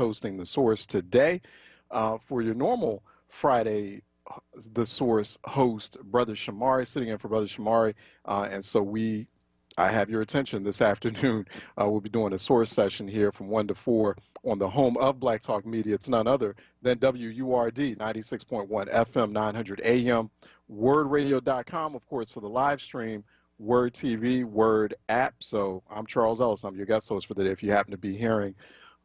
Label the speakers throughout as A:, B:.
A: hosting The Source today. For your normal Friday, The Source host, Brother Shamari, sitting in for Brother Shamari. I have your attention this afternoon. We'll be doing a Source session here from 1 to 4 on the home of Black Talk Media. It's none other than WURD 96.1 FM, 900 AM, wordradio.com, of course, for the live stream, WURD TV, WURD app. So I'm Charles Ellis. I'm your guest host for the day. If you happen to be hearing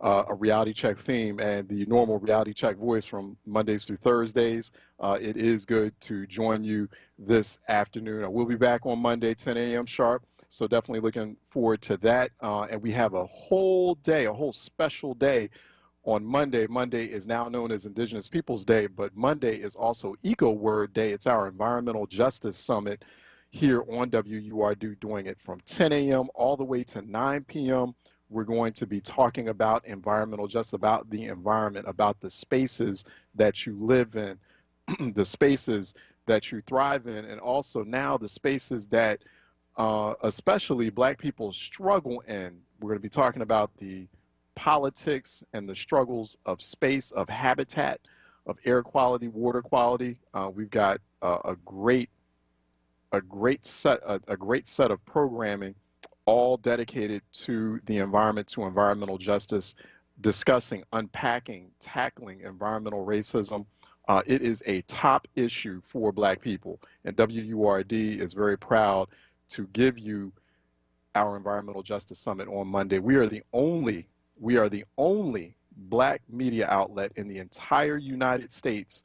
A: a reality check theme and the normal reality check voice from Mondays through Thursdays, it is good to join you this afternoon. I will be back on Monday, 10 a.m. sharp. So definitely looking forward to that. And we have a whole day, a whole special day on Monday. Monday is now known as Indigenous Peoples Day, but Monday is also EcoWord Day. It's our Environmental Justice Summit here on WURD, doing it from 10 a.m. all the way to 9 p.m. We're going to be talking about environmental justice, about the environment, about the spaces that you live in, the spaces that you thrive in, and also now the spaces that especially Black people struggle in. We're going to be talking about the politics and the struggles of space, of habitat, of air quality, water quality. We've got a great set of programming, all dedicated to the environment, to environmental justice, discussing, unpacking, tackling environmental racism. It is a top issue for Black people, and WURD is very proud to give you our Environmental Justice Summit on Monday. We are the only Black media outlet in the entire United States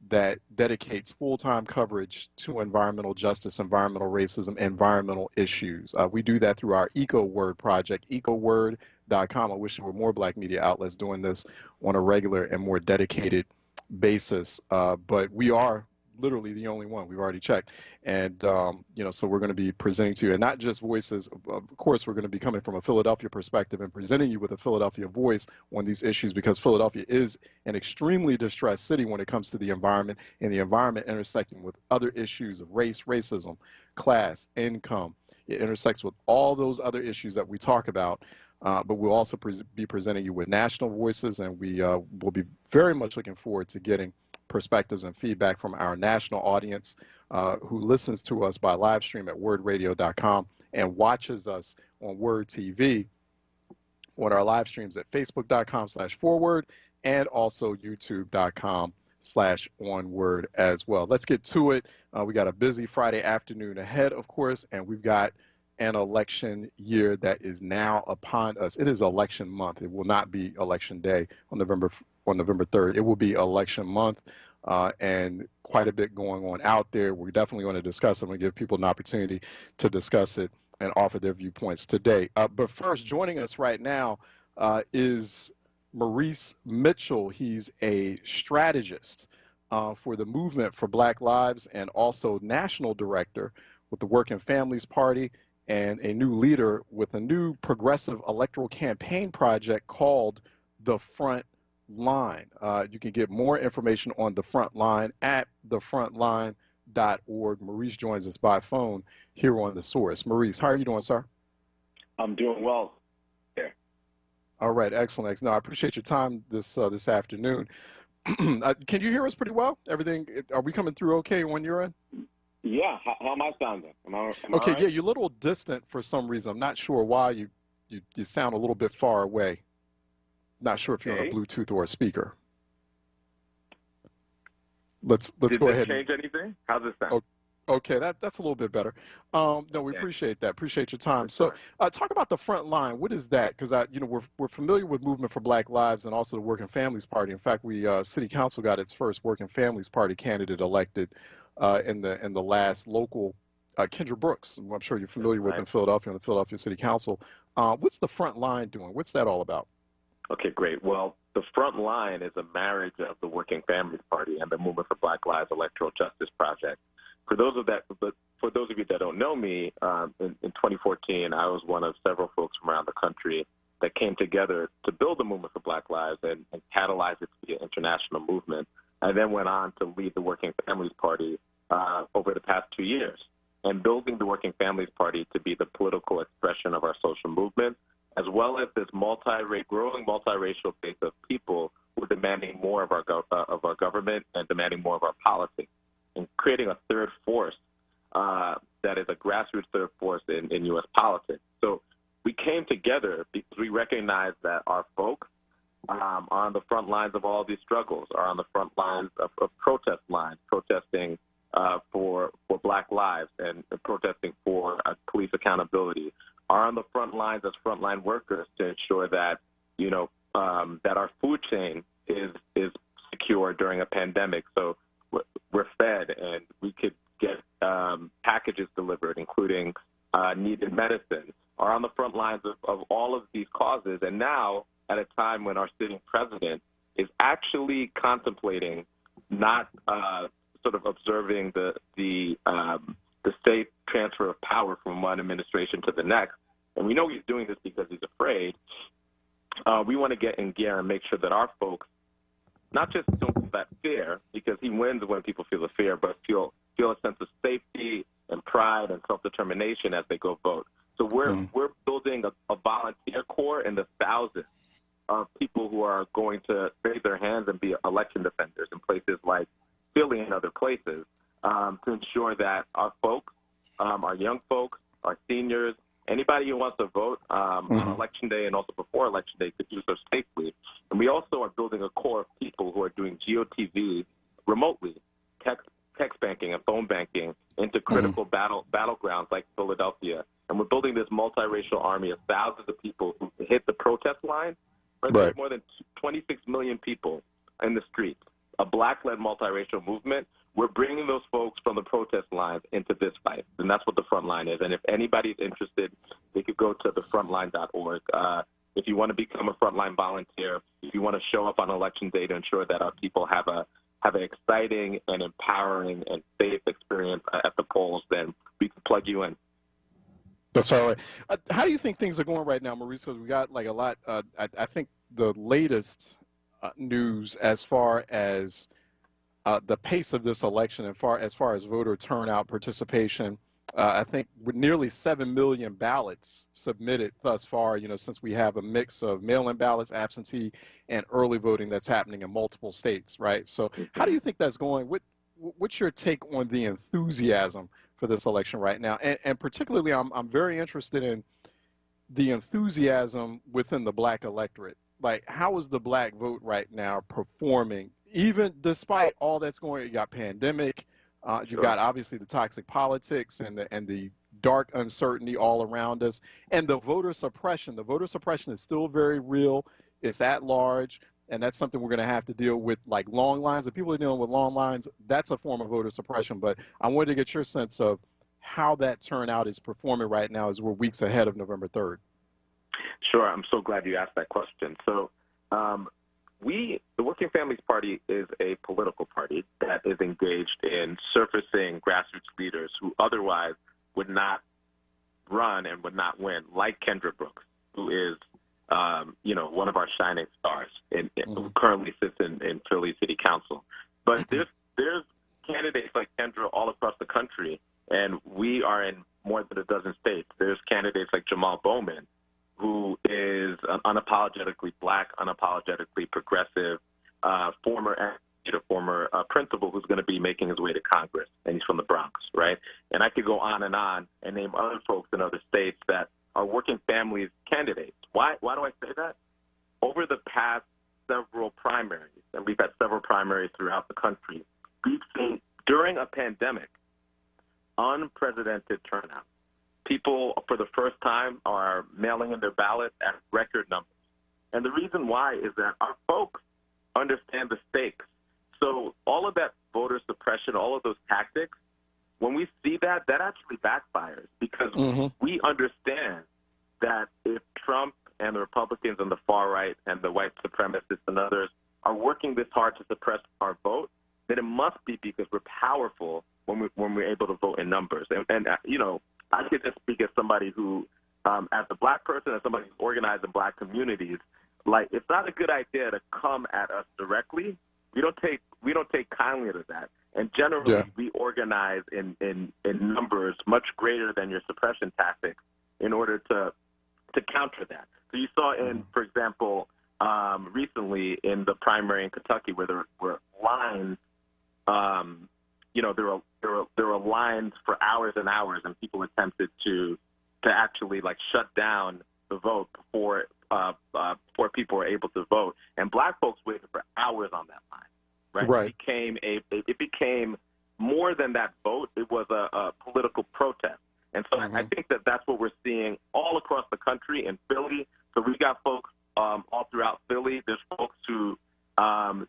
A: that dedicates full-time coverage to environmental justice, environmental racism, environmental issues. We do that through our EcoWord project, ecoword.com. I wish there were more Black media outlets doing this on a regular and more dedicated basis, but we are literally the only one. We've already checked. And, so we're going to be presenting to you, and not just voices. Of course, we're going to be coming from a Philadelphia perspective and presenting you with a Philadelphia voice on these issues, because Philadelphia is an extremely distressed city when it comes to the environment, and the environment intersecting with other issues of race, racism, class, income. It intersects with all those other issues that we talk about. But we'll also be presenting you with national voices, and we will be very much looking forward to getting perspectives and feedback from our national audience who listens to us by live stream at wordradio.com and watches us on WURD TV on our live streams at facebook.com/forward and also youtube.com/onWURD as well. Let's get to it. We got a busy Friday afternoon ahead, of course, and we've got an election year that is now upon us. It is election month. It will not be election day on November 3rd. It will be election month, and quite a bit going on out there. We're definitely going to discuss it. I'm going to give people an opportunity to discuss it and offer their viewpoints today. But first, joining us right now is Maurice Mitchell. He's a strategist for the Movement for Black Lives and also national director with the Working Families Party, and a new leader with a new progressive electoral campaign project called The Front Line. You can get more information on The Front Line at thefrontline.org. Maurice joins us by phone here on The Source. Maurice, how are you doing, sir?
B: I'm doing well. Yeah.
A: All right, excellent. No, I appreciate your time this afternoon. Can you hear us pretty well? Everything, are we coming through okay on your end?
B: Yeah, how am I sounding? Am I
A: okay,
B: right?
A: Yeah, you're a little distant for some reason. I'm not sure why. You sound a little bit far away. Not sure if you're on a Bluetooth or a speaker. Let's go ahead.
B: Did that change anything? How's it sound?
A: Okay, that's a little bit better. No, we appreciate that. Appreciate your time. So, talk about The Front Line. What is that? Because we're familiar with Movement for Black Lives and also the Working Families Party. In fact, City Council got its first Working Families Party candidate elected in the last local, Kendra Brooks, who I'm sure you're familiar with in Philadelphia, on the Philadelphia City Council. What's The Front Line doing? What's that all about?
B: Okay, great. Well, The Front Line is a marriage of the Working Families Party and the Movement for Black Lives Electoral Justice Project. For those of you that don't know me, in 2014, I was one of several folks from around the country that came together to build the Movement for Black Lives and catalyze it to be an international movement. I then went on to lead the Working Families Party over the past 2 years, and building the Working Families Party to be the political expression of our social movement as well as this growing multiracial base of people who are demanding more of our government and demanding more of our politics, and creating a third force that is a grassroots third force in U.S. politics. So we came together because we recognize that our folks are on the front lines of all these struggles, are on the front lines of protest lines, protesting for Black lives and protesting for police accountability, are on the front lines as frontline workers to ensure that, that our food chain is secure during a pandemic. So we're fed and we could get packages delivered, including needed medicine, are on the front lines of all of these causes. And now, at a time when our sitting president is actually contemplating not sort of observing the safe transfer of power from one administration to the next, and we know he's doing this because he's afraid, we want to get in gear and make sure that our folks not just don't feel that fear, because he wins when people feel the fear, but feel a sense of safety and pride and self-determination as they go vote. So we're building a volunteer corps in the thousands of people who are going to raise their hands and be election defenders in places like Philly and other places to ensure that our folks, our young folks, our seniors, anybody who wants to vote on Election Day and also before Election Day could do so safely. And we also are building a core of people who are doing GOTV remotely, text banking and phone banking into critical battlegrounds like Philadelphia. And we're building this multiracial army of thousands of people who hit the protest line. Right. There's more than 26 million people in the streets, a Black-led multiracial movement. We're bringing those folks from the protest lines into this fight, and that's what the front line is. And if anybody's interested, they could go to thefrontline.org. If you want to become a frontline volunteer, if you want to show up on Election Day to ensure that our people have an exciting and empowering and safe experience at the polls, then we can plug you in.
A: That's all right. How do you think things are going right now, Maurice? Because we got like a lot. I think the latest news as far as the pace of this election, and as far as voter turnout, participation, I think with nearly 7 million ballots submitted thus far. Since we have a mix of mail-in ballots, absentee, and early voting that's happening in multiple states, right? So, how do you think that's going? What's your take on the enthusiasm for this election right now? And particularly, I'm very interested in the enthusiasm within the Black electorate. Like, how is the Black vote right now performing, even despite all that's going on? You got pandemic, you've got obviously the toxic politics and the dark uncertainty all around us, and the voter suppression. The voter suppression is still very real. It's at large. And that's something we're going to have to deal with, like long lines. If people are dealing with long lines, that's a form of voter suppression. But I wanted to get your sense of how that turnout is performing right now as we're weeks ahead of November 3rd.
B: Sure. I'm so glad you asked that question. So the Working Families Party is a political party that is engaged in surfacing grassroots leaders who otherwise would not run and would not win, like Kendra Brooks, who is one of our shining stars, who currently sits in Philly City Council. But there's candidates like Kendra all across the country, and we are in more than a dozen states. There's candidates like Jamal Bowman, who is an unapologetically Black, unapologetically progressive, former principal who's going to be making his way to Congress, and he's from the Bronx, right? And I could go on and name other folks in other states that are Working Families candidates. Why do I say that? Over the past several primaries, and we've had several primaries throughout the country, we've seen, during a pandemic, unprecedented turnout. People, for the first time, are mailing in their ballots at record numbers. And the reason why is that our folks understand the stakes. So all of that voter suppression, all of those tactics, when we see that actually backfires, because we understand that if Trump and the Republicans on the far right and the white supremacists and others are working this hard to suppress our vote, then it must be because we're powerful when we're able to vote in numbers. And I could just speak as somebody who, as a Black person, as somebody who's organized in Black communities, like, it's not a good idea to come at us directly. We don't take kindly to that. And generally, we organize in numbers much greater than your suppression tactics in order to counter that. So you saw in, for example, recently in the primary in Kentucky where there were lines, there were lines for hours and hours, and people attempted to actually like shut down the vote before people were able to vote, and black folks waited for hours on that line. Right.
A: Right.
B: It became more than that vote. It was a political protest. And so I think that's what we're seeing all across the country in Philly. So we got folks all throughout Philly. There's folks who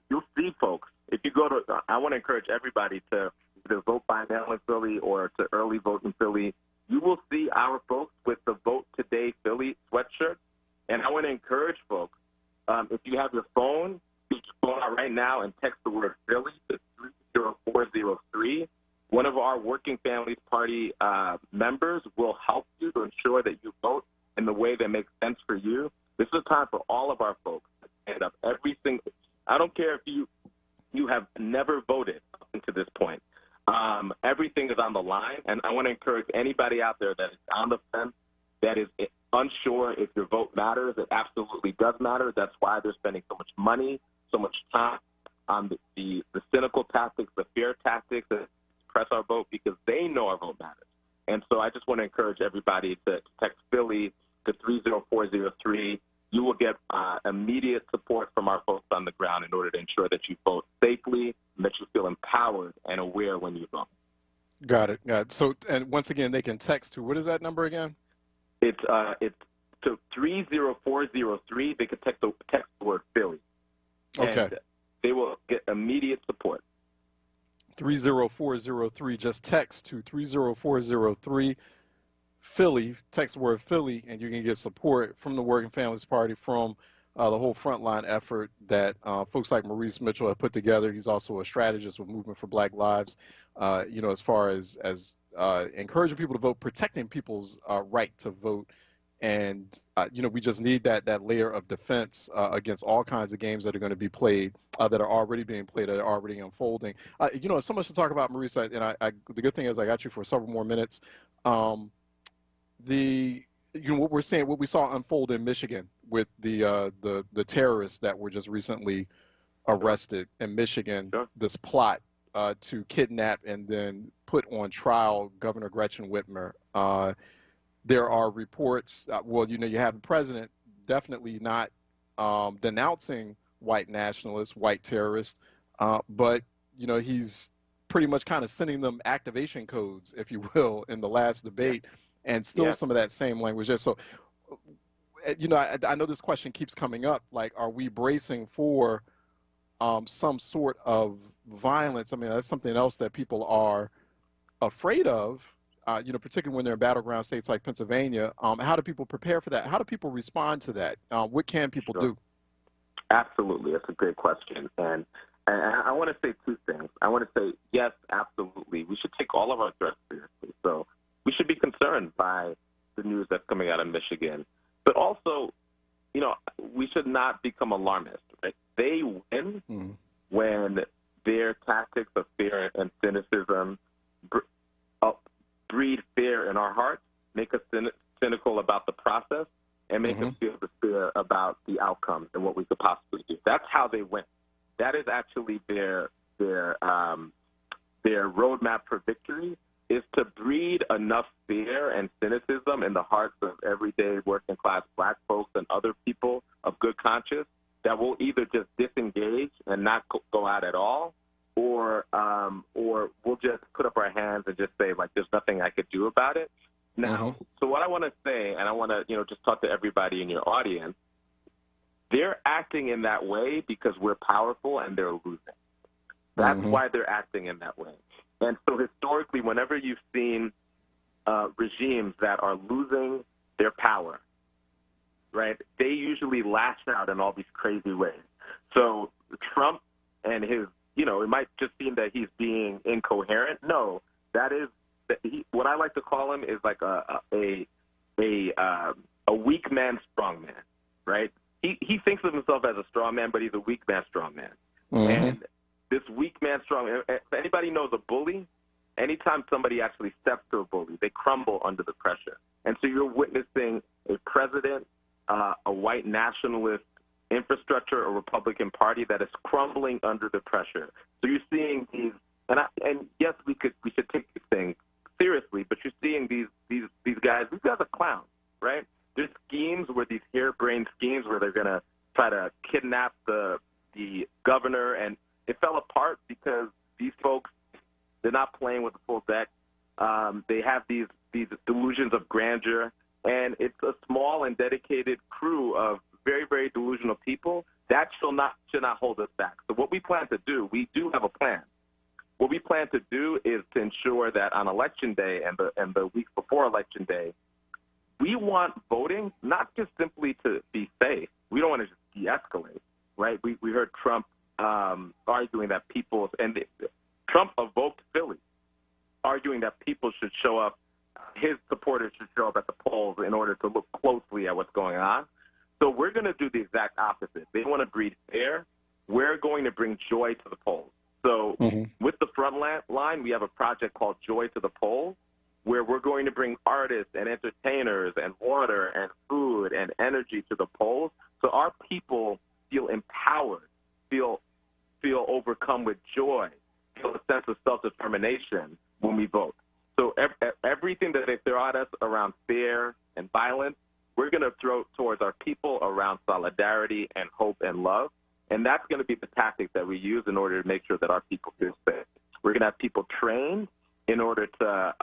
B: you'll see folks. If you go to, I want to encourage everybody to either vote by mail in Philly or to early vote in Philly. You will see our folks with the Vote Today Philly sweatshirt. And I want to encourage folks, if you have your phone, get your phone out right now and text the word Philly to 30403. One of our Working Families Party members will help you to ensure that you vote in the way that makes sense for you. This is a time for all of our folks to stand up every single. I don't care if you have never voted up to this point. Everything is on the line, and I want to encourage anybody out there that is on the fence, that is unsure if your vote matters. It absolutely does matter. That's why they're spending so much money, so much time on the cynical tactics, the fear tactics that press our vote, because they know our vote matters. And so I just want to encourage everybody to text Philly to 30403. You will get immediate support from our folks on the ground in order to ensure that you vote safely and that you feel empowered and aware when you vote.
A: Got it. So, and once again, they can text to, what is that number again?
B: It's to 30403. They can text the word Philly.
A: Okay.
B: And they will get immediate support.
A: 30403. Just text to 30403 Philly. Text the word Philly, and you can get support from the Working Families Party, from the whole frontline effort that folks like Maurice Mitchell have put together. He's also a strategist with Movement for Black Lives. As far as encouraging people to vote, protecting people's right to vote. And, we just need that layer of defense against all kinds of games that are going to be played, that are already being played, that are already unfolding. So much to talk about, Maurice, and the good thing is I got you for several more minutes. What we're seeing, what we saw unfold in Michigan with the terrorists that were just recently arrested in Michigan, this plot to kidnap and then put on trial Governor Gretchen Whitmer. There are reports, you have the president definitely not denouncing white nationalists, white terrorists, but, he's pretty much kind of sending them activation codes, if you will, in the last debate, and still some of that same language there. So, I know this question keeps coming up, like, are we bracing for some sort of violence? I mean, that's something else that people are afraid of. Particularly when they're in battleground states like Pennsylvania. How do people prepare for that? How do people respond to that? What can people do?
B: Absolutely. That's a great question. And I want to say two things. I want to say, yes, absolutely. We should take all of our threats seriously. So we should be concerned by the news that's coming out of Michigan. But also, we should not become alarmist. Right? They win when their tactics of fear and cynicism breed fear in our hearts, make us cynical about the process, and make us feel despair about the outcomes and what we could possibly do. That's how they win. That is actually their roadmap for victory, is to breed enough fear and cynicism in the hearts of everyday working class black folks and other people of good conscience that will either just disengage and not go out at all, or we'll just put up our hands and just say, like, there's nothing I could do about it. Now, so what I want to say, and I want to, just talk to everybody in your audience, they're acting in that way because we're powerful and they're losing. That's why they're acting in that way. And so historically, whenever you've seen regimes that are losing their power, right, they usually lash out in all these crazy ways. So Trump and his, it might just seem that he's being incoherent. No, that is what I like to call him is like a weak man, strong man, right? He thinks of himself as a strong man, but he's a weak man, strong man. And this weak man, strong man, if anybody knows a bully, anytime somebody actually steps to a bully, they crumble under the pressure. And so you're witnessing a president a white nationalist infrastructure, a Republican Party that is crumbling under the pressure. So you're seeing these, and yes, we should take these things seriously, but you're seeing these guys. These guys are clowns, right? There's schemes where these harebrained schemes where they're gonna try to kidnap the governor, and it fell apart because these folks, they're not playing with the full deck. They have these delusions of grandeur, and it's a small and dedicated crew of very, very delusional people that should not hold us back. So what we plan to do, we do have a plan. What we plan to do is to ensure that on Election Day and the week before Election Day, we want voting not just simply to be safe. We don't want to just de-escalate, right? We heard Trump arguing that Trump evoked Philly, arguing that people should show up, his supporters should show up at the polls in order to look closely at what's going on. So we're going to do the exact opposite. They want to breed fear. We're going to bring joy to the polls. So with the front line, we have a project called Joy to the Polls, where we're going to bring artists and entertainers and water and food and energy to the polls, so our people feel empowered, feel overcome with joy, feel a sense of self-determination when we vote. So everything that they throw at us around fear and violence, we're going to throw towards our people around solidarity and hope and love. And that's going to be the tactics that we use in order to make sure that our people feel safe. We're going to have people trained in order to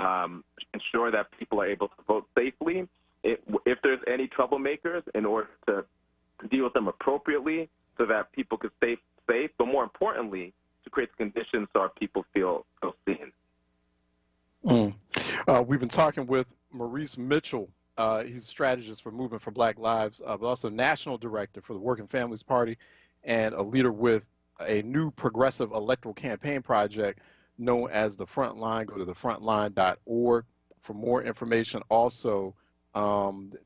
B: ensure that people are able to vote safely. If there's any troublemakers, in order to deal with them appropriately so that people can stay safe, but more importantly, to create conditions so our people feel seen.
A: We've been talking with Maurice Mitchell. He's a strategist for Movement for Black Lives, but also national director for the Working Families Party and a leader with a new progressive electoral campaign project known as The Frontline. Go to thefrontline.org for more information. Also,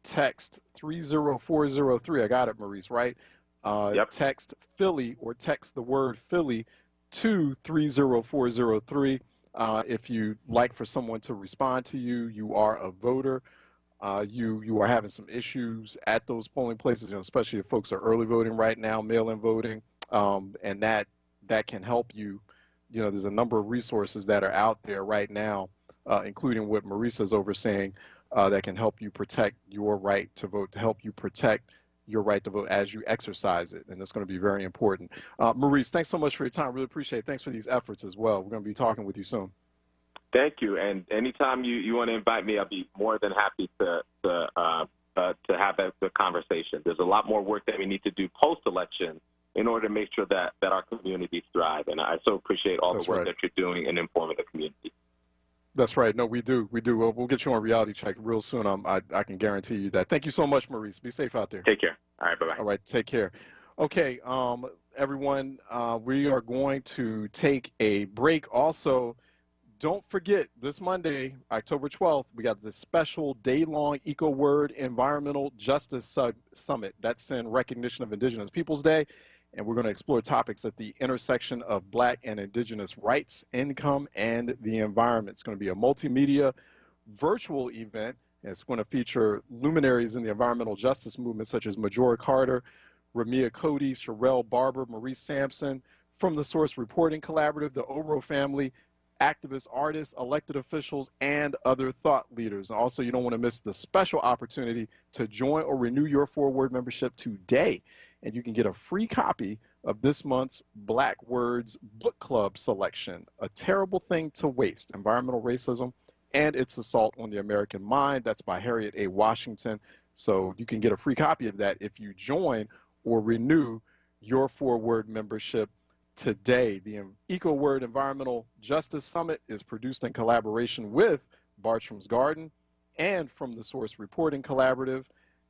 A: text 30403. I got it, Maurice, right?
B: Yep.
A: Text Philly or text the word Philly to 30403. If you'd like for someone to respond to you, you are a voter. You are having some issues at those polling places, especially if folks are early voting right now, mail-in voting, and that can help you. There's a number of resources that are out there right now, including what Maurice is overseeing, that can help you protect your right to vote, to help you protect your right to vote as you exercise it, and it's going to be very important. Maurice, thanks so much for your time. Really appreciate it. Thanks for these efforts as well. We're going to be talking with you soon.
B: Thank you. And anytime you want to invite me, I'll be more than happy to have the conversation. There's a lot more work that we need to do post-election in order to make sure that our communities thrive. And I so appreciate all the work that you're doing in informing the community. That's
A: right. No, we do. We'll get you on Reality Check real soon. I can guarantee you that. Thank you so much, Maurice. Be safe out there.
B: Take care. All right. Bye-bye.
A: All right. Take care. Okay, everyone, we are going to take a break. Also, don't forget, this Monday, October 12th, we got this special day-long EcoWord Environmental Justice Summit. That's in recognition of Indigenous Peoples Day, and we're going to explore topics at the intersection of Black and Indigenous rights, income, and the environment. It's going to be a multimedia virtual event, and it's going to feature luminaries in the environmental justice movement such as Majora Carter, Ramia Cody, Sherelle Barber, Maurice Sampson, from the Source Reporting Collaborative, the Oro family, activists, artists, elected officials, and other thought leaders. Also, you don't want to miss the special opportunity to join or renew your WURD membership today. And you can get a free copy of this month's Black Words Book Club selection, A Terrible Thing to Waste, Environmental Racism and Its Assault on the American Mind. That's by Harriet A. Washington. So you can get a free copy of that if you join or renew your WURD membership today. The EcoWord Environmental Justice Summit is produced in collaboration with Bartram's Garden and from the Source Reporting Collaborative.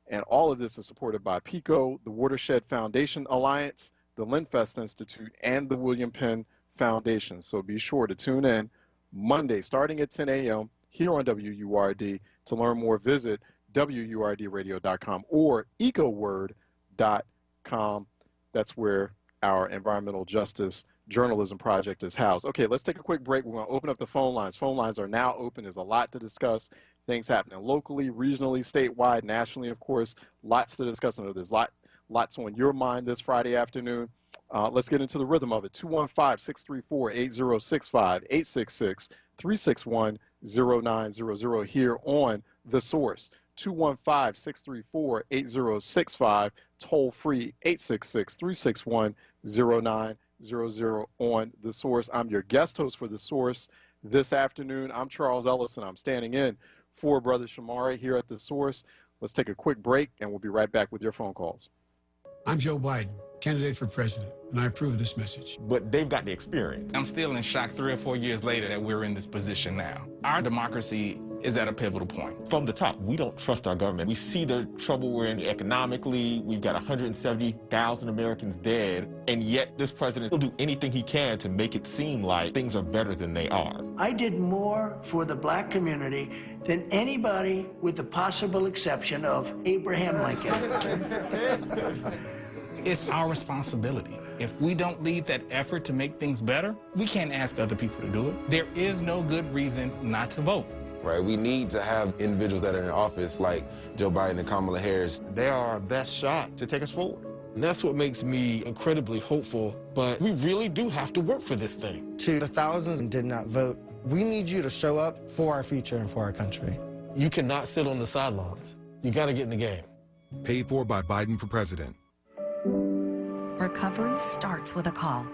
A: And all of this is supported by PICO, the Watershed Foundation Alliance, the Linfest Institute, and the William Penn Foundation. So be sure to tune in Monday starting at 10 a.m. here on WURD. To learn more, visit WURDradio.com or ecoword.com. That's where our environmental justice journalism project is housed. Okay, let's take a quick break. We're going to open up the phone lines. Phone lines are now open. There's a lot to discuss. things happening locally, regionally, statewide, nationally, of course. Lots to discuss. I know there's lots on your mind this Friday afternoon. Let's get into the rhythm of it. 215-634-8065, 866-361-0900 here on The Source. 215-634-8065, toll free 866-361-0900 on The Source. I'm your guest host for The Source this afternoon. I'm Charles Ellis, and I'm standing in for Brother Shamari here at The Source. Let's take a quick break, and we'll be right back with your phone calls.
C: I'm Joe Biden, candidate for president, and I approve this message.
D: But they've got the experience.
E: I'm still in shock 3 or 4 years later that we're in this position now. Our democracy is at a pivotal point.
D: From the top, we don't trust our government. We see the trouble we're in economically. We've got 170,000 Americans dead, and yet this president will do anything he can to make it seem like things are better than they are.
F: I did more for the black community than anybody with the possible exception of Abraham Lincoln.
E: It's our responsibility. If we don't lead that effort to make things better, we can't ask other people to do it. There is no good reason not to vote.
G: Right, we need to have individuals that are in office like Joe Biden and Kamala Harris.
D: They are our best shot to take us forward.
H: And that's what makes me incredibly hopeful, but we really do have to work for this thing.
I: To the thousands who did not vote, we need you to show up for our future and for our country.
H: You cannot sit on the sidelines. You got to get in the game.
J: Paid for by Biden for president.
K: Recovery starts with a call.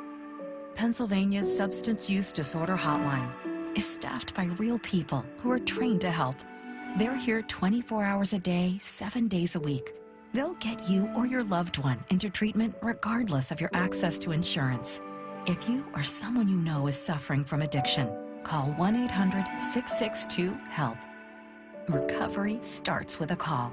K: Pennsylvania's Substance Use Disorder Hotline is staffed by real people who are trained to help. They're here 24 hours a day, 7 days a week. They'll get you or your loved one into treatment regardless of your access to insurance. If you or someone you know is suffering from addiction, call 1-800-662-HELP. Recovery starts with a call.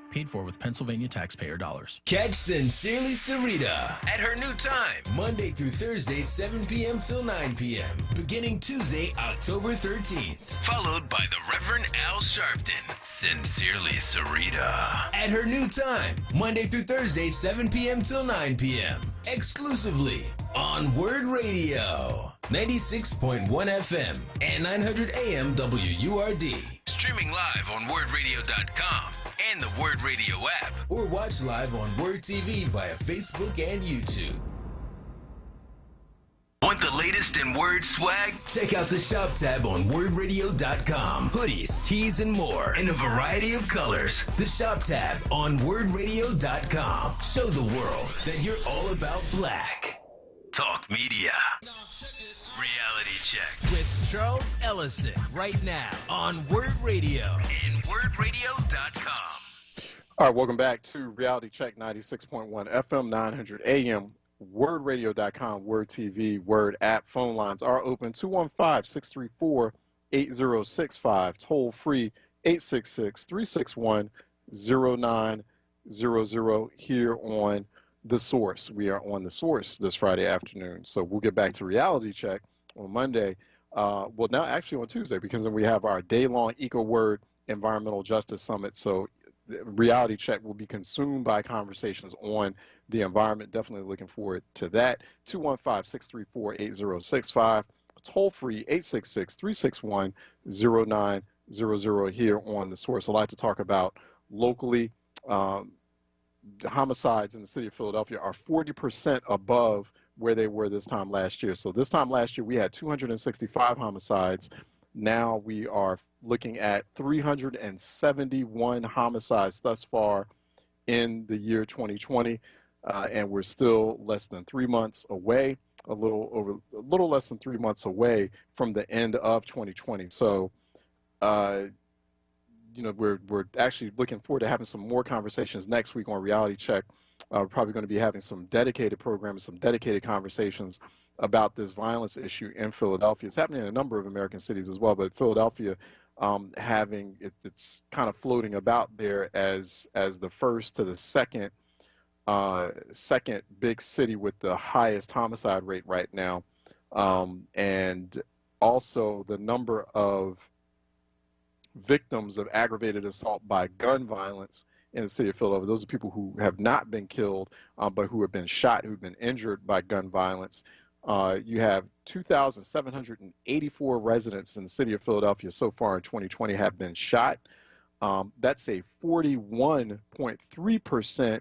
L: Paid for with Pennsylvania taxpayer dollars.
M: Catch Sincerely Sarita at her new time, Monday through Thursday, 7 p.m. till 9 p.m., beginning Tuesday, October 13th. Followed by the Reverend Al Sharpton. Sincerely Sarita. At her new time, Monday through Thursday, 7 p.m. till 9 p.m., exclusively on WURD Radio, 96.1 FM and 900 AM WURD. Streaming live on WURDradio.com and the WURD Radio app, or watch live on WURD TV via Facebook and YouTube. Want the latest in WURD swag? Check out the shop tab on WURDradio.com. Hoodies, tees, and more in a variety of colors. The shop tab on WURDradio.com. Show the world that you're all about black. Talk media. Reality Check with Charles Ellison right now on WURD Radio and WURDradio.com.
A: All right, welcome back to Reality Check 96.1 FM, 900 AM, WURDradio.com, WURD TV, WURD app. Phone lines are open, 215-634-8065, toll free 866-361-0900 here on The Source. We are on The Source this Friday afternoon, so we'll get back to Reality Check on Monday. Well, now actually on Tuesday, because then we have our day-long EcoWord Environmental Justice Summit. So Reality Check will be consumed by conversations on the environment. Definitely looking forward to that. 215-634-8065, toll-free 866-361-0900 here on The Source. A lot to talk about locally. Homicides in the city of Philadelphia are 40% above where they were this time last year. So this time last year, we had 265 homicides. Now we are looking at 371 homicides thus far in the year 2020, and we're still less than 3 months away, a little less than 3 months away from the end of 2020. So, you know, we're actually looking forward to having some more conversations next week on Reality Check. We're probably going to be having some dedicated programs, some dedicated conversations about this violence issue in Philadelphia. It's happening in a number of American cities as well, but Philadelphia it's kind of floating about there as the first to the second big city with the highest homicide rate right now, and also the number of victims of aggravated assault by gun violence in the city of Philadelphia. Those are people who have not been killed, but who have been shot, who've been injured by gun violence. You have 2,784 residents in the city of Philadelphia so far in 2020 have been shot. That's a 41.3%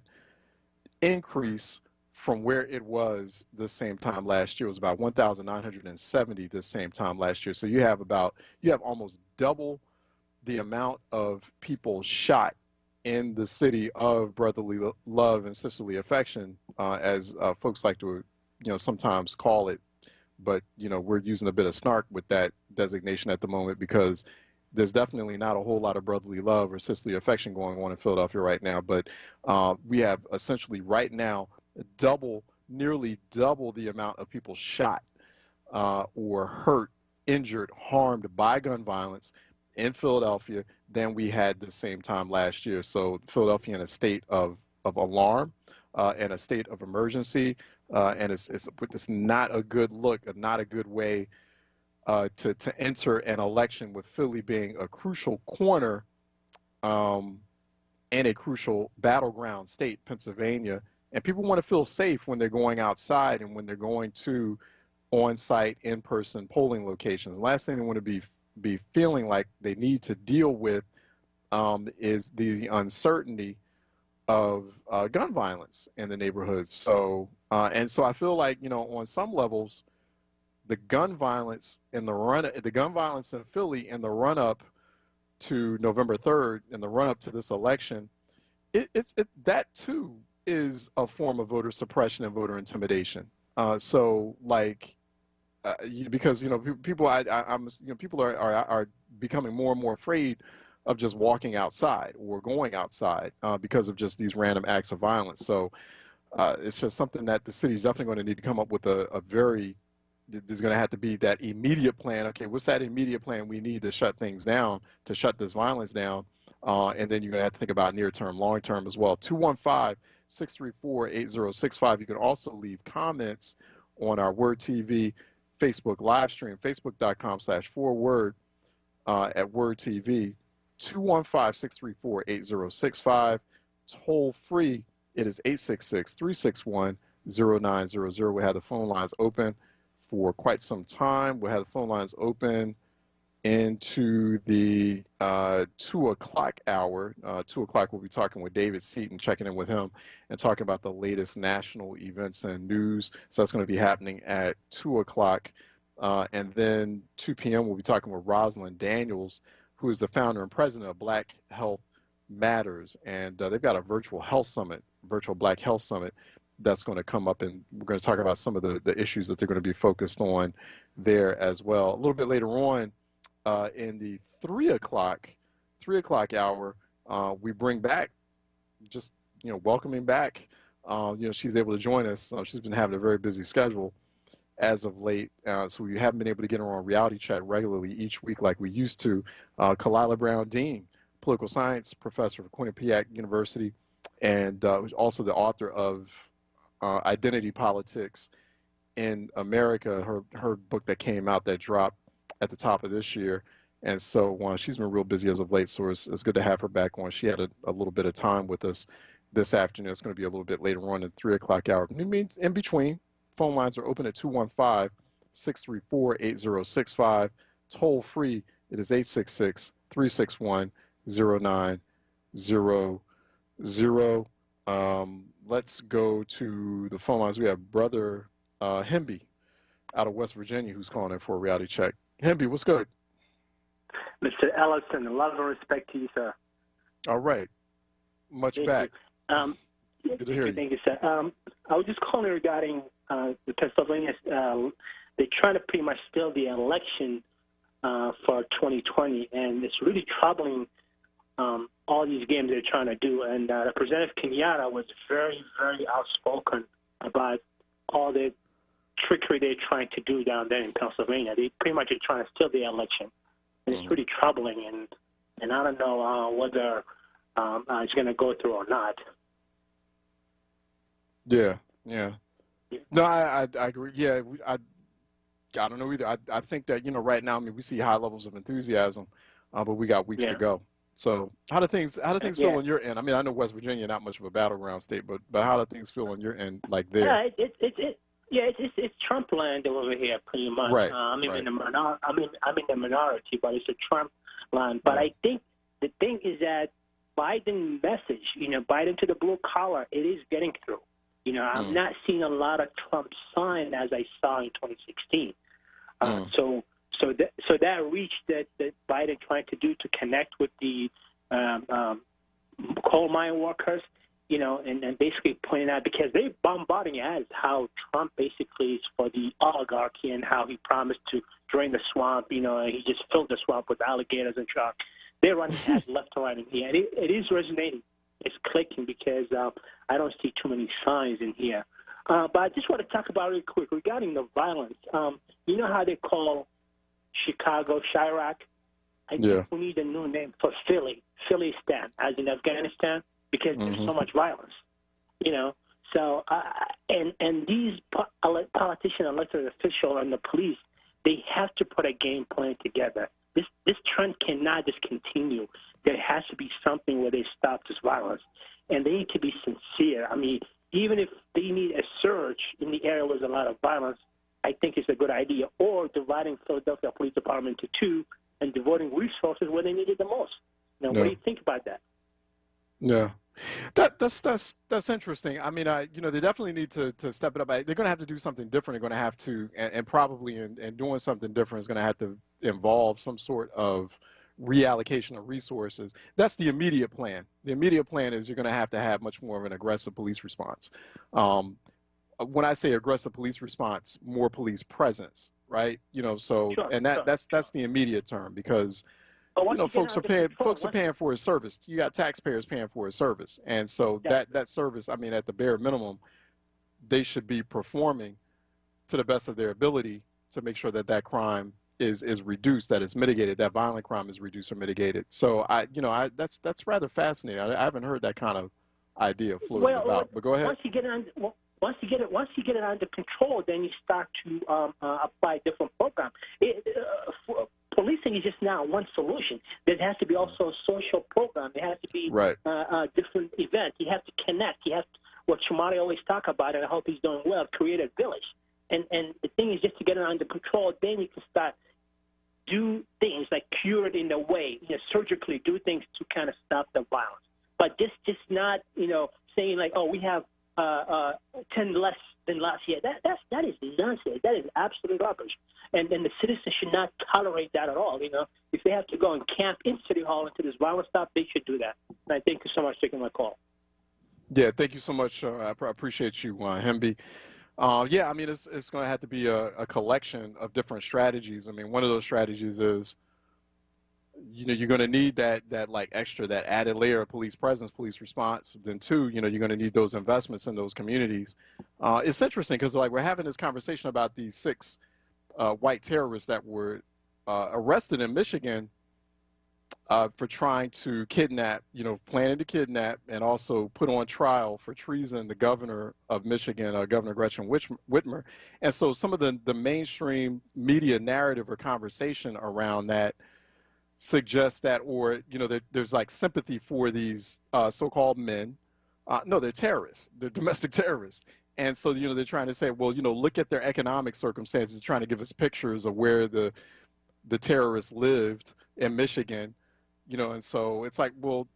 A: increase from where it was the same time last year. It was about 1,970 this same time last year. So you have almost double the amount of people shot in the city of brotherly love and sisterly affection, as folks like to, sometimes call it. But, we're using a bit of snark with that designation at the moment because there's definitely not a whole lot of brotherly love or sisterly affection going on in Philadelphia right now. But we have essentially right now nearly double the amount of people shot or hurt, injured, harmed by gun violence in Philadelphia than we had the same time last year. So Philadelphia in a state of alarm and a state of emergency, and it's not a good look, not a good way to enter an election, with Philly being a crucial corner and a crucial battleground state, Pennsylvania. And people want to feel safe when they're going outside and when they're going to on-site, in-person polling locations. The last thing they want to be feeling like they need to deal with is the uncertainty of gun violence in the neighborhoods. So and so I feel like, on some levels, the gun violence in Philly in the run-up to November 3rd, in the run-up to this election, that too is a form of voter suppression and voter intimidation. So like, because people, people are becoming more and more afraid of just walking outside or going outside because of just these random acts of violence. So it's just something that the city is definitely going to need to come up with there's going to have to be that immediate plan. Okay, what's that immediate plan we need to shut things down, to shut this violence down? And then you're going to have to think about near-term, long-term as well. 215-634-8065. You can also leave comments on our WURD TV Facebook live stream, facebook.com/4word at WURD TV. 215-634-8065. Toll free, it is 866-361-0900. We have the phone lines open for quite some time. We'll have the phone lines open into the 2 o'clock hour. 2 o'clock, we'll be talking with David Seaton, checking in with him and talking about the latest national events and news. So that's going to be happening at 2 o'clock. And then 2 p.m., we'll be talking with Rosalind Daniels, who is the founder and president of Black Health Matters. And they've got a virtual Black Health Summit that's going to come up, and we're going to talk about some of the issues that they're going to be focused on there as well. A little bit later on, in the 3 o'clock hour, we bring back, just welcoming back. She's able to join us. She's been having a very busy schedule as of late, so we haven't been able to get her on Reality Chat regularly each week like we used to. Kalila Brown Dean, political science professor for Quinnipiac University, and also the author of Identity Politics in America, her book that came out, that dropped at the top of this year. And so she's been real busy as of late, so it's good to have her back on. She had a little bit of time with us this afternoon. It's going to be a little bit later on in the 3 o'clock hour. In between, phone lines are open at 215-634-8065. Toll free, it is 866-361-0900. Let's go to the phone lines. We have Brother Hemby out of West Virginia who's calling in for a reality check. Hemby, what's good?
N: Mr. Ellison, a lot of respect to you, sir.
A: All right. Much
N: Thank
A: back.
N: You.
A: Good to hear you.
N: Thank you, sir. I was just calling regarding the Pennsylvania. They're trying to pretty much steal the election for 2020, and it's really troubling all these games they're trying to do. And Representative Kenyatta was very, very outspoken about all the trickery they're trying to do down there in Pennsylvania. They pretty much are trying to steal the election. And it's really troubling, and I don't know whether it's going to go through or not.
A: Yeah. No, I agree. Yeah, I don't know either. I think that, right now, we see high levels of enthusiasm, but we got weeks to go. So how do things feel on your end? I know West Virginia not much of a battleground state, but how do things feel on your end, like there?
N: It's it's Trump land over here, pretty much.
A: Right.
N: I'm
A: right.
N: in the minority, but it's a Trump land. But I think the thing is that Biden message, Biden to the blue collar, it is getting through. I'm not seeing a lot of Trump sign as I saw in 2016. So that reach that Biden trying to do to connect with the coal mine workers, and basically pointing out, because they're bombarding as how Trump basically is for the oligarchy and how he promised to drain the swamp, and he just filled the swamp with alligators and sharks. They're running ads left and right in here. And it is resonating. It's clicking because I don't see too many signs in here. But I just want to talk about it real quick regarding the violence. You know how they call Chicago Chirac? I think we need a new name for Philistan, as in Afghanistan, because there's so much violence, So, and these politicians, elected officials, and the police, they have to put a game plan together. This trend cannot just continue. There has to be something where they stop this violence, and they need to be sincere. I mean, even if they need a surge in the area where there's a lot of violence, I think it's a good idea. Or dividing Philadelphia Police Department into two and devoting resources where they need it the most. What do you think about that?
A: Yeah, that's interesting. I mean, they definitely need to step it up. They're going to have to do something different. They're going to have to, and probably in doing something different is going to have to involve some sort of reallocation of resources. That's the immediate plan. The immediate plan is you're going to have much more of an aggressive police response. When I say aggressive police response, more police presence, right? So that's the immediate term, because folks are paying for a service. You got taxpayers paying for a service, and so that service, I mean, at the bare minimum, they should be performing to the best of their ability to make sure that crime is reduced, that is mitigated, that violent crime is reduced or mitigated. So that's rather fascinating. I haven't heard that kind of idea floating about. But go ahead.
N: Once you get it under control, then you start to apply different programs. Policing is just now one solution. There has to be also a social program. There has to be different events. You have to connect. You have to, what Shamari always talk about, and I hope he's doing well, create a village. And the thing is just to get it under control, then you can start do things like cure it in a way, surgically do things to kind of stop the violence. But just not, saying like, oh, we have 10 less than last year. That is nonsense. That is absolute rubbish. And the citizens should not tolerate that at all. If they have to go and camp in City Hall until this violence stops, they should do that. And I thank you so much for taking my call.
A: Yeah, thank you so much. I appreciate you, Hemby. Yeah, I mean, it's going to have to be a collection of different strategies. I mean, one of those strategies is, you're going to need that added layer of police presence, police response. Then two, you're going to need those investments in those communities. It's interesting because we're having this conversation about these 6 white terrorists that were arrested in Michigan for trying to kidnap, planning to kidnap and also put on trial for treason the governor of Michigan, Governor Gretchen Whitmer. And so some of the mainstream media narrative or conversation around that suggests that, or there's sympathy for these so-called men. No, they're terrorists. They're domestic terrorists. And so they're trying to say, well, look at their economic circumstances, trying to give us pictures of where the terrorists lived in Michigan. And so it's like, well,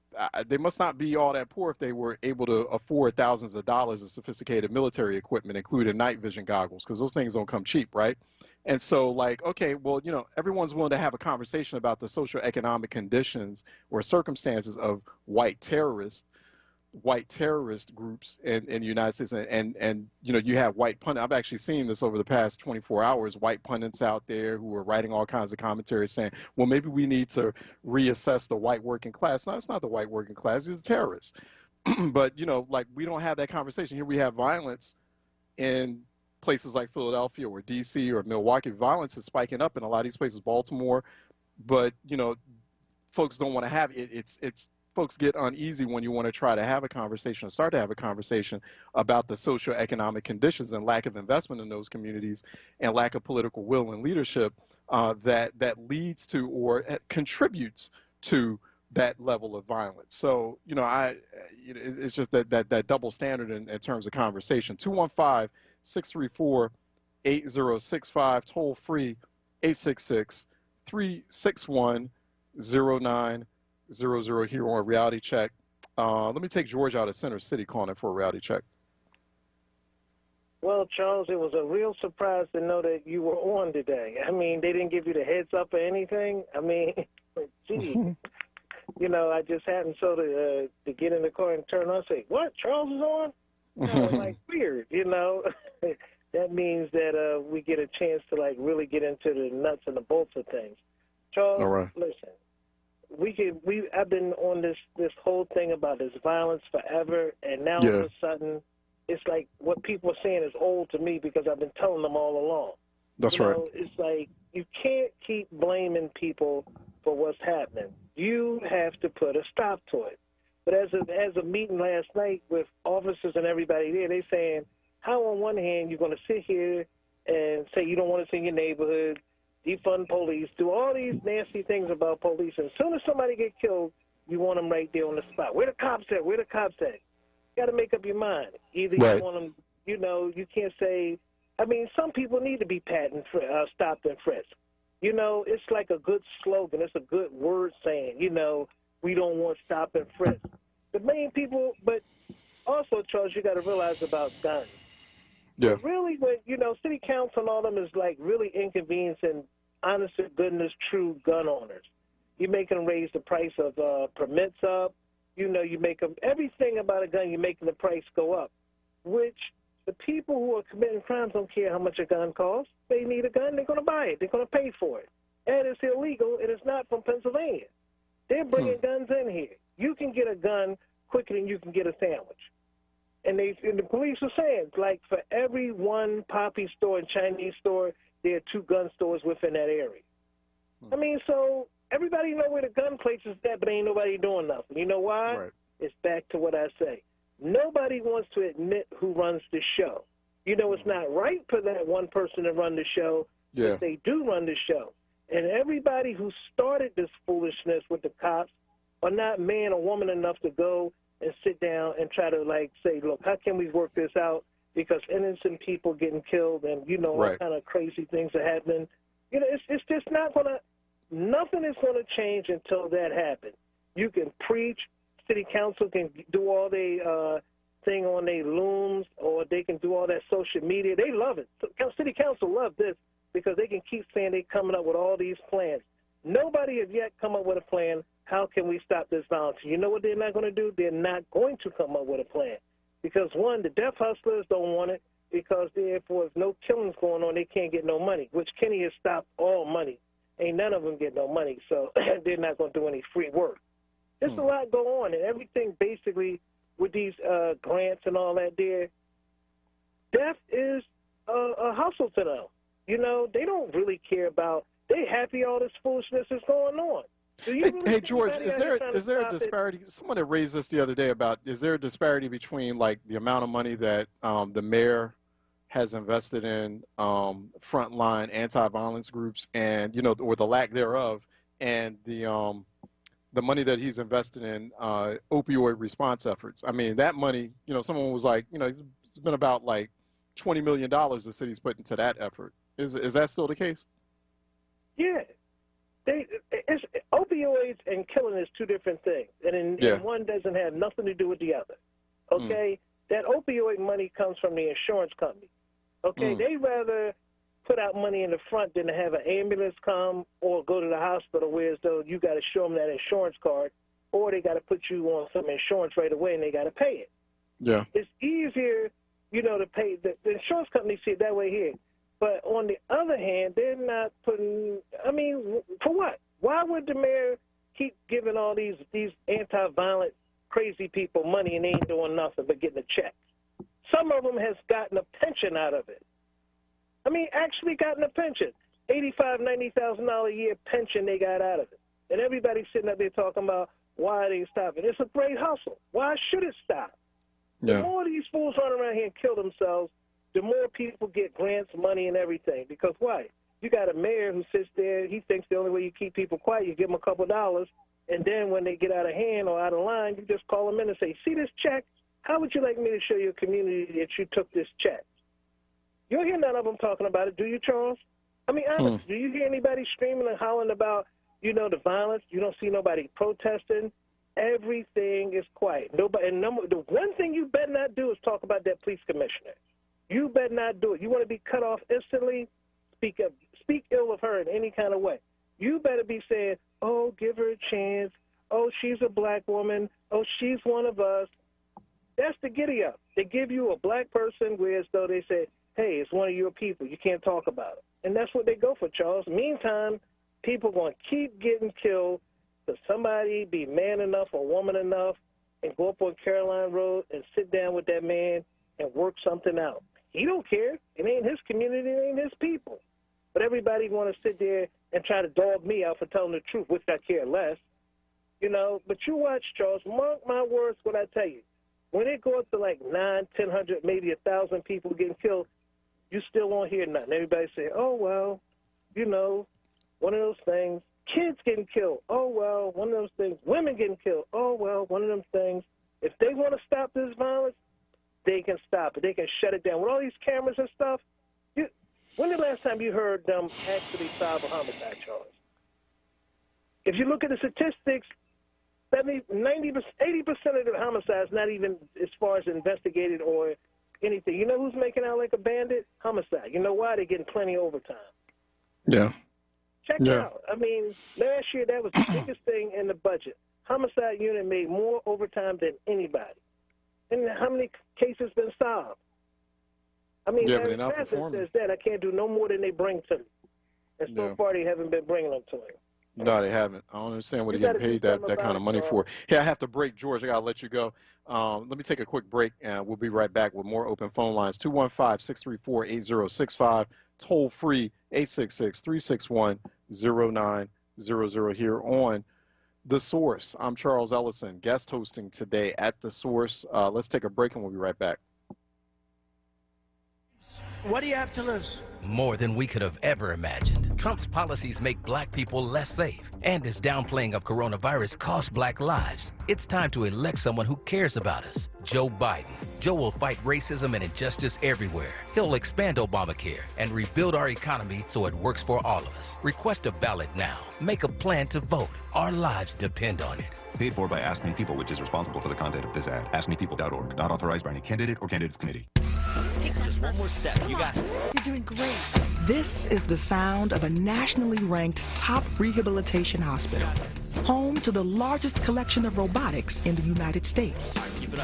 A: they must not be all that poor if they were able to afford thousands of dollars of sophisticated military equipment, including night vision goggles, because those things don't come cheap, right? And so okay, well, everyone's willing to have a conversation about the socioeconomic conditions or circumstances of white terrorist groups in the United States, and you have white pundits. I've actually seen this over the past 24 hours, white pundits out there who are writing all kinds of commentary saying, well, maybe we need to reassess the white working class. No, it's not the white working class, it's the terrorists. But we don't have that conversation. Here we have violence in places like Philadelphia or DC or Milwaukee. Violence is spiking up in a lot of these places, Baltimore, but folks don't want to have it. It's folks get uneasy when you want to try to have a conversation or start to have a conversation about the socioeconomic conditions and lack of investment in those communities and lack of political will and leadership that leads to or contributes to that level of violence. So, it's just that double standard in terms of conversation. 215-634 8065, toll free 866-361-0900 here on Reality Check. Let me take George out of Center City calling for a reality check.
O: Well, Charles, it was a real surprise to know that you were on today. I mean, they didn't give you the heads up or anything. I mean, gee, you know, I just happened to get in the car and turn on and say, what, Charles is on? Kind of like weird, you know. That means that we get a chance to, like, really get into the nuts and the bolts of things. Charles,
A: all right.
O: Listen, I've been on this whole thing about this violence forever, and now all of a sudden, it's like what people are saying is old to me because I've been telling them all along.
A: That's right.
O: It's like you can't keep blaming people for what's happening. You have to put a stop to it. But as a meeting last night with officers and everybody there, they saying how on one hand you're going to sit here and say you don't want to see your neighborhood, defund police, do all these nasty things about police, and as soon as somebody get killed, you want them right there on the spot. Where the cops at? Where the cops at? You got to make up your mind. Either you want them, you know, you can't say. I mean, some people need to be stopped and frisked. You know, it's like a good slogan. It's a good word saying. You know, we don't want stop and frisk. The main people, but also, Charles, you got to realize about guns.
A: Yeah.
O: Really, when you know, city council and all them is like really inconveniencing honest to goodness, true gun owners. You make them raise the price of permits up. You know, you make them, everything about a gun, you're making the price go up, which the people who are committing crimes don't care how much a gun costs. They need a gun, they're going to buy it. They're going to pay for it. And it's illegal, and it's not from Pennsylvania. They're bringing guns in here. You can get a gun quicker than you can get a sandwich. And the police are saying, like, for every one poppy store and Chinese store, there are 2 gun stores within that area. I mean, so everybody know where the gun place is at, but ain't nobody doing nothing. You know why?
A: Right.
O: It's back to what I say. Nobody wants to admit who runs the show. You know, it's not right for that one person to run the show, but they do run the show. And everybody who started this foolishness with the cops are not man or woman enough to go and sit down and try to, like, say, look, how can we work this out? Because innocent people getting killed and, you know, all kind of crazy things are happening. You know, it's just not going to, nothing is going to change until that happens. You can preach, city council can do all their thing on their looms, or they can do all that social media. They love it. City council love this because they can keep saying they're coming up with all these plans. Nobody has yet come up with a plan. How can we stop this violence? You know what they're not going to do? They're not going to come up with a plan. Because, one, the death hustlers don't want it because, therefore, if no killings going on, they can't get no money, which Kenny has stopped all money. Ain't none of them get no money, so they're not going to do any free work. There's a lot going on, and everything basically with these grants and all that there, death is a hustle to them. You know, they don't really care about, they happy all this foolishness is going on.
A: Hey, George, is there a disparity? Someone had raised this the other day about, is there a disparity between, like, the amount of money that the mayor has invested in frontline anti-violence groups and, you know, or the lack thereof, and the money that he's invested in opioid response efforts? I mean, that money, you know, someone was like, you know, it's been about like $20 million the city's put into that effort. Is that still the case?
O: Yeah. Opioids and killing is 2 different things, and one doesn't have nothing to do with the other. Okay, that opioid money comes from the insurance company. Okay, they rather put out money in the front than to have an ambulance come or go to the hospital, whereas though you got to show them that insurance card, or they got to put you on some insurance right away and they got to pay it.
A: Yeah,
O: it's easier, you know, to pay. The insurance companies see it that way here. But on the other hand, they're not putting, I mean, for what? Why would the mayor keep giving all these anti-violent, crazy people money and they ain't doing nothing but getting a check? Some of them has gotten a pension out of it. I mean, actually gotten a pension. $85,000, $90,000 a year pension they got out of it. And everybody's sitting up there talking about why they stopping. It's a great hustle. Why should it stop? The more these fools run around here and kill themselves, the more people get grants, money, and everything. Because why? You got a mayor who sits there, he thinks the only way you keep people quiet, you give them a couple dollars, and then when they get out of hand or out of line, you just call them in and say, see this check? How would you like me to show your community that you took this check? You don't hear none of them talking about it, do you, Charles? I mean, honestly, do you hear anybody screaming and howling about, the violence? You don't see nobody protesting. Everything is quiet. Nobody. And the one thing you better not do is talk about that police commissioner. You better not do it. You want to be cut off instantly? Speak ill of her in any kind of way. You better be saying, oh, give her a chance. Oh, she's a black woman. Oh, she's one of us. That's the giddy up. They give you a black person whereas though they say, hey, it's one of your people. You can't talk about it. And that's what they go for, Charles. Meantime, people are going to keep getting killed till somebody be man enough or woman enough and go up on Caroline Road and sit down with that man and work something out. He don't care. It ain't his community. It ain't his people. But everybody want to sit there and try to dog me out for telling the truth, which I care less. But you watch, Charles, mark my words what I tell you. When it goes to like 900, 1,000, maybe 1,000 people getting killed, you still won't hear nothing. Everybody say, oh, well, one of those things. Kids getting killed, oh, well, one of those things. Women getting killed, oh, well, one of them things. If they want to stop this violence, they can stop it. They can shut it down. With all these cameras and stuff, when the last time you heard them actually solve a homicide, Charles? If you look at the statistics, 70, 90%, 80% of the homicides not even as far as investigated or anything. You know who's making out like a bandit? Homicide. You know why? They're getting plenty of overtime.
A: Yeah.
O: Check it out. I mean, last year that was the biggest thing in the budget. Homicide unit made more overtime than anybody. And how many cases been solved? I mean,
A: yeah, but they're not performing.
O: Says that I can't do no more than they bring to me. And so far they haven't been bringing them to me.
A: No, they haven't. I don't understand what they're getting paid that kind of money for. Hey, I have to break, George. I got to let you go. Let me take a quick break, and we'll be right back with more open phone lines. 215-634-8065. Toll free 866-361-0900 here on The Source. I'm Charles Ellison, guest hosting today at The Source. Let's take a break, and we'll be right back.
F: What do you have to lose?
P: More than we could have ever imagined. Trump's policies make black people less safe, and his downplaying of coronavirus cost black lives. It's time to elect someone who cares about us. Joe Biden. Joe will fight racism and injustice everywhere. He'll expand Obamacare and rebuild our economy so it works for all of us. Request a ballot now. Make a plan to vote. Our lives depend on it.
Q: Paid for by Ask Me People, which is responsible for the content of this ad. AskMePeople.org. Not authorized by any candidate or candidates committee.
R: Just one more step. You got it.
S: You're doing great. This is the sound of a nationally ranked top rehabilitation hospital, home to the largest collection of robotics in the United States,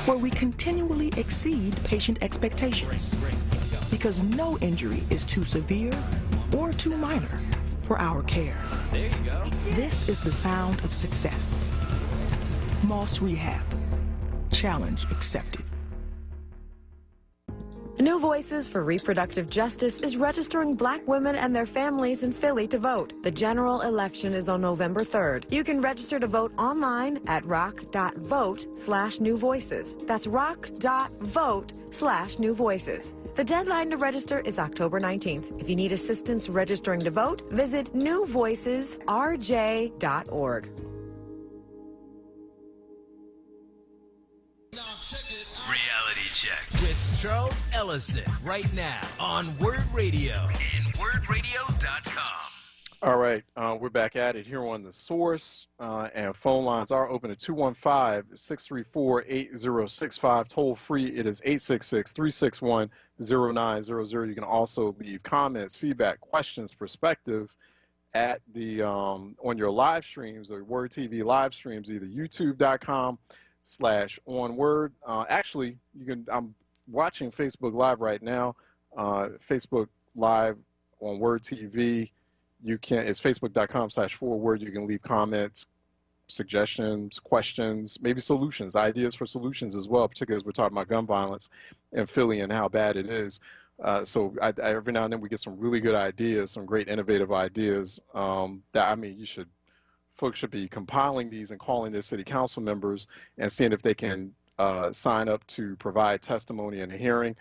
S: where we continually exceed patient expectations, because no injury is too severe or too minor for our care.
R: There you go.
S: This is the sound of success. Moss Rehab. Challenge accepted.
T: New Voices for Reproductive Justice is registering black women and their families in Philly to vote. The general election is on November 3rd. You can register to vote online at rock.vote/New Voices. That's rock.vote/New Voices. The deadline to register is October 19th. If you need assistance registering to vote, visit newvoicesrj.org.
M: Reality Check with Charles Ellison right now on WURD Radio and WURDradio.com.
A: All right, we're back at it here on The Source, and phone lines are open at 215-634-8065. Toll free, it is 866-361-0900. You can also leave comments, feedback, questions, perspective at the on your live streams or WURD TV live streams, either youtube.com/onWURD. Actually, you can. I'm watching Facebook Live right now. Facebook Live on WURD TV. You can. It's facebook.com/4WURD. You can leave comments, suggestions, questions, maybe solutions, ideas for solutions as well. Particularly as we're talking about gun violence in Philly and how bad it is. So every now and then we get some really good ideas, some great innovative ideas. Folks should be compiling these and calling their city council members and seeing if they can sign up to provide testimony in a hearing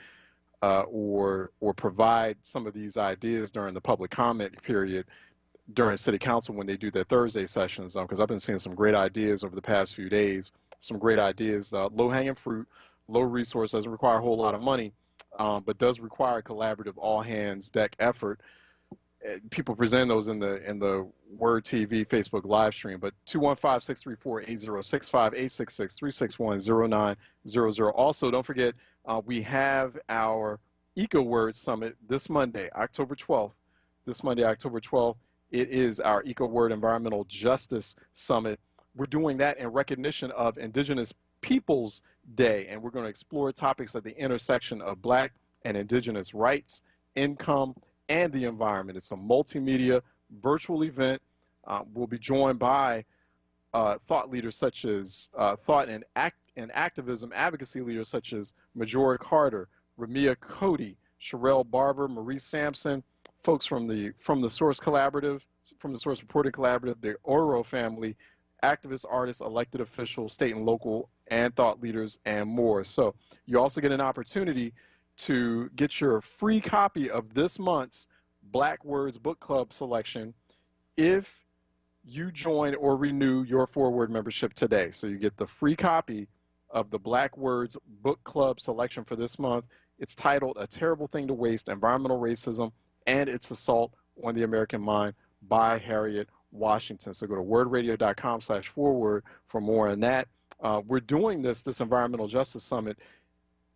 A: or provide some of these ideas during the public comment period during city council when they do their Thursday sessions. Because I've been seeing some great ideas over the past few days, some great ideas, low-hanging fruit, low resource, doesn't require a whole lot of money, but does require a collaborative all-hands-deck effort. People present those in the WURD TV Facebook live stream. But 215-634-8065, 866-361-0900. Also, don't forget, we have our EcoWord Summit this Monday, October 12th. This Monday, October 12th, it is our EcoWord Environmental Justice Summit. We're doing that in recognition of Indigenous Peoples Day, and we're going to explore topics at the intersection of Black and Indigenous rights, income, and the environment. It's a multimedia virtual event. We'll be joined by thought leaders such as thought and activism advocacy leaders such as Majora Carter, Ramia Cody, Sherelle Barber, Marie Sampson, folks from the Source Collaborative, from the Source Reporting Collaborative, the Oro family, activists, artists, elected officials, state and local, and thought leaders, and more. So you also get an opportunity to get your free copy of this month's Black Words Book Club selection if you join or renew your WURD membership today. So you get the free copy of the Black Words Book Club selection for this month. It's titled A Terrible Thing to Waste, Environmental Racism and Its Assault on the American Mind by Harriet Washington. So go to wordradio.com/forward for more on that. We're doing this Environmental Justice Summit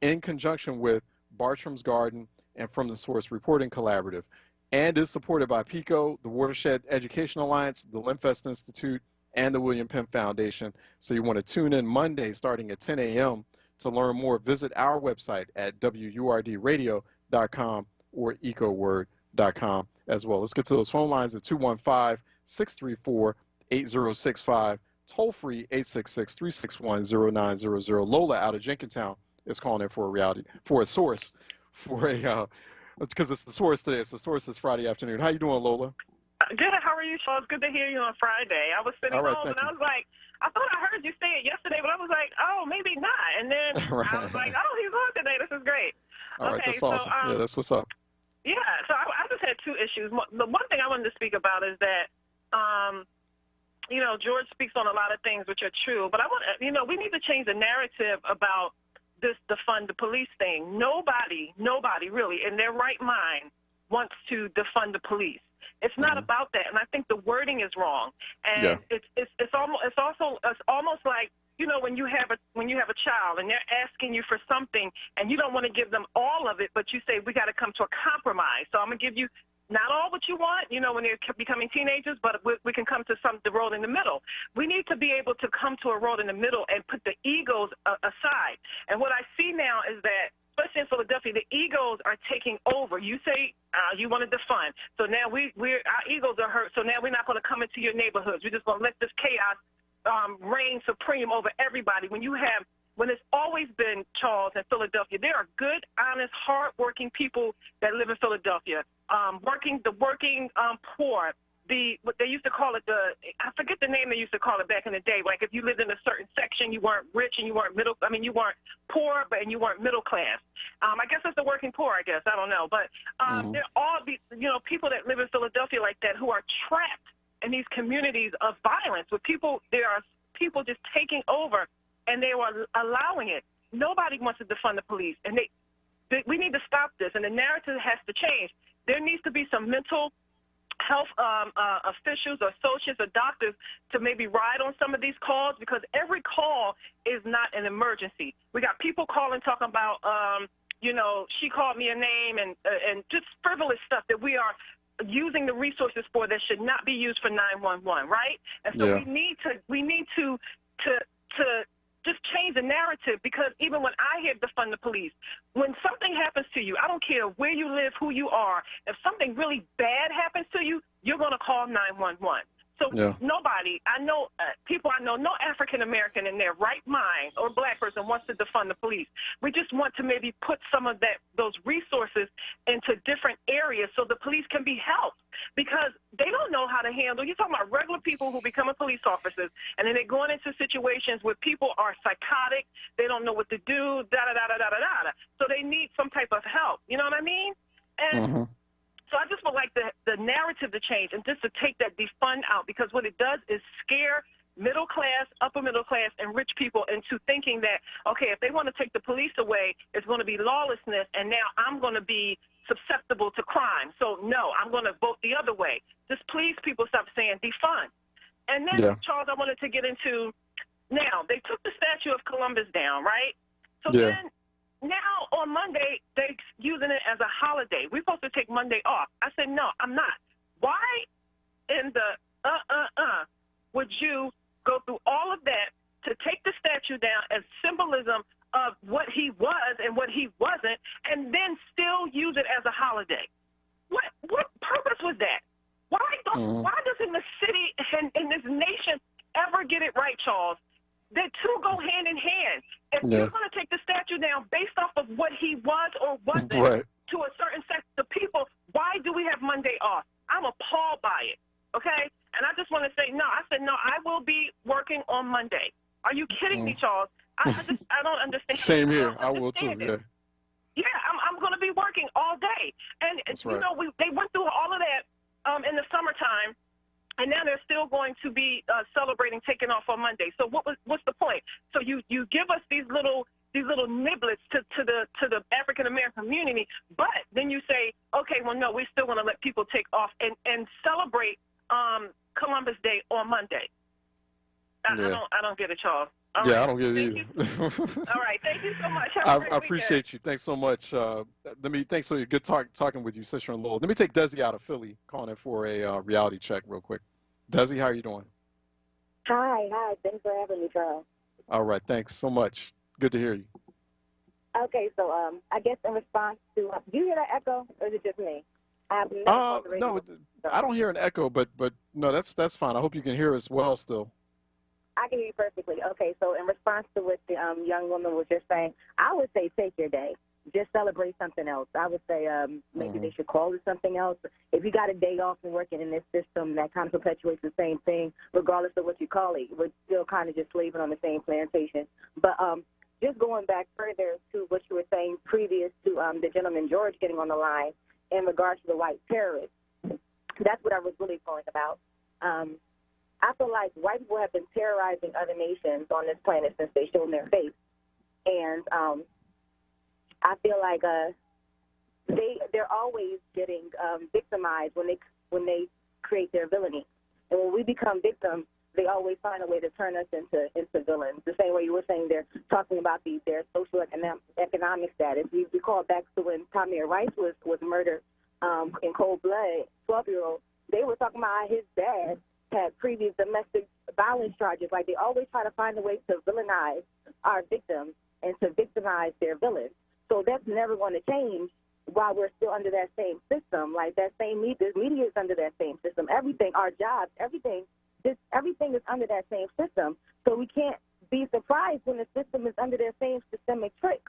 A: in conjunction with Bartram's Garden and From the Source Reporting Collaborative, and is supported by PICO, the Watershed Education Alliance, the Limfest Institute, and the William Penn Foundation. So you want to tune in Monday starting at 10 a.m. To learn more, visit our website at WURDradio.com or ecoword.com as well. Let's get to those phone lines at 215-634-8065, toll free 866-361-0900. Lola out of Jenkintown is calling in for a source, because it's the source today. It's the source this Friday afternoon. How you doing, Lola?
U: Good. How are you, Sean? It's good to hear you on Friday. I was sitting home and I was like, I thought I heard you say it yesterday, but I was like, oh, maybe not. And then I was like, oh, he's on today. This is great.
A: All right, that's awesome. Yeah, that's what's up.
U: Yeah, so I just had two issues. The one thing I wanted to speak about is that, George speaks on a lot of things which are true, but we need to change the narrative about this defund the police thing. Nobody really in their right mind wants to defund the police. It's not about that, and I think the wording is wrong. And it's almost like, when you have a child and they're asking you for something and you don't want to give them all of it, but you say we got to come to a compromise. So I'm gonna give you not all what you want, when they're becoming teenagers, but we can come to the road in the middle. We need to be able to come to a road in the middle and put the egos aside. And what I see now is that, especially in Philadelphia, the egos are taking over. You say you want to defund, so now our egos are hurt. So now we're not going to come into your neighborhoods. We're just going to let this chaos reign supreme over everybody. When it's always been, Charles, in Philadelphia, there are good, honest, hard-working people that live in Philadelphia. The working poor. What they used to call it, I forget the name they used to call it back in the day. Like if you lived in a certain section, you weren't rich and you weren't you weren't poor, and you weren't middle class. I guess it's the working poor, I guess. I don't know. But there are all these, people that live in Philadelphia like that who are trapped in these communities of violence with people. There are people just taking over, and they are allowing it. Nobody wants to defund the police, and we need to stop this, and the narrative has to change. There needs to be some mental health officials or associates or doctors to maybe ride on some of these calls, because every call is not an emergency. We got people calling talking about, she called me a name and just frivolous stuff that we are using the resources for that should not be used for 911, right? And so we need to just change the narrative, because even when I hear defund the police, when something happens to you, I don't care where you live, who you are, if something really bad happens to you, you're going to call 911. So nobody, no African-American in their right mind or Black person wants to defund the police. We just want to maybe put some of those resources into different areas so the police can be helped, because they don't know how to handle. You're talking about regular people who become police officers, and then they're going into situations where people are psychotic. They don't know what to do, da-da-da-da-da-da-da. So they need some type of help. You know what I mean? And so I just would like the narrative to change and just to take that defund out, because what it does is scare middle class, upper middle class, and rich people into thinking that, okay, if they want to take the police away, it's going to be lawlessness, and now I'm going to be susceptible to crime. So, no, I'm going to vote the other way. Just please, people, stop saying defund. And then, Charles, I wanted to get into, now, they took the statue of Columbus down, right? So then, now on Monday, they're using it as a holiday. We're supposed to take Monday off. I said, no, I'm not. Why in the would you go through all of that to take the statue down as symbolism of what he was and what he wasn't, and then still use it as a holiday? What purpose was that? Why doesn't the city and this nation ever get it right, Charles? The two go hand in hand. If you're going to take the statue down based off of what he was or wasn't to a certain section of people, why do we have Monday off? I'm appalled by it, okay? And I just want to say, no, I said, no, I will be working on Monday. Are you kidding me, Charles? I don't understand.
A: Same here. I will too,
U: Yeah, I'm going to be working all day. And, you know, they went through all of that in the summertime, and now they're still going to be celebrating taking off on Monday. So what's the point? So you give us these little niblets to the African American community, but then you say, okay, well, no, we still want to let people take off and celebrate Columbus Day on Monday. I don't get it, Charles.
A: I don't get it either.
U: All right, thank you so much.
A: I appreciate you. Thanks so much. Thanks for your good talking with you, sister-in-law. Let me take Desi out of Philly, calling in for a reality check real quick. Desi, how are you doing?
B: Hi. Thanks for having me, Charles.
A: All right, thanks so much. Good to hear you.
B: Okay, so I guess in response to, do you hear that echo, or is it just me?
A: No, I don't hear an echo, but no, that's fine. I hope you can hear us well still.
B: I can hear you perfectly. Okay, so in response to what the young woman was just saying, I would say take your day. Just celebrate something else. I would say maybe they should call it something else. If you got a day off and working in this system, that kind of perpetuates the same thing, regardless of what you call it. We're still kind of just slaving on the same plantation. But just going back further to what you were saying previous to the gentleman George getting on the line in regards to the white terrorists, that's what I was really calling about. I feel like white people have been terrorizing other nations on this planet since they showed their face. And I feel like they're always getting victimized when they create their villainy. And when we become victims, they always find a way to turn us into villains. The same way you were saying they're talking about their social economic status. We recall back to when Tamir Rice was murdered in cold blood, 12-year-old. They were talking about his dad had previous domestic violence charges. Like, they always try to find a way to villainize our victims and to victimize their villains. So that's never going to change while we're still under that same system. Like, that same media is under that same system. Everything, our jobs, everything is under that same system. So we can't be surprised when the system is under their same systemic trick.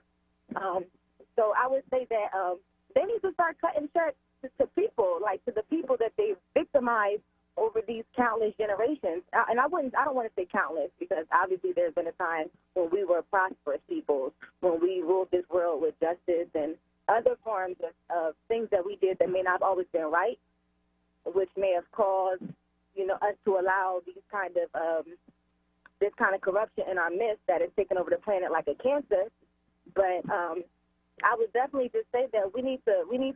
B: So I would say that they need to start cutting checks to people, like to the people that they victimized over these countless generations. And I don't want to say countless, because obviously there's been a time when we were prosperous peoples, when we ruled this world with justice and other forms of things that we did that may not have always been right, which may have caused, us to allow these kind of this kind of corruption in our midst that has taken over the planet like a cancer. But I would definitely just say that we need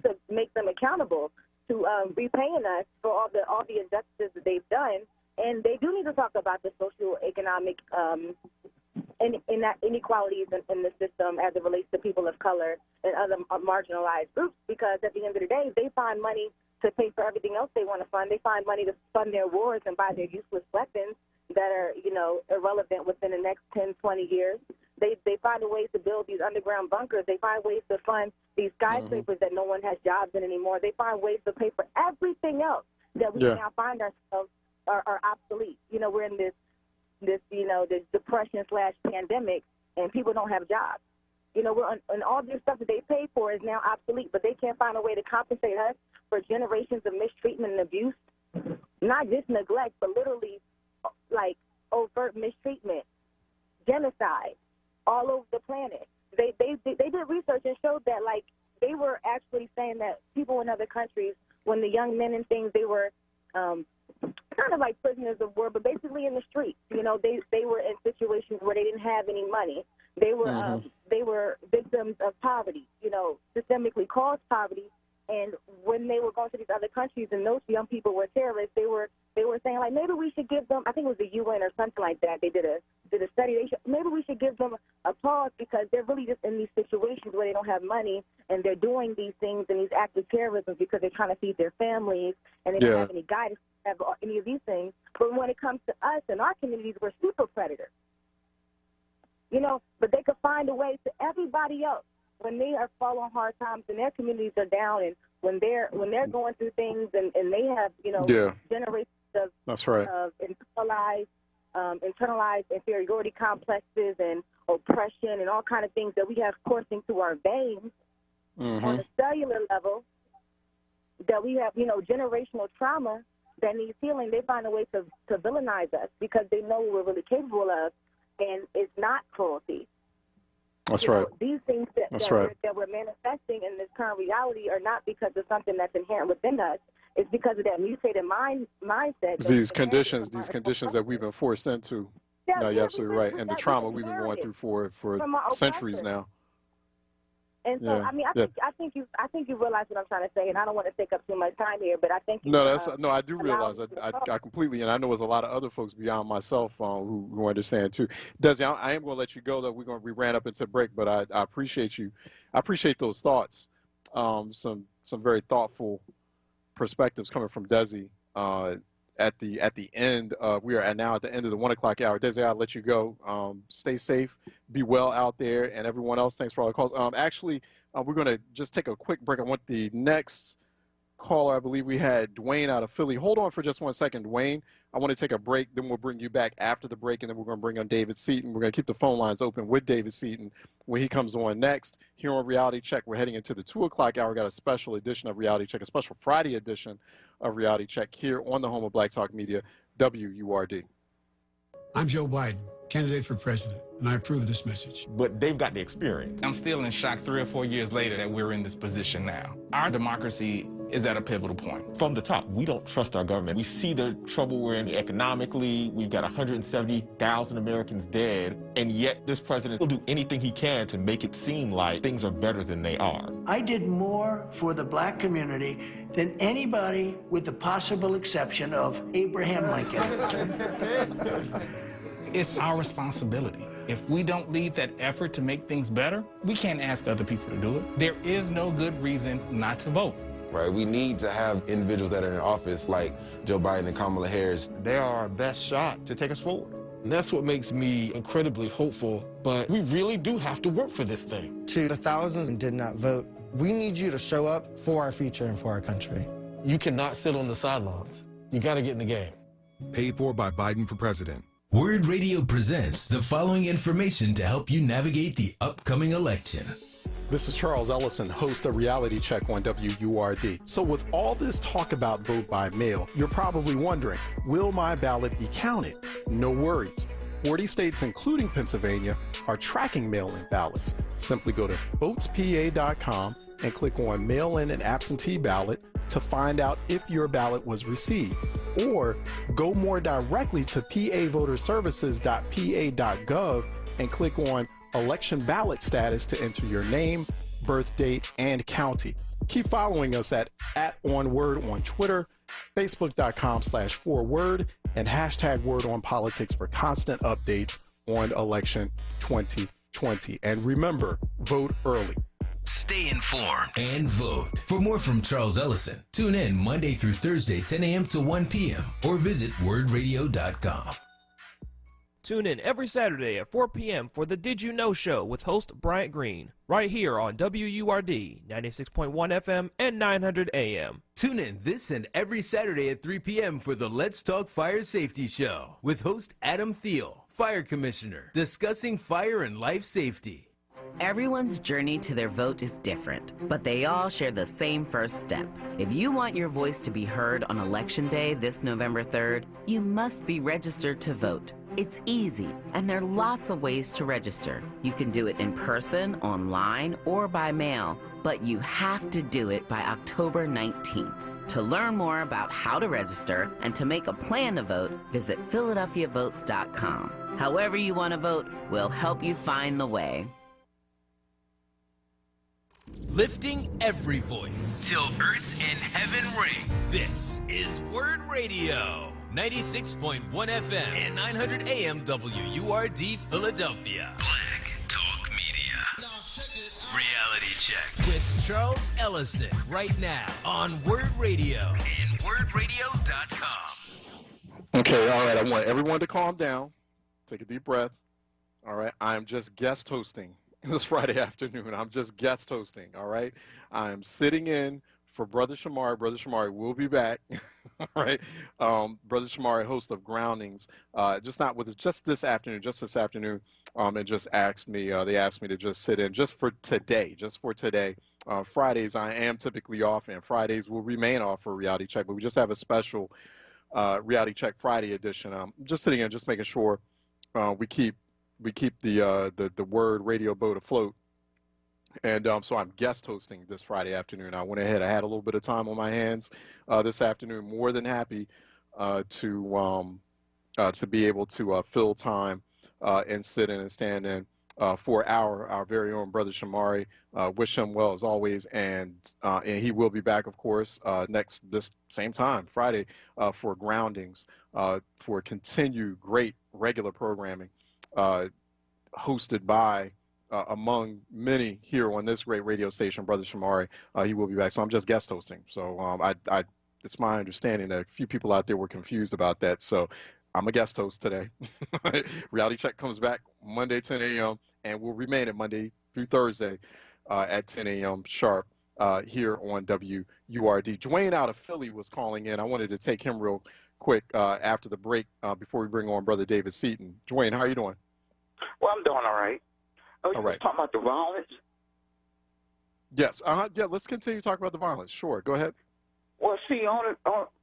B: to make them accountable to repaying us for all the injustices that they've done, and they do need to talk about the socio-economic inequalities in the system as it relates to people of color and other marginalized groups. Because at the end of the day, they find money to pay for everything else they want to fund. They find money to fund their wars and buy their useless weapons that are irrelevant within the next 10, 20 years. They find a way to build these underground bunkers. They find ways to fund these skyscrapers that no one has jobs in anymore. They find ways to pay for everything else that we now find ourselves are obsolete. We're in this depression / pandemic, and people don't have jobs. And all this stuff that they pay for is now obsolete, but they can't find a way to compensate us for generations of mistreatment and abuse, not just neglect, but literally like overt mistreatment, genocide, all over the planet. They did research and showed that, like, they were actually saying that people in other countries, when the young men and things, they were kind of like prisoners of war, but basically in the streets. You know, they were in situations where they didn't have any money. They were victims of poverty, you know, systemically caused poverty. And when they were going to these other countries and those young people were terrorists, they were saying, like, maybe we should give them, I think it was the UN or something like that. They did a study. Maybe we should give them a pause because they're really just in these situations where they don't have money and they're doing these things and these acts of terrorism because they're trying to feed their families and they don't have any guidance to have any of these things. But when it comes to us and our communities, we're super predators. You know, but they could find a way to everybody else. When they are following hard times and their communities are down, and when they're going through things and they have, you know, generations of internalized inferiority complexes and oppression and all kind of things that we have coursing through our veins on a cellular level, that we have, you know, generational trauma that needs healing. They find a way to villainize us because they know what we're really capable of, and it's not cruelty.
A: That's right.
B: These things that we're manifesting in this current reality are not because of something that's inherent within us. It's because of that mutated mindset.
A: These conditions that we've been forced into.
B: Yeah,
A: no, you're absolutely right. And the trauma we've been going through for centuries now.
B: And so, I mean, I think you realize what I'm trying to say, and I don't want to take up too much time here, but I think
A: I do realize. I completely, and I know there's a lot of other folks beyond myself who understand too. Desi, I am going to let you go. That we ran up into break, but I appreciate you. I appreciate those thoughts. Some very thoughtful perspectives coming from Desi. At the end, we are now at the end of the 1 o'clock hour. Desi, I'll let you go. Stay safe, be well out there, and everyone else, thanks for all the calls. Actually, we're going to just take a quick break. I want the next caller, I believe we had Dwayne out of Philly. Hold on for just 1 second, Dwayne. I want to take a break, then we'll bring you back after the break, and then we're going to bring on David Seaton. We're going to keep the phone lines open with David Seaton when he comes on next. Here on Reality Check, we're heading into the 2 o'clock hour. We got a special edition of Reality Check, a special Friday edition of Reality Check here on the home of Black Talk Media, WURD.
C: I'm Joe Biden, candidate for president, and I approve this message.
D: But they've got the experience.
E: I'm still in shock 3 or 4 years later that we're in this position now. Our democracy is at a pivotal point.
D: From the top, we don't trust our government. We see the trouble we're in economically. We've got 170,000 Americans dead, and yet this president will do anything he can to make it seem like things are better than they are.
F: I did more for the black community than anybody with the possible exception of Abraham Lincoln.
E: It's our responsibility. If we don't lead that effort to make things better, we can't ask other people to do it. There is no good reason not to vote.
G: Right, we need to have individuals that are in office like Joe Biden and Kamala Harris.
D: They are our best shot to take us forward.
H: And that's what makes me incredibly hopeful, but we really do have to work for this thing.
I: To the thousands who did not vote, we need you to show up for our future and for our country.
H: You cannot sit on the sidelines. You got to get in the game.
J: Paid for by Biden for president.
M: WURD Radio presents the following information to help you navigate the upcoming election.
V: This is Charles Ellison, host of Reality Check on WURD. So with all this talk about vote by mail, you're probably wondering, will my ballot be counted? No worries. 40 states, including Pennsylvania, are tracking mail-in ballots. Simply go to votespa.com and click on Mail-in and Absentee Ballot to find out if your ballot was received. Or go more directly to pavoterservices.pa.gov and click on Election Ballot Status to enter your name, birth date, and county. Keep following us at onWURD on Twitter, Facebook.com/4WURD, and #WordOnPolitics for constant updates on election 2020. And remember, vote early.
M: Stay informed and vote. For more from Charles Ellison, tune in Monday through Thursday, 10 a.m. to 1 p.m. or visit wordradio.com.
W: Tune in every Saturday at 4 p.m. for the Did You Know Show with host Bryant Green, right here on WURD 96.1 FM and 900 AM.
M: Tune in this and every Saturday at 3 p.m. for the Let's Talk Fire Safety Show with host Adam Thiel, Fire Commissioner, discussing fire and life safety.
X: Everyone's journey to their vote is different, but they all share the same first step. If you want your voice to be heard on Election Day this November 3rd, you must be registered to vote. It's easy, and there are lots of ways to register. You can do it in person, online, or by mail, but you have to do it by October 19th. To learn more about how to register and to make a plan to vote, visit PhiladelphiaVotes.com. However you want to vote, we'll help you find the way.
M: Lifting every voice till earth and heaven ring. This is WURD Radio, 96.1 FM and 900 AM WURD Philadelphia. Black Talk Media. Reality Check with Charles Ellison right now on WURD Radio and WURDRadio.com.
A: Okay, all right. I want everyone to calm down. Take a deep breath. All right. I'm just guest hosting this Friday afternoon. I'm just guest hosting. All right. I'm sitting in for Brother Shamari. Brother Shamari will be back. All right. Brother Shamari, host of Groundings, just this afternoon, and just asked me, they asked me to just sit in just for today. Fridays I am typically off, and Fridays will remain off for Reality Check, but we just have a special Reality Check Friday edition. Just sitting in, just making sure we keep the WURD radio boat afloat. And so I'm guest hosting this Friday afternoon. I went ahead. I had a little bit of time on my hands this afternoon. More than happy to be able to fill time and sit in and stand in for our very own Brother Shamari. Wish him well as always, and he will be back, of course, this same time, Friday, for Groundings, for continued great regular programming hosted by, among many here on this great radio station, Brother Shamari. He will be back. So I'm just guest hosting. So it's my understanding that a few people out there were confused about that. So I'm a guest host today. Reality Check comes back Monday, 10 a.m., and will remain at Monday through Thursday at 10 a.m. sharp here on WURD. Dwayne out of Philly was calling in. I wanted to take him real quick after the break before we bring on Brother David Seaton. Dwayne, how are you doing?
K: Well, I'm doing all right. Oh, you
A: all
K: were
A: right.
K: talking about the violence?
A: Yes. Yeah, let's continue talking about the violence. Sure, go ahead.
K: Well, see, on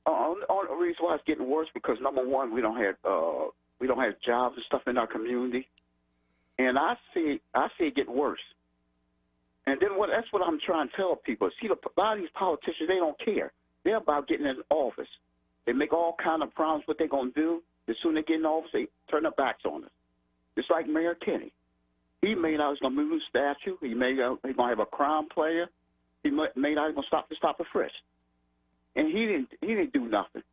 K: the reason why it's getting worse because number one, we don't have jobs and stuff in our community, and I see it getting worse. And then that's what I'm trying to tell people. See, a lot of these politicians, they don't care. They're about getting in office. They make all kind of promises what they're gonna do. As soon as they get in office, they turn their backs on us. Just like Mayor Kenny. He made out he was going to move the statue. He made out he was going to have a crime player. He made out he was going to stop the frisk. And he didn't do nothing.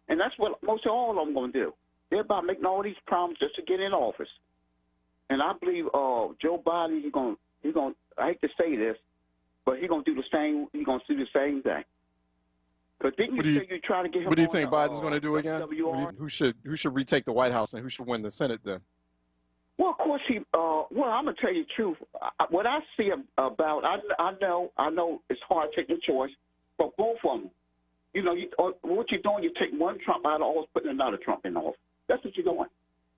K: And that's what most of all of them going to do. They're about making all these promises just to get in office. And I believe Joe Biden, he's going I hate to say this, but he's going to do the same. He's going to do the same thing. Because didn't you say you're trying to get him?
A: What do you think Biden's going to do again? Who should retake the White House and who should win the Senate then?
K: Well, of course well, I'm gonna tell you the truth. What I see about, I know it's hard taking a choice, but both of them, what you're doing, you take one Trump out of office, putting another Trump in office. That's what you're doing.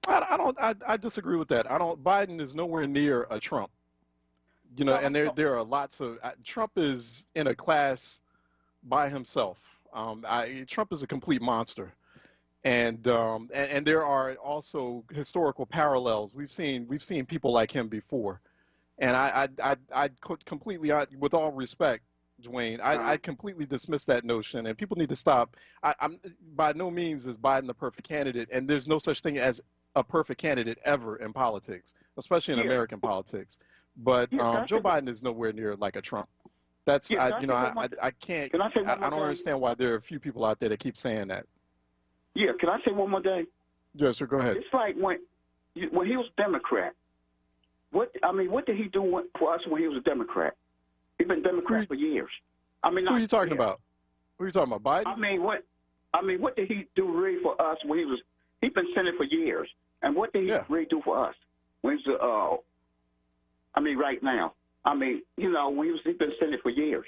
A: I disagree with that. Biden is nowhere near a Trump. And there are lots of Trump is in a class by himself. Trump is a complete monster. And there are also historical parallels. We've seen people like him before, and I completely, with all respect, Dwayne, I completely dismiss that notion, and people need to stop. I'm by no means is Biden the perfect candidate, and there's no such thing as a perfect candidate ever in politics, especially in American politics. But Joe Biden is nowhere near like a Trump. That's I can't. I don't understand why there are a few people out there that keep saying that.
K: Yeah, can I say one more day?
A: Yes, sir. Go ahead.
K: It's like when he was Democrat. What did he do for us when he was a Democrat? He's been Democrat for years. Who
A: are you talking about? Who are you talking about? Biden?
K: What did he do really for us when he's been Senate for years? And what did he really do for us when he's right now? When he's been Senate for years.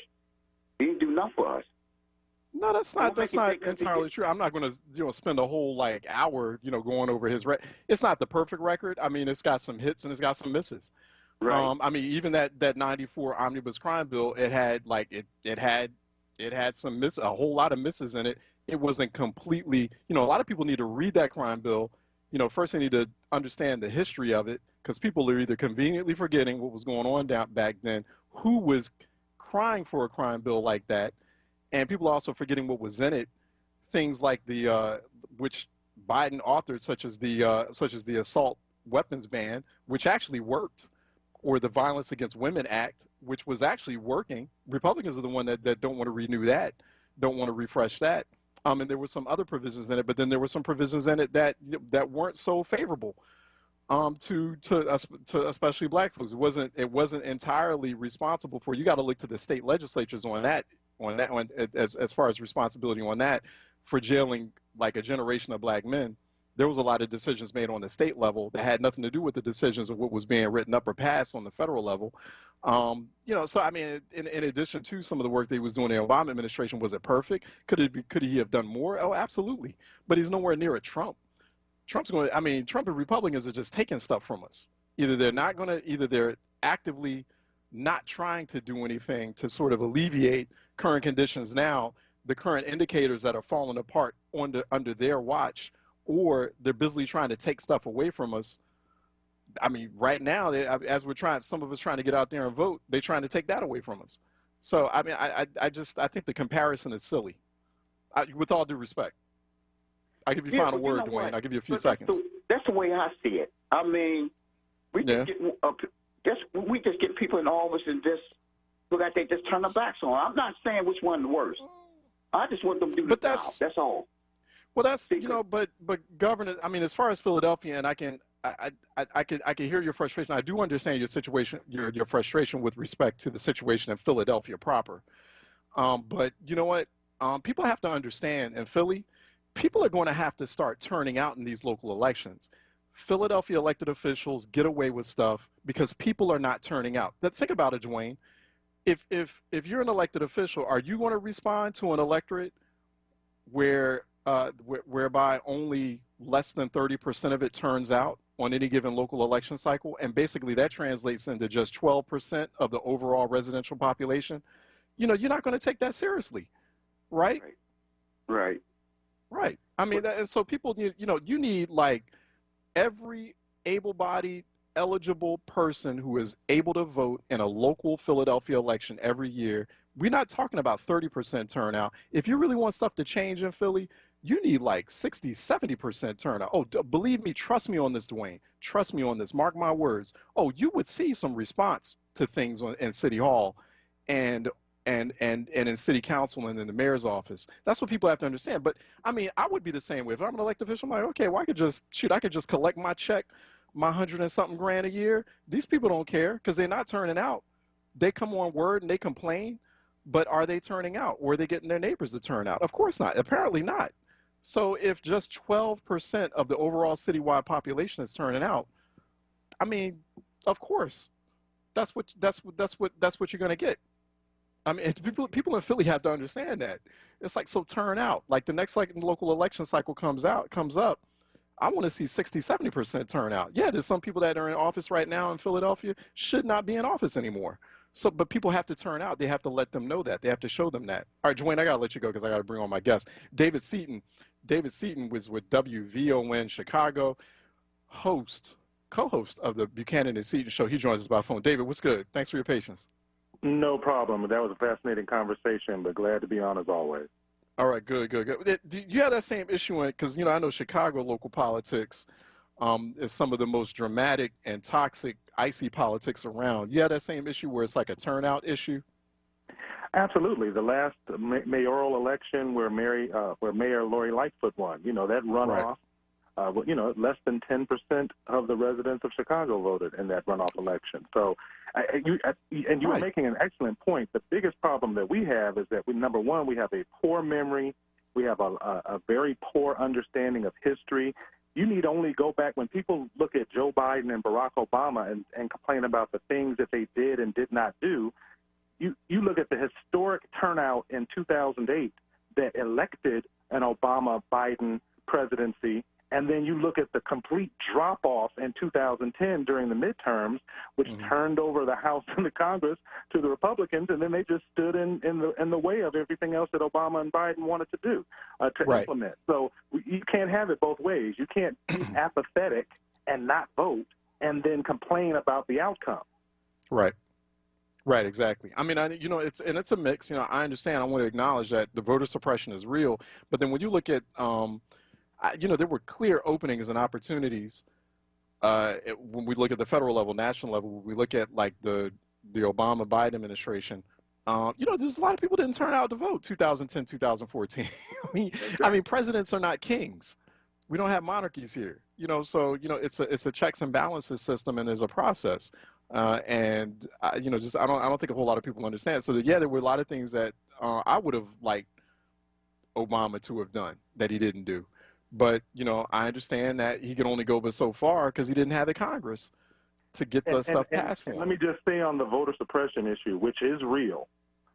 K: He didn't do nothing for us.
A: No, that's not entirely true. I'm not going to spend a whole hour going over his record. It's not the perfect record. It's got some hits and it's got some misses.
K: Right.
A: Even that 94 omnibus crime bill, it had some a whole lot of misses in it. It wasn't completely, a lot of people need to read that crime bill. First they need to understand the history of it, because people are either conveniently forgetting what was going on back then, who was crying for a crime bill like that, And people are also forgetting what was in it. Things like the which Biden authored, such as the assault weapons ban, which actually worked, or the Violence Against Women Act, which was actually working. Republicans are the one that don't want to renew that, don't want to refresh that. And there were some other provisions in it, but then there were some provisions in it that weren't so favorable to especially black folks. It wasn't entirely responsible for. You got to look to the state legislatures on that as far as responsibility on that, for jailing like a generation of black men. There was a lot of decisions made on the state level that had nothing to do with the decisions of what was being written up or passed on the federal level. So I mean, in addition to some of the work that he was doing in the Obama administration, was it perfect? Could he have done more? Oh, absolutely. But he's nowhere near a Trump. Trump and Republicans are just taking stuff from us. Either they're actively not trying to do anything to sort of alleviate current conditions now, the current indicators that are falling apart under their watch, or they're busily trying to take stuff away from us. I mean, right now, as some of us trying to get out there and vote, they're trying to take that away from us. So, I mean, I think the comparison is silly, with all due respect. I'll give you final word, Dwayne. I'll give you a few seconds.
K: That's the way I see it. I mean, we just get people in office and just look like they just turn their backs on. I'm not saying which one the worst. I just want them to do the job. That's all.
A: Well, that's but Governor, I mean, as far as Philadelphia, and I can hear your frustration. I do understand your situation, your frustration with respect to the situation in Philadelphia proper. But you know what? People have to understand in Philly, people are going to have to start turning out in these local elections. Philadelphia elected officials get away with stuff because people are not turning out. Think about it, Dwayne. If you're an elected official, are you going to respond to an electorate whereby only less than 30% of it turns out on any given local election cycle, and basically that translates into just 12% of the overall residential population? You're not going to take that seriously, right?
K: Right.
A: I mean, and so people, you need like every able-bodied, eligible person who is able to vote in a local Philadelphia election every year. We're not talking about 30% turnout. If you really want stuff to change in Philly, you need like 60, 70% turnout. Oh, believe me, trust me on this, Dwayne. Trust me on this. Mark my words. Oh, you would see some response to things in City Hall and in City Council and in the mayor's office. That's what people have to understand. But I mean, I would be the same way. If I'm an elected official, I'm like, okay, well, I could just collect my check, my 100 and something grand a year. These people don't care because they're not turning out. They come on WURD and they complain, but are they turning out? Or are they getting their neighbors to turn out? Of course not. Apparently not. So if just 12% of the overall citywide population is turning out, I mean, of course, that's what you're going to get. I mean, people in Philly have to understand that. It's like, so turn out. Like the next local election cycle comes up, I want to see 60, 70% turnout. Yeah, there's some people that are in office right now in Philadelphia should not be in office anymore. So, but people have to turn out. They have to let them know that. They have to show them that. All right, Dwayne, I got to let you go because I got to bring on my guest. David Seaton was with WVON Chicago, co-host of the Buchanan and Seaton show. He joins us by phone. David, what's good? Thanks for your patience.
L: No problem. That was a fascinating conversation, but glad to be on as always.
A: All right, good. Do you have that same issue? Because, I know Chicago local politics is some of the most dramatic and toxic, icy politics around. You have that same issue where it's like a turnout issue?
L: Absolutely. The last mayoral election where Mayor Lori Lightfoot won, that runoff, right. Less than 10% of the residents of Chicago voted in that runoff election. So, you were making an excellent point. The biggest problem that we have is that, number one, we have a poor memory. We have a very poor understanding of history. You need only go back when people look at Joe Biden and Barack Obama and complain about the things that they did and did not do. You look at the historic turnout in 2008 that elected an Obama-Biden presidency, and then you look at the complete drop-off in 2010 during the midterms, which turned over the House and the Congress to the Republicans, and then they just stood in the way of everything else that Obama and Biden wanted to do, to implement. So you can't have it both ways. You can't be apathetic and not vote and then complain about the outcome.
A: Right. Right, exactly. I mean, it's a mix. I understand. I want to acknowledge that the voter suppression is real, but then when you look at, there were clear openings and opportunities when we look at the federal level, national level. When we look at like the Obama Biden administration. There's a lot of people didn't turn out to vote 2010, 2014. I mean, presidents are not kings. We don't have monarchies here. So it's a checks and balances system, and there's a process. And I don't think a whole lot of people understand. So there were a lot of things that I would have liked Obama to have done that he didn't do. But I understand that he could only go but so far because he didn't have the Congress to get the stuff passed for him.
L: Let me just stay on the voter suppression issue, which is real.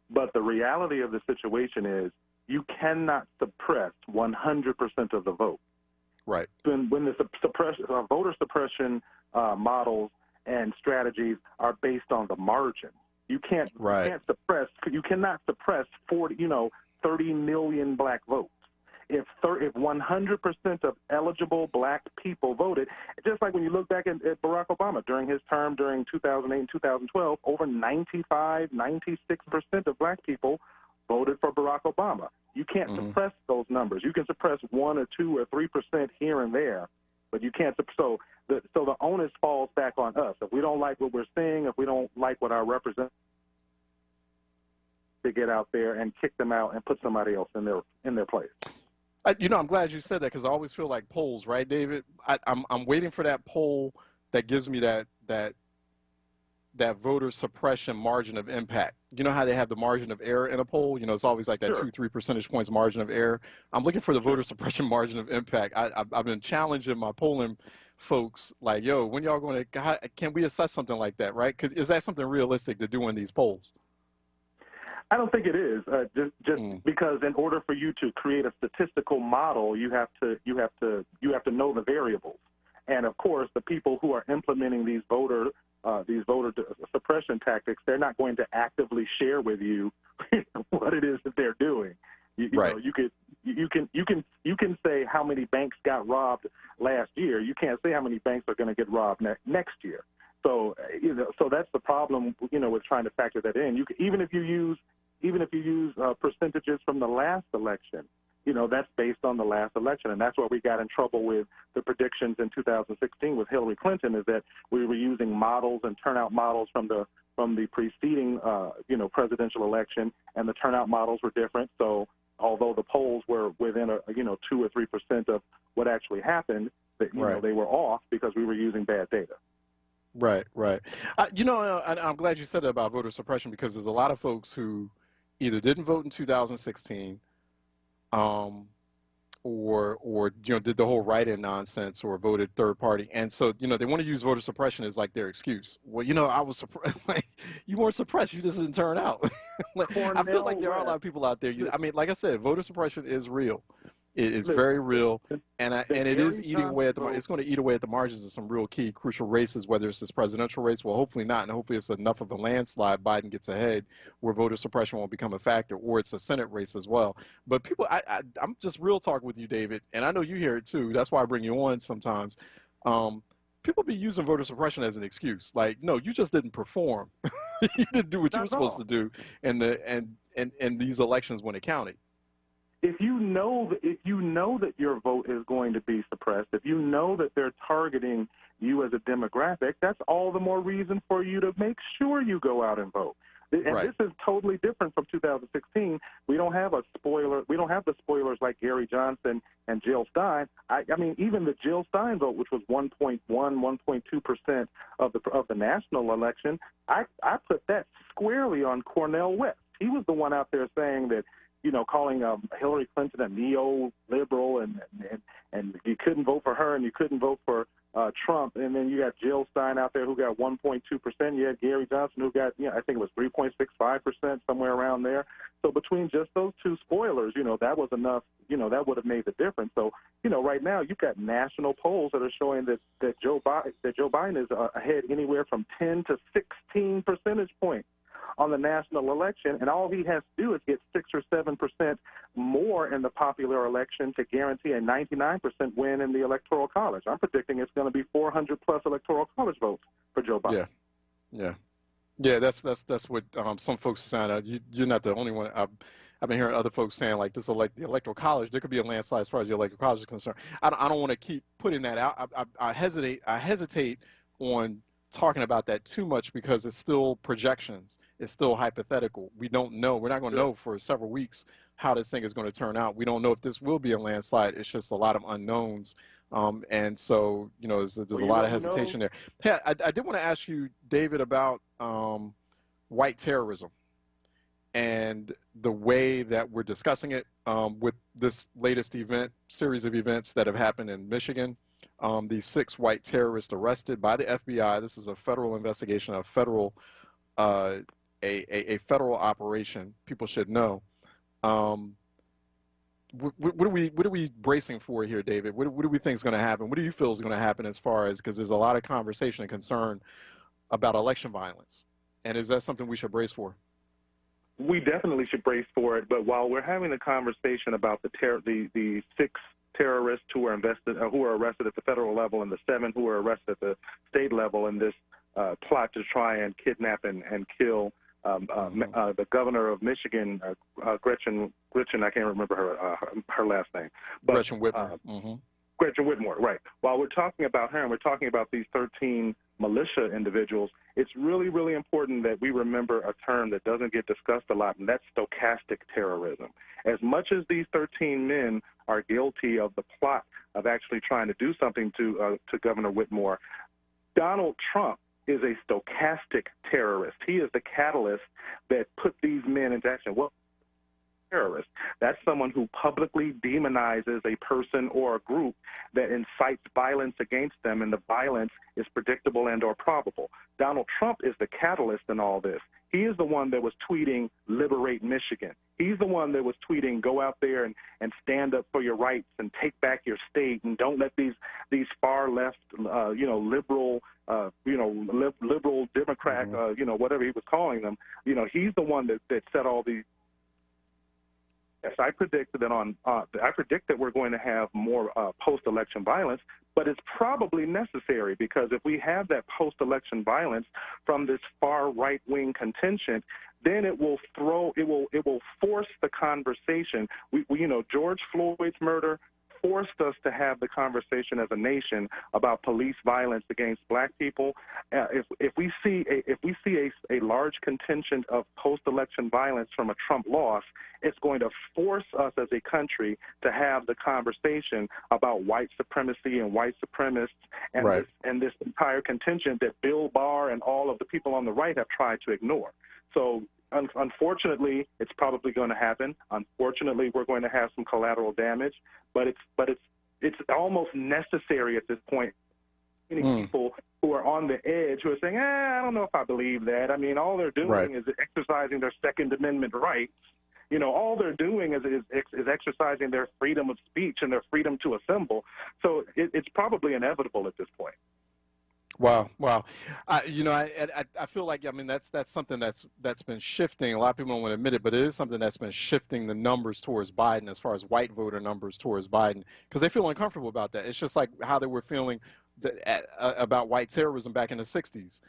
L: But the reality of the situation is you cannot suppress 100% of the vote.
A: Right.
L: When the voter suppression models and strategies are based on the margin, you cannot suppress 30 million black votes. If 100% of eligible black people voted, just like when you look back at Barack Obama during his term during 2008 and 2012, over 95, 96% of black people voted for Barack Obama. You can't suppress those numbers. You can suppress 1 or 2 or 3% here and there, but you can't. So the onus falls back on us. If we don't like what we're seeing, if we don't like what our representatives, to get out there and kick them out and put somebody else in their place.
A: I'm glad you said that because I always feel like polls, right, David? I'm waiting for that poll that gives me that voter suppression margin of impact. You know how they have the margin of error in a poll? It's always like that 2-3 percentage points margin of error. I'm looking for the voter suppression margin of impact. I've been challenging my polling folks, like, yo, when y'all going to, can we assess something like that, right? Because is that something realistic to do in these polls?
L: I don't think it is. Just because in order for you to create a statistical model, you have to know the variables. And of course, the people who are implementing these voter suppression tactics, they're not going to actively share with you what it is that they're doing. You can say how many banks got robbed last year. You can't say how many banks are going to get robbed next year. So so that's the problem. With trying to factor that in. Even if you use percentages from the last election, that's based on the last election, and that's where we got in trouble with the predictions in 2016 with Hillary Clinton, is that we were using models and turnout models from the preceding presidential election, and the turnout models were different. So although the polls were within 2 or 3% of what actually happened, they were off because we were using bad data.
A: Right. I'm glad you said that about voter suppression because there's a lot of folks who either didn't vote in 2016, or did the whole write-in nonsense or voted third party, and so they want to use voter suppression as like their excuse. Well, I was suppressed. Like, you weren't suppressed, you just didn't turn out. I feel like there are a lot of people out there. Like I said, voter suppression is real. It is very real, and it is eating away at it's going to eat away at the margins of some real key, crucial races, whether it's this presidential race. Well, hopefully not, and hopefully it's enough of a landslide, Biden gets ahead, where voter suppression won't become a factor, or it's a Senate race as well. But people, I'm just real talk with you, David, and I know you hear it too. That's why I bring you on sometimes. People be using voter suppression as an excuse. Like, no, you just didn't perform. You didn't do what you were supposed to do in these elections when it counted.
L: If you know that your vote is going to be suppressed, if you know that they're targeting you as a demographic, that's all the more reason for you to make sure you go out and vote. And this is totally different from 2016. We don't have a spoiler. We don't have the spoilers like Gary Johnson and Jill Stein. I mean, even the Jill Stein vote, which was 1.2% of the national election, I put that squarely on Cornel West. He was the one out there saying that, calling Hillary Clinton a neo-liberal, and you couldn't vote for her and you couldn't vote for Trump. And then you got Jill Stein out there who got 1.2%. You had Gary Johnson who got, I think it was 3.65%, somewhere around there. So between just those two spoilers, that was enough, that would have made the difference. So, right now you've got national polls that are showing that Joe Biden is ahead anywhere from 10 to 16 percentage points on the national election, and all he has to do is get 6 or 7% more in the popular election to guarantee a 99% win in the Electoral College. I'm predicting it's going to be 400-plus Electoral College votes for Joe Biden.
A: Yeah. Yeah, that's what some folks are saying. You're not the only one. I've been hearing other folks saying like this, the electoral college. There could be a landslide as far as the electoral college is concerned. I don't want to keep putting that out. I hesitate on talking about that too much because it's still projections. It's still hypothetical. We don't know. We're not going to know for several weeks how this thing is going to turn out. We don't know if this will be a landslide. It's just a lot of unknowns. And so, there's a lot of hesitation there. Hey, I did want to ask you, David, about white terrorism and the way that we're discussing it with this latest series of events that have happened in Michigan. These 6 white terrorists arrested by the FBI. This is a federal investigation, a federal operation. People should know. What are we bracing for here, David? What do we think is going to happen? What do you feel is going to happen as far as, because there's a lot of conversation and concern about election violence, and is that something we should brace for?
L: We definitely should brace for it. But while we're having a conversation about the 6 terrorists who are arrested at the federal level and the 7 who are arrested at the state level in this plot to try and kidnap and kill the governor of Michigan, Gretchen, I can't remember her last name. But,
A: Gretchen Whitmer.
L: Gretchen Whitmore, right. While we're talking about her and we're talking about these 13 militia individuals, it's really, really important that we remember a term that doesn't get discussed a lot, and that's stochastic terrorism. As much as these 13 men are guilty of the plot of actually trying to do something to Governor Whitmore, Donald Trump is a stochastic terrorist. He is the catalyst that put these men into action. Well, terrorist. That's someone who publicly demonizes a person or a group that incites violence against them, and the violence is predictable and or probable. Donald Trump is the catalyst in all this. He is the one that was tweeting, "Liberate Michigan." He's the one that was tweeting, "Go out there and stand up for your rights and take back your state, and don't let these far left, liberal, liberal Democrat, whatever he was calling them." He's the one that set all these. Yes, I predict that we're going to have more post-election violence, but it's probably necessary, because if we have that post-election violence from this far right-wing contingent, then it will force the conversation. George Floyd's murder forced us to have the conversation as a nation about police violence against black people. If we see a large contingent of post-election violence from a Trump loss, it's going to force us as a country to have the conversation about white supremacy and white supremacists and this entire contingent that Bill Barr and all of the people on the right have tried to ignore. So unfortunately, it's probably going to happen. Unfortunately, we're going to have some collateral damage, but it's almost necessary at this point. Many people who are on the edge who are saying, I don't know if I believe that. I mean, all they're doing is exercising their Second Amendment rights. All they're doing is exercising their freedom of speech and their freedom to assemble. So it's probably inevitable at this point.
A: Wow. I feel like, that's something that's been shifting. A lot of people don't want to admit it, but it is something that's been shifting the numbers towards Biden, as far as white voter numbers towards Biden, because they feel uncomfortable about that. It's just like how they were feeling about white terrorism back in the 60s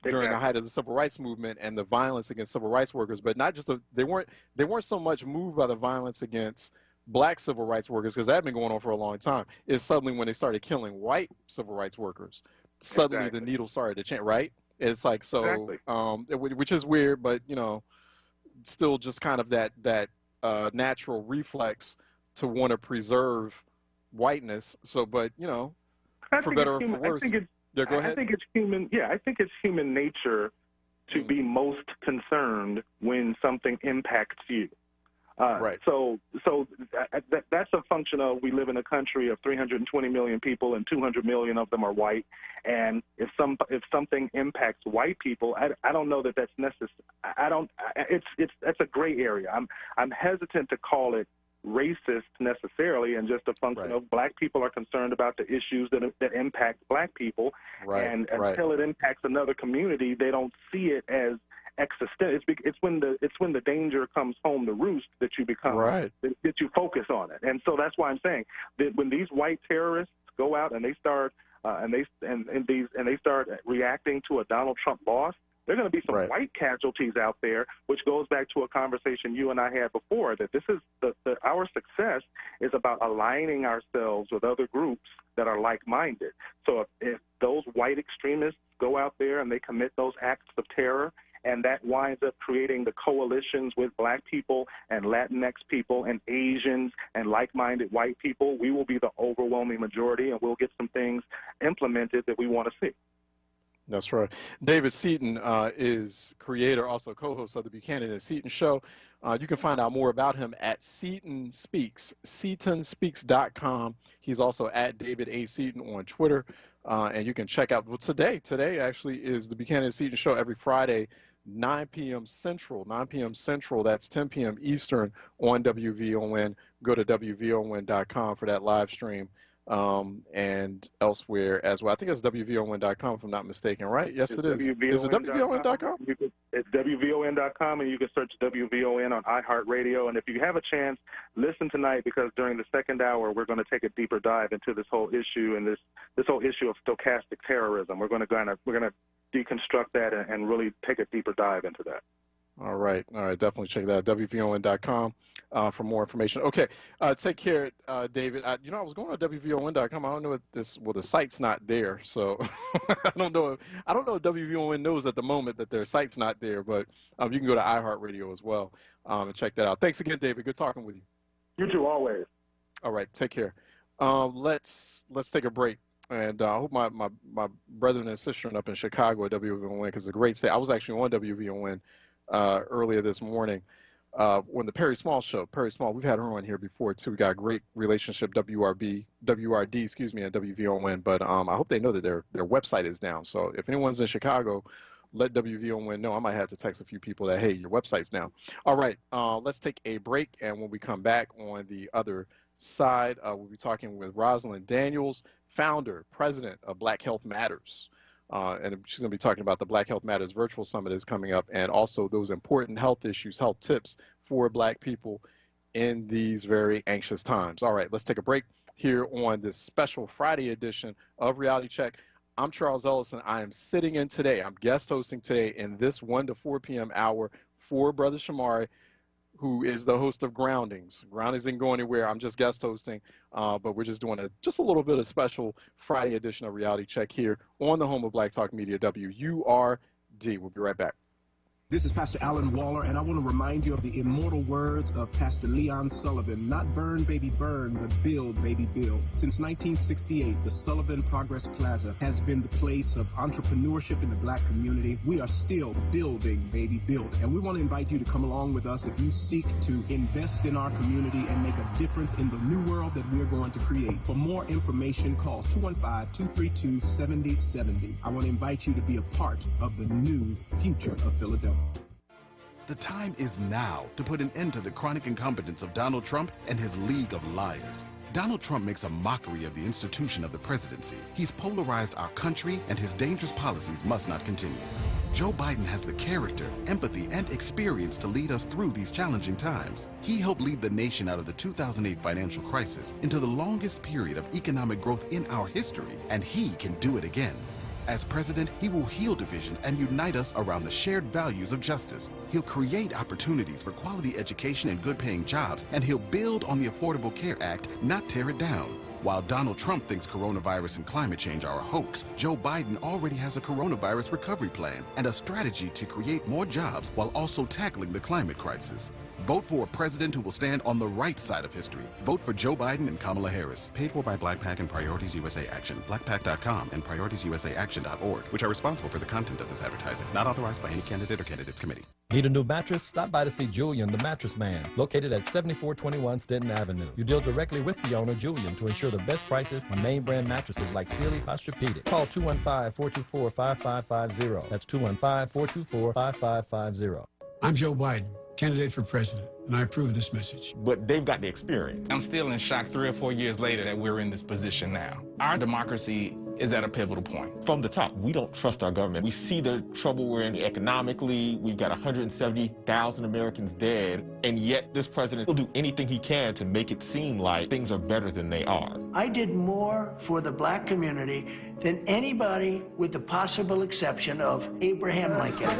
A: during the height of the civil rights movement and the violence against civil rights workers. But not just they weren't so much moved by the violence against black civil rights workers, because that had been going on for a long time. It's suddenly when they started killing white civil rights workers, suddenly the needle started to change, right? It's like, which is weird, but still just kind of that natural reflex to want to preserve whiteness. So, but for better or for worse. Go ahead.
L: I think it's human. Yeah, I think it's human nature to be most concerned when something impacts you. So that's a function of, we live in a country of 320 million people, and 200 million of them are white. And if something impacts white people, I don't know that that's necessary. That's a gray area. I'm hesitant to call it racist necessarily, and just a function of black people are concerned about the issues that impact black people. And until it impacts another community, they don't see it as existential. It's when the danger comes home to roost that you become that you focus on it. And so that's why I'm saying that when these white terrorists go out and they start start reacting to a Donald Trump loss, There are going to be some white casualties out there, which goes back to a conversation you and I had before, that this is our success is about aligning ourselves with other groups that are like-minded. So if those white extremists go out there and they commit those acts of terror, and that winds up creating the coalitions with black people and Latinx people and Asians and like-minded white people, we will be the overwhelming majority, and we'll get some things implemented that we want to see.
A: That's right. David Seaton is creator, also co-host of the Buchanan and Seaton Show. You can find out more about him at Seaton Speaks, SeatonSpeaks.com. He's also at David A. Seaton on Twitter. And you can check out, well, today actually is the Buchanan and Seaton Show every Friday, 9 p.m. Central, that's 10 p.m. Eastern on WVON. Go to WVON.com for that live stream. And elsewhere as well. I think it's WVON.com if I'm not mistaken, right? Yes, it is. Is it WVON.com?
L: It's WVON.com, and you can search WVON on iHeartRadio. And if you have a chance, listen tonight, because during the second hour, we're going to take a deeper dive into this whole issue and this whole issue of stochastic terrorism. We're going to deconstruct that and really take a deeper dive into that.
A: All right, definitely check that out, WVON.com for more information. Okay, take care, David. I was going to WVON.com. I don't know if the site's not there, so I don't know if WVON knows at the moment that their site's not there, but you can go to iHeartRadio as well and check that out. Thanks again, David. Good talking with you.
L: You too, always.
A: All right, take care. Let's take a break. And I hope my brethren and sisters up in Chicago at WVON, because it's a great state. I was actually on WVON earlier this morning on the Perry Small show. Perry Small, we've had her on here before too. We got a great relationship, WRD, and WVON. But I hope they know that their website is down. So if anyone's in Chicago, let WVON know. I might have to text a few people that, hey, your website's down. All right, let's take a break, and when we come back on the other side, we'll be talking with Rosalind Daniels, founder, president of Black Health Matters. And she's going to be talking about the Black Health Matters Virtual Summit is coming up, and also those important health issues, health tips for Black people in these very anxious times. All right, let's take a break here on this special Friday edition of Reality Check. I'm Charles Ellison. I am sitting in today. I'm guest hosting today in this 1 to 4 p.m. hour for Brother Shamari, who is the host of Groundings. Groundings didn't go anywhere. I'm just guest hosting, but we're just doing just a little bit of special Friday edition of Reality Check here on the home of Black Talk Media, WURD. We'll be right back.
N: This is Pastor Alan Waller, and I want to remind you of the immortal words of Pastor Leon Sullivan: not burn, baby, burn, but build, baby, build. Since 1968, the Sullivan Progress Plaza has been the place of entrepreneurship in the Black community. We are still building, baby, build. And we want to invite you to come along with us if you seek to invest in our community and make a difference in the new world that we're going to create. For more information, call 215-232-7070. I want to invite you to be a part of the new future of Philadelphia.
O: The time is now to put an end to the chronic incompetence of Donald Trump and his League of Liars. Donald Trump makes a mockery of the institution of the presidency. He's polarized our country, and his dangerous policies must not continue. Joe Biden has the character, empathy, and experience to lead us through these challenging times. He helped lead the nation out of the 2008 financial crisis into the longest period of economic growth in our history, and he can do it again. As president, he will heal divisions and unite us around the shared values of justice. He'll create opportunities for quality education and good-paying jobs, and he'll build on the Affordable Care Act, not tear it down. While Donald Trump thinks coronavirus and climate change are a hoax, Joe Biden already has a coronavirus recovery plan and a strategy to create more jobs while also tackling the climate crisis. Vote for a president who will stand on the right side of history. Vote for Joe Biden and Kamala Harris. Paid for by Black PAC and Priorities USA Action. BlackPAC.com and PrioritiesUSAAction.org, which are responsible for the content of this advertising. Not authorized by any candidate or candidates committee.
P: Need a new mattress? Stop by to see Julian, the mattress man, located at 7421 Stenton Avenue. You deal directly with the owner, Julian, to ensure the best prices on name brand mattresses like Sealy, Posturepedic. Call 215-424-5550. That's 215-424-5550.
C: I'm Joe Biden, candidate for president, and I approve this message.
D: But they've got the experience.
E: I'm still in shock 3 or 4 years later that we're in this position now. Our democracy is at a pivotal point.
D: From the top, we don't trust our government. We see the trouble we're in economically. We've got 170,000 Americans dead, and yet this president will do anything he can to make it seem like things are better than they are.
F: I did more for the black community than anybody with the possible exception of Abraham Lincoln.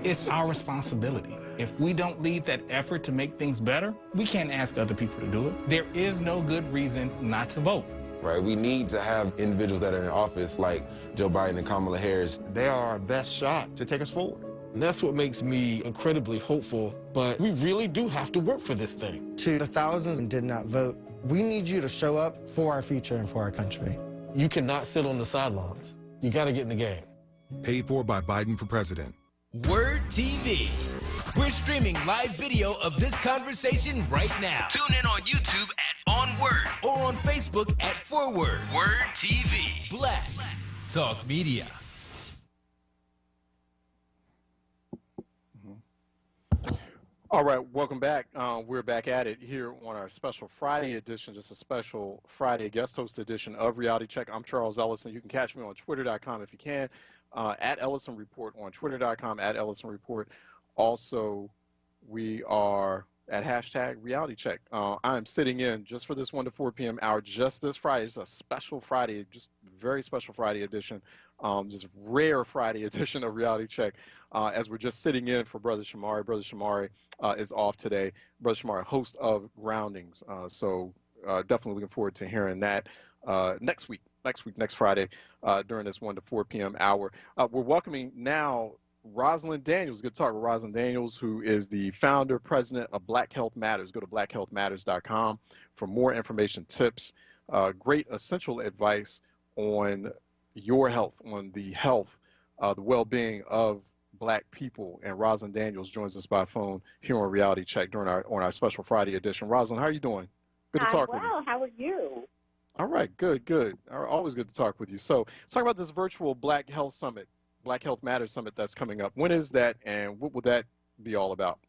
E: It's our responsibility. If we don't lead that effort to make things better, we can't ask other people to do it. There is no good reason not to vote.
G: Right, we need to have individuals that are in office like Joe Biden and Kamala Harris.
H: They are our best shot to take us forward. And that's what makes me incredibly hopeful, but we really do have to work for this thing.
I: To the thousands who did not vote, we need you to show up for our future and for our country.
H: You cannot sit on the sidelines. You got to get in the game.
J: Paid for by Biden for president.
M: WURD TV. We're streaming live video of this conversation right now. Tune in on YouTube at onWURD or on Facebook at ForWord. WURD TV. Black Talk Media.
A: All right, welcome back. We're back at it here on our special Friday edition, just a special Friday guest host edition of Reality Check. I'm Charles Ellison. You can catch me on Twitter.com if you can, at Ellison Report on Twitter.com, at Ellison Report. Also, we are at hashtag Reality Check. I'm sitting in just for this 1 to 4 p.m. hour, just this Friday. It's a special Friday, just very special Friday edition, just rare Friday edition of Reality Check, as we're just sitting in for Brother Shamari. Brother Shamari is off today. Brother Shamari, host of Groundings. So definitely looking forward to hearing that next Friday during this 1 to 4 p.m. hour. We're welcoming now Rosalind Daniels. Good to talk with Rosalind Daniels, who is the founder, president of Black Health Matters. Go to blackhealthmatters.com for more information, tips, great essential advice on your health, on the health, the well-being of Black people. And Rosalind Daniels joins us by phone here on Reality Check during our special Friday edition. Rosalind, how are you doing? Good to talk with you.
Q: Well, how are you?
A: All right, good. Always good to talk with you. So let's talk about this virtual Black Health Summit. Black Health Matters Summit that's coming up. When is that, and what will that be all about?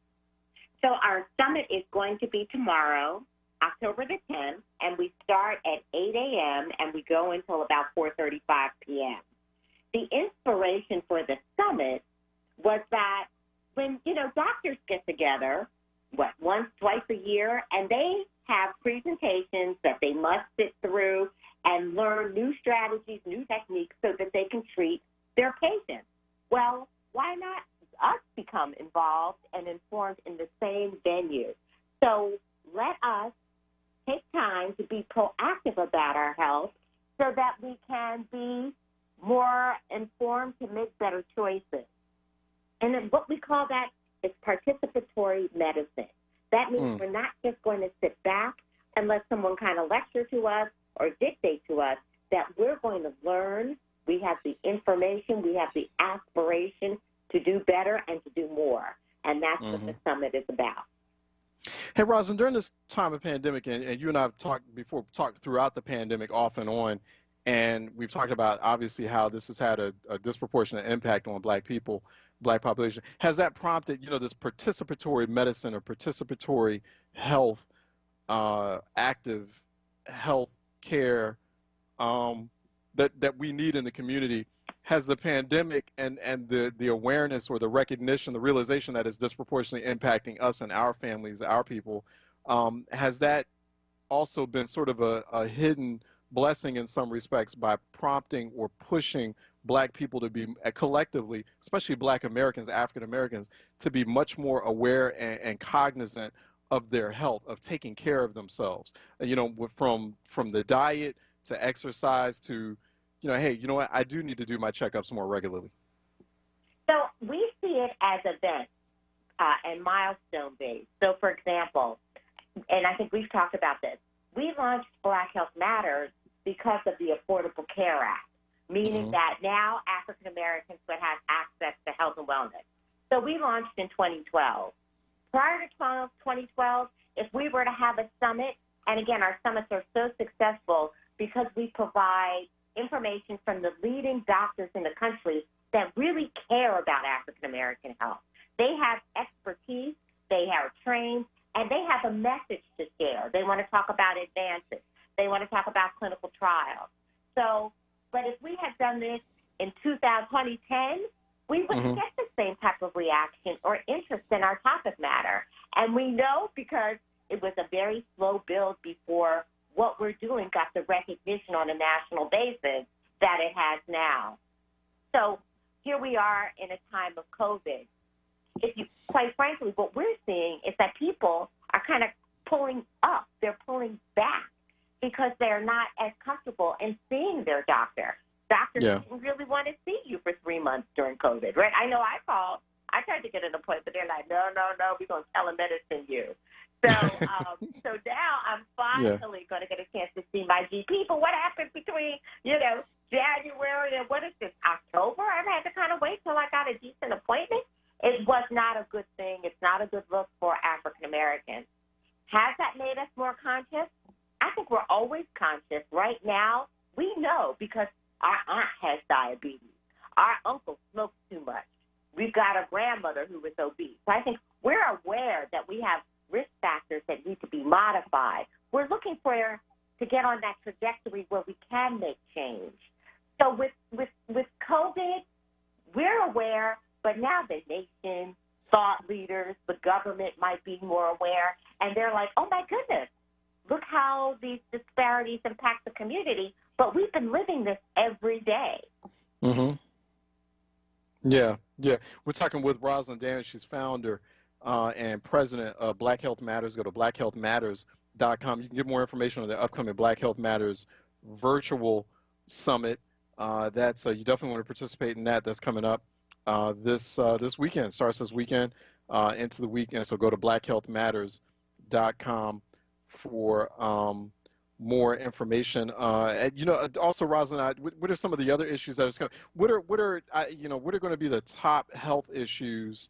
Q: So our summit is going to be tomorrow, October the 10th, and we start at 8 a.m. and we go until about 4:35 p.m. The inspiration for the summit was that when, doctors get together, once, twice a year, and they have presentations that they must sit through and learn new strategies, new techniques so that they can treat their patients. Well, why not us become involved and informed in the same venue? So let us take time to be proactive about our health so that we can be more informed to make better choices. And then what we call that is participatory medicine. That means we're not just going to sit back and let someone kind of lecture to us or dictate to us, that we're going to learn. We have the information, we have the aspiration to do better and to do more. And that's what the summit is about.
A: Hey, Rosalind, during this time of pandemic, and you and I have talked throughout the pandemic off and on, and we've talked about obviously how this has had a disproportionate impact on Black people, Black population. Has that prompted, this participatory medicine or participatory health, active health care that we need in the community? Has the pandemic and the awareness or the recognition, the realization that it's disproportionately impacting us and our families, our people, has that also been sort of a hidden blessing in some respects by prompting or pushing Black people to be collectively, especially Black Americans, African Americans, to be much more aware and cognizant of their health, of taking care of themselves? From the diet to exercise to, hey, you know what, I do need to do my checkups more regularly.
Q: So we see it as events and milestone-based. So, for example, and I think we've talked about this, we launched Black Health Matters because of the Affordable Care Act, meaning that now African Americans would have access to health and wellness. So we launched in 2012. Prior to 2012, if we were to have a summit, and again, our summits are so successful because we provide information from the leading doctors in the country that really care about African American health. They have expertise, they are trained, and they have a message to share. They want to talk about advances. They want to talk about clinical trials. So, but if we had done this in 2010, we wouldn't get the same type of reaction or interest in our topic matter. And we know because it was a very slow build before what we're doing got the recognition on a national basis that it has now. So here we are in a time of COVID. Quite frankly, what we're seeing is that people are kind of pulling up. They're pulling back because they're not as comfortable in seeing their doctor. Doctors didn't really want to see you for 3 months during COVID, right? I know I called. I tried to get an appointment, but they're like, no, we're going to telemedicine you. So so now I'm finally going to get a chance to see my GP. But what happens between, January and what is this, October? I've had to kind of wait till I got a decent appointment. It was not a good thing. It's not a good look for African Americans. Has that made us more conscious? I think we're always conscious. Right now, we know because our aunt has diabetes. Our uncle smokes too much. We've got a grandmother who was obese. So I think we're aware that we have risk factors that need to be modified. We're looking to get on that trajectory where we can make change. So with COVID, we're aware, but now the nation, thought leaders, the government might be more aware, and they're like, oh, my goodness, look how these disparities impact the community, but we've been living this every day.
A: Yeah. We're talking with Rosalind Daniels. She's founder and president of Black Health Matters. Go to blackhealthmatters.com. You can get more information on the upcoming Black Health Matters virtual summit. You definitely want to participate in that. That's coming up this weekend. Starts this weekend into the weekend. So go to blackhealthmatters.com for more information. Also, Rosalind, what are some of the other issues that are coming? What are going to be the top health issues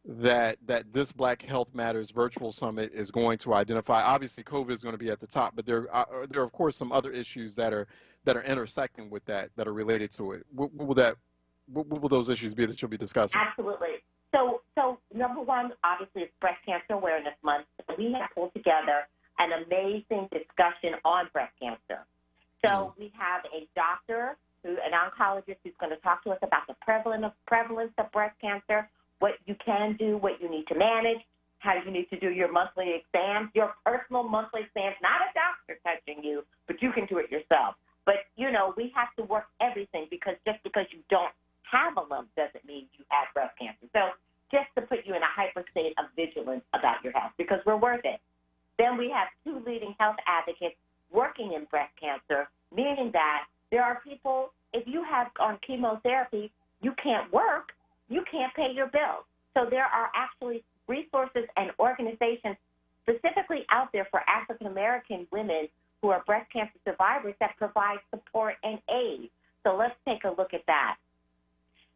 A: that this Black Health Matters virtual summit is going to identify? Obviously, COVID is going to be at the top, but there are of course some other issues that are intersecting with that are related to it. What will those issues be that you'll be discussing?
Q: Absolutely. So number one, obviously, it's Breast Cancer Awareness Month. We have pulled together an amazing discussion on breast cancer. So we have a doctor, an oncologist, who's going to talk to us about the prevalence of breast cancer, what you can do, what you need to manage, how you need to do your monthly exams, your personal monthly exams, not a doctor touching you, but you can do it yourself. But, we have to work everything because just because you don't have a lump doesn't mean you have breast cancer. So just to put you in a hyper state of vigilance about your health because we're worth it. Then we have 2 leading health advocates working in breast cancer, meaning that there are people, if you have on chemotherapy, you can't work, you can't pay your bills. So there are actually resources and organizations specifically out there for African American women who are breast cancer survivors that provide support and aid. So let's take a look at that.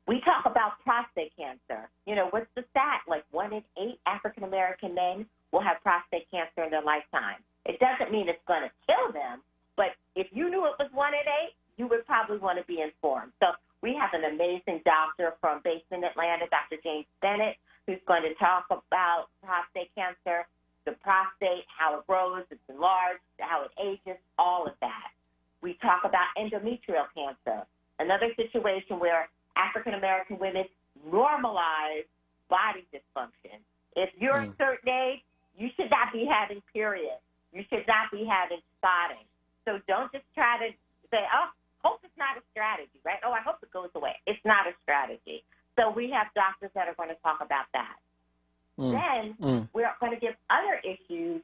Q: We talk about prostate cancer. What's the stat? Like 1 in 8 African American men will have prostate cancer in their lifetime. It doesn't mean it's going to kill them, but if you knew it was 1 in 8, you would probably want to be informed. So we have an amazing doctor based in Atlanta, Dr. James Bennett, who's going to talk about prostate cancer, the prostate, how it grows, it's enlarged, how it ages, all of that. We talk about endometrial cancer, another situation where African American women normalize body dysfunction. If you're a certain age, you should not be having periods. You should not be having spotting. So don't just try to say, hope it's not a strategy, right? Oh, I hope it goes away. It's not a strategy. So we have doctors that are going to talk about that. Then we're going to give other issues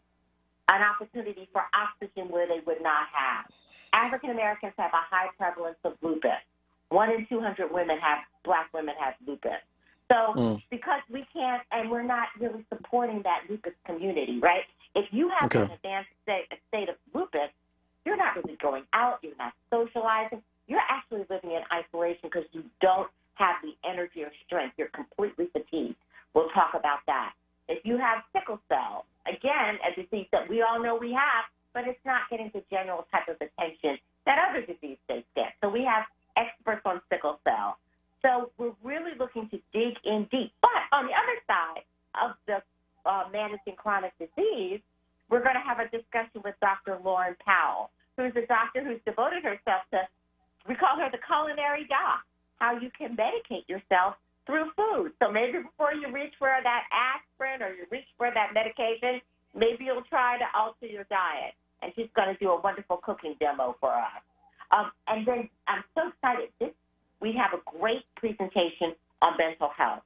Q: an opportunity for oxygen where they would not have. African Americans have a high prevalence of lupus. 1 in 200 Black women have lupus. So because we can't, and we're not really supporting that lupus community, right? If you have an advanced state of lupus, you're not really going out, you're not socializing, you're actually living in isolation because you don't have the energy or strength. You're completely fatigued. We'll talk about that. If you have sickle cell, again, a disease that we all know we have, but it's not getting the general type of attention that other disease states get. So we have experts on sickle cell. So we're really looking to dig in deep. But on the other side of the managing chronic disease, we're going to have a discussion discussion with Dr. Lauren Powell, who's a doctor who's devoted herself to, we call her the culinary doc, how you can medicate yourself through food. So maybe before you reach for that aspirin or you reach for that medication, maybe you'll try to alter your diet. And she's going to do a wonderful cooking demo for us. And then I'm so excited. We have a great presentation on mental health.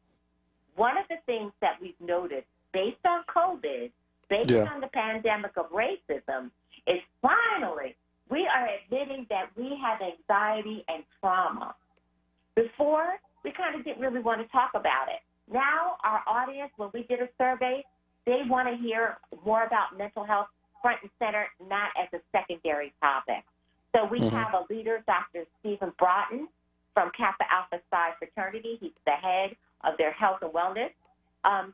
Q: One of the things that we've noticed based on COVID, based on the pandemic of racism, is finally we are admitting that we have anxiety and trauma. Before, we kind of didn't really want to talk about it. Now, our audience, when we did a survey, they want to hear more about mental health front and center, not as a secondary topic. So we have a leader, Dr. Stephen Broughton from Kappa Alpha Psi fraternity. He's the head of their health and wellness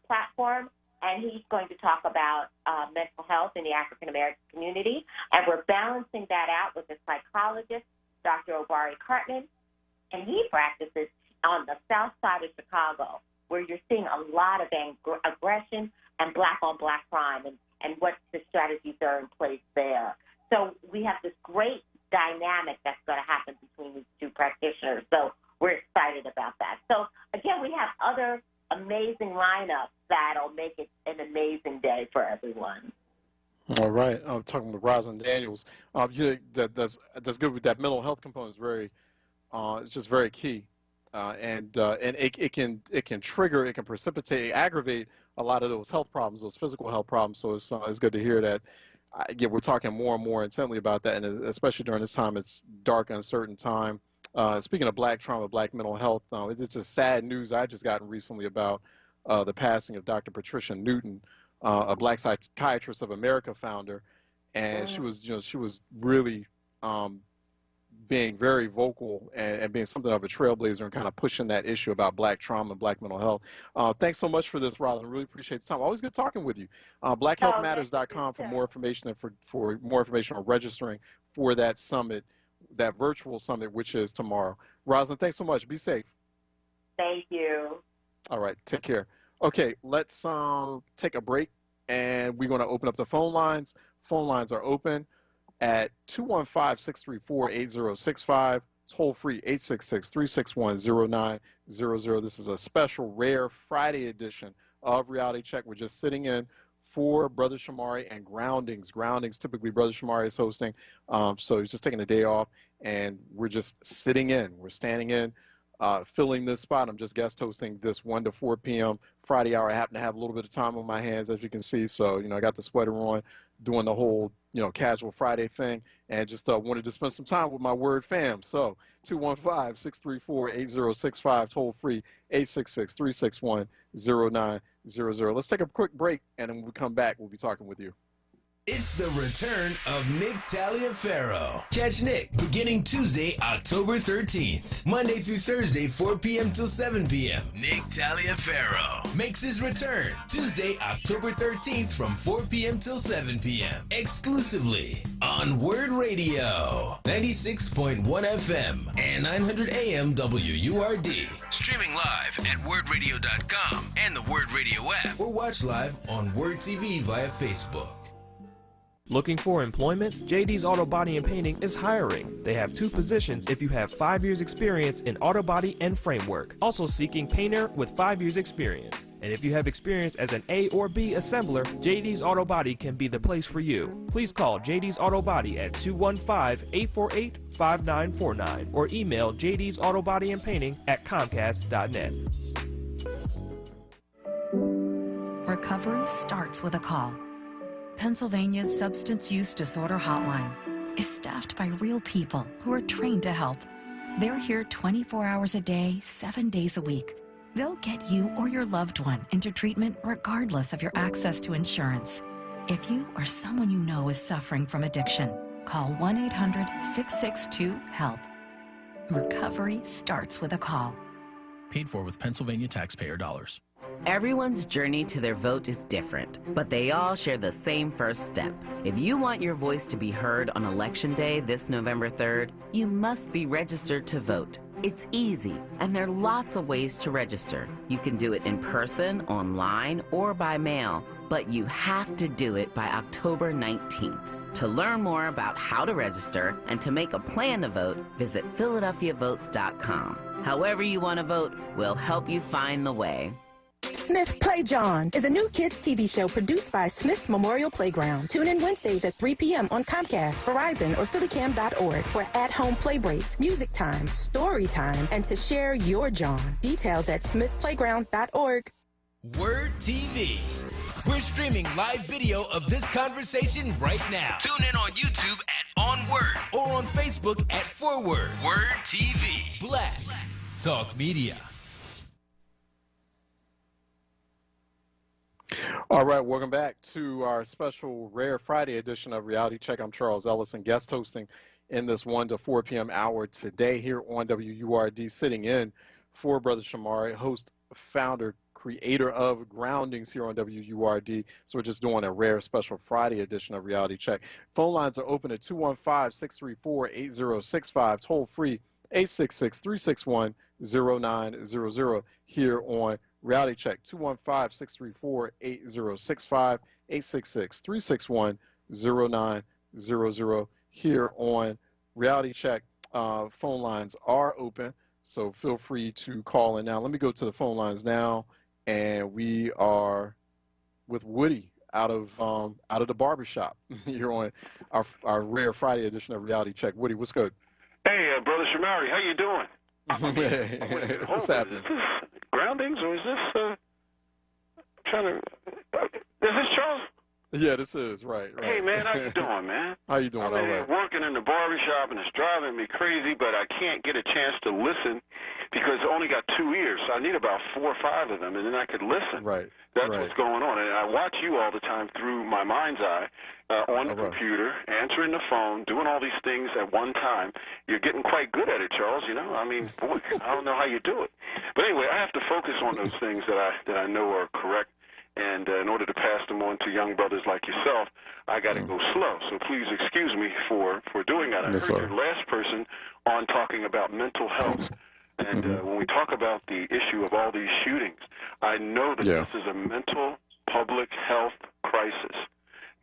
Q: platform, and he's going to talk about mental health in the African-American community. And we're balancing that out with a psychologist, Dr. Obari Cartman, and he practices on the south side of Chicago, where you're seeing a lot of aggression and black-on-black crime, and what the strategies are in place there. So we have this great dynamic that's going to happen between these two practitioners. So we're excited about that. So, again, we have other amazing lineups that'll make it an amazing day for everyone.
A: All right. I'm talking with Rosalind Daniels. That's good with that mental health component. Is very, it's just very key. And it can trigger, it can precipitate, aggravate a lot of those health problems, those physical health problems. So it's good to hear that. We're talking more and more intently about that, and especially during this time, it's dark, uncertain time. Speaking of black trauma, black mental health, it's just sad news I just gotten recently about the passing of Dr. Patricia Newton, a Black Psychiatrists of America founder, and she was really being very vocal and being something of a trailblazer and kind of pushing that issue about black trauma and black mental health. Thanks so much for this, Rosalind. Really appreciate the time. Always good talking with you. BlackHealthMatters.com for more information and for more information on registering for that summit, that virtual summit, which is tomorrow. Rosalind, thanks so much. Be safe.
Q: Thank you.
A: All right. Take care. Okay, let's take a break, and we're going to open up the phone lines. Phone lines are open at 215-634-8065, toll free 866-361-0900. This is a special rare Friday edition of Reality Check. We're just sitting in for Brother Shamari and Groundings. Groundings, typically Brother Shamari is hosting, so he's just taking a day off, and we're just sitting in. We're standing in, filling this spot. I'm just guest hosting this 1 to 4 p.m. Friday hour. I happen to have a little bit of time on my hands, as you can see, so, I got the sweater on, doing the whole, casual Friday thing, and just wanted to spend some time with my WURD fam. So 215-634-8065, toll free 866-361-0900. Let's take a quick break, and then when we come back, we'll be talking with you.
M: It's the return of Nick Taliaferro. Catch Nick beginning Tuesday, October 13th. Monday through Thursday, 4 p.m. till 7 p.m. Nick Taliaferro makes his return Tuesday, October 13th from 4 p.m. till 7 p.m. Exclusively on WURD Radio, 96.1 FM and 900 AM WURD. Streaming live at WURDradio.com and the WURD Radio app. Or watch live on WURD TV via Facebook.
W: Looking for employment? JD's Auto Body and Painting is hiring. They have 2 positions if you have 5 years experience in auto body and framework. Also seeking painter with 5 years experience. And if you have experience as an A or B assembler, JD's Auto Body can be the place for you. Please call JD's Auto Body at 215-848-5949 or email JD's Auto Body and Painting at Comcast.net.
R: Recovery starts with a call. Pennsylvania's Substance Use Disorder Hotline is staffed by real people who are trained to help. They're here 24 hours a day, 7 days a week. They'll get you or your loved one into treatment regardless of your access to insurance. If you or someone you know is suffering from addiction, call 1-800-662-HELP. Recovery starts with a call.
S: Paid for with Pennsylvania taxpayer dollars.
X: Everyone's journey to their vote is different, but they all share the same first step. If you want your voice to be heard on Election Day this November 3rd, you must be registered to vote. It's easy, and there are lots of ways to register. You can do it in person, online, or by mail, but you have to do it by October 19th. To learn more about how to register and to make a plan to vote, visit PhiladelphiaVotes.com. However you want to vote, we'll help you find the way.
B: Smith Play John is a new kids TV show produced by Smith Memorial Playground. Tune in Wednesdays at 3 p.m. on Comcast, Verizon, or PhillyCam.org for at-home play breaks, music time, story time, and to share your John. Details at smithplayground.org.
M: WURD TV. We're streaming live video of this conversation right now. Tune in on YouTube at onWURD or on Facebook at ForWord. WURD TV. Black Talk Media.
A: All right, welcome back to our special Rare Friday edition of Reality Check. I'm Charles Ellison, guest hosting in this 1 to 4 p.m. hour today here on WURD, sitting in for Brother Shamari, host, founder, creator of Groundings here on WURD. So we're just doing a rare special Friday edition of Reality Check. Phone lines are open at 215-634-8065, toll free 866-361-0900 here on Reality Check. 215-634-8065, 866-361-0900 here on Reality Check. Phone lines are open, so feel free to call in now. Let me go to the phone lines now, and we are with Woody out of the barbershop here on our rare Friday edition of Reality Check. Woody, what's good?
T: Hey, Brother Shamari, how you doing?
A: What's happening?
T: Is this Groundings, or is this is this Charles?
A: Yeah, this is right.
T: Hey man, how you doing, man?
A: How you doing?
T: I'm
A: All right.
T: working in the barbershop, and it's driving me crazy, but I can't get a chance to listen because I only got 2 ears, so I need about 4 or 5 of them, and then I could listen.
A: Right.
T: That's what's going on, and I watch you all the time through my mind's eye on the computer, answering the phone, doing all these things at one time. You're getting quite good at it, Charles. You know, I mean, boy, I don't know how you do it, but anyway, I have to focus on those things that I know are correct. And in order to pass them on to young brothers like yourself, I got to go slow. So please excuse me for doing that. I heard your last person on talking about mental health. And when we talk about the issue of all these shootings, I know that this is a mental public health crisis.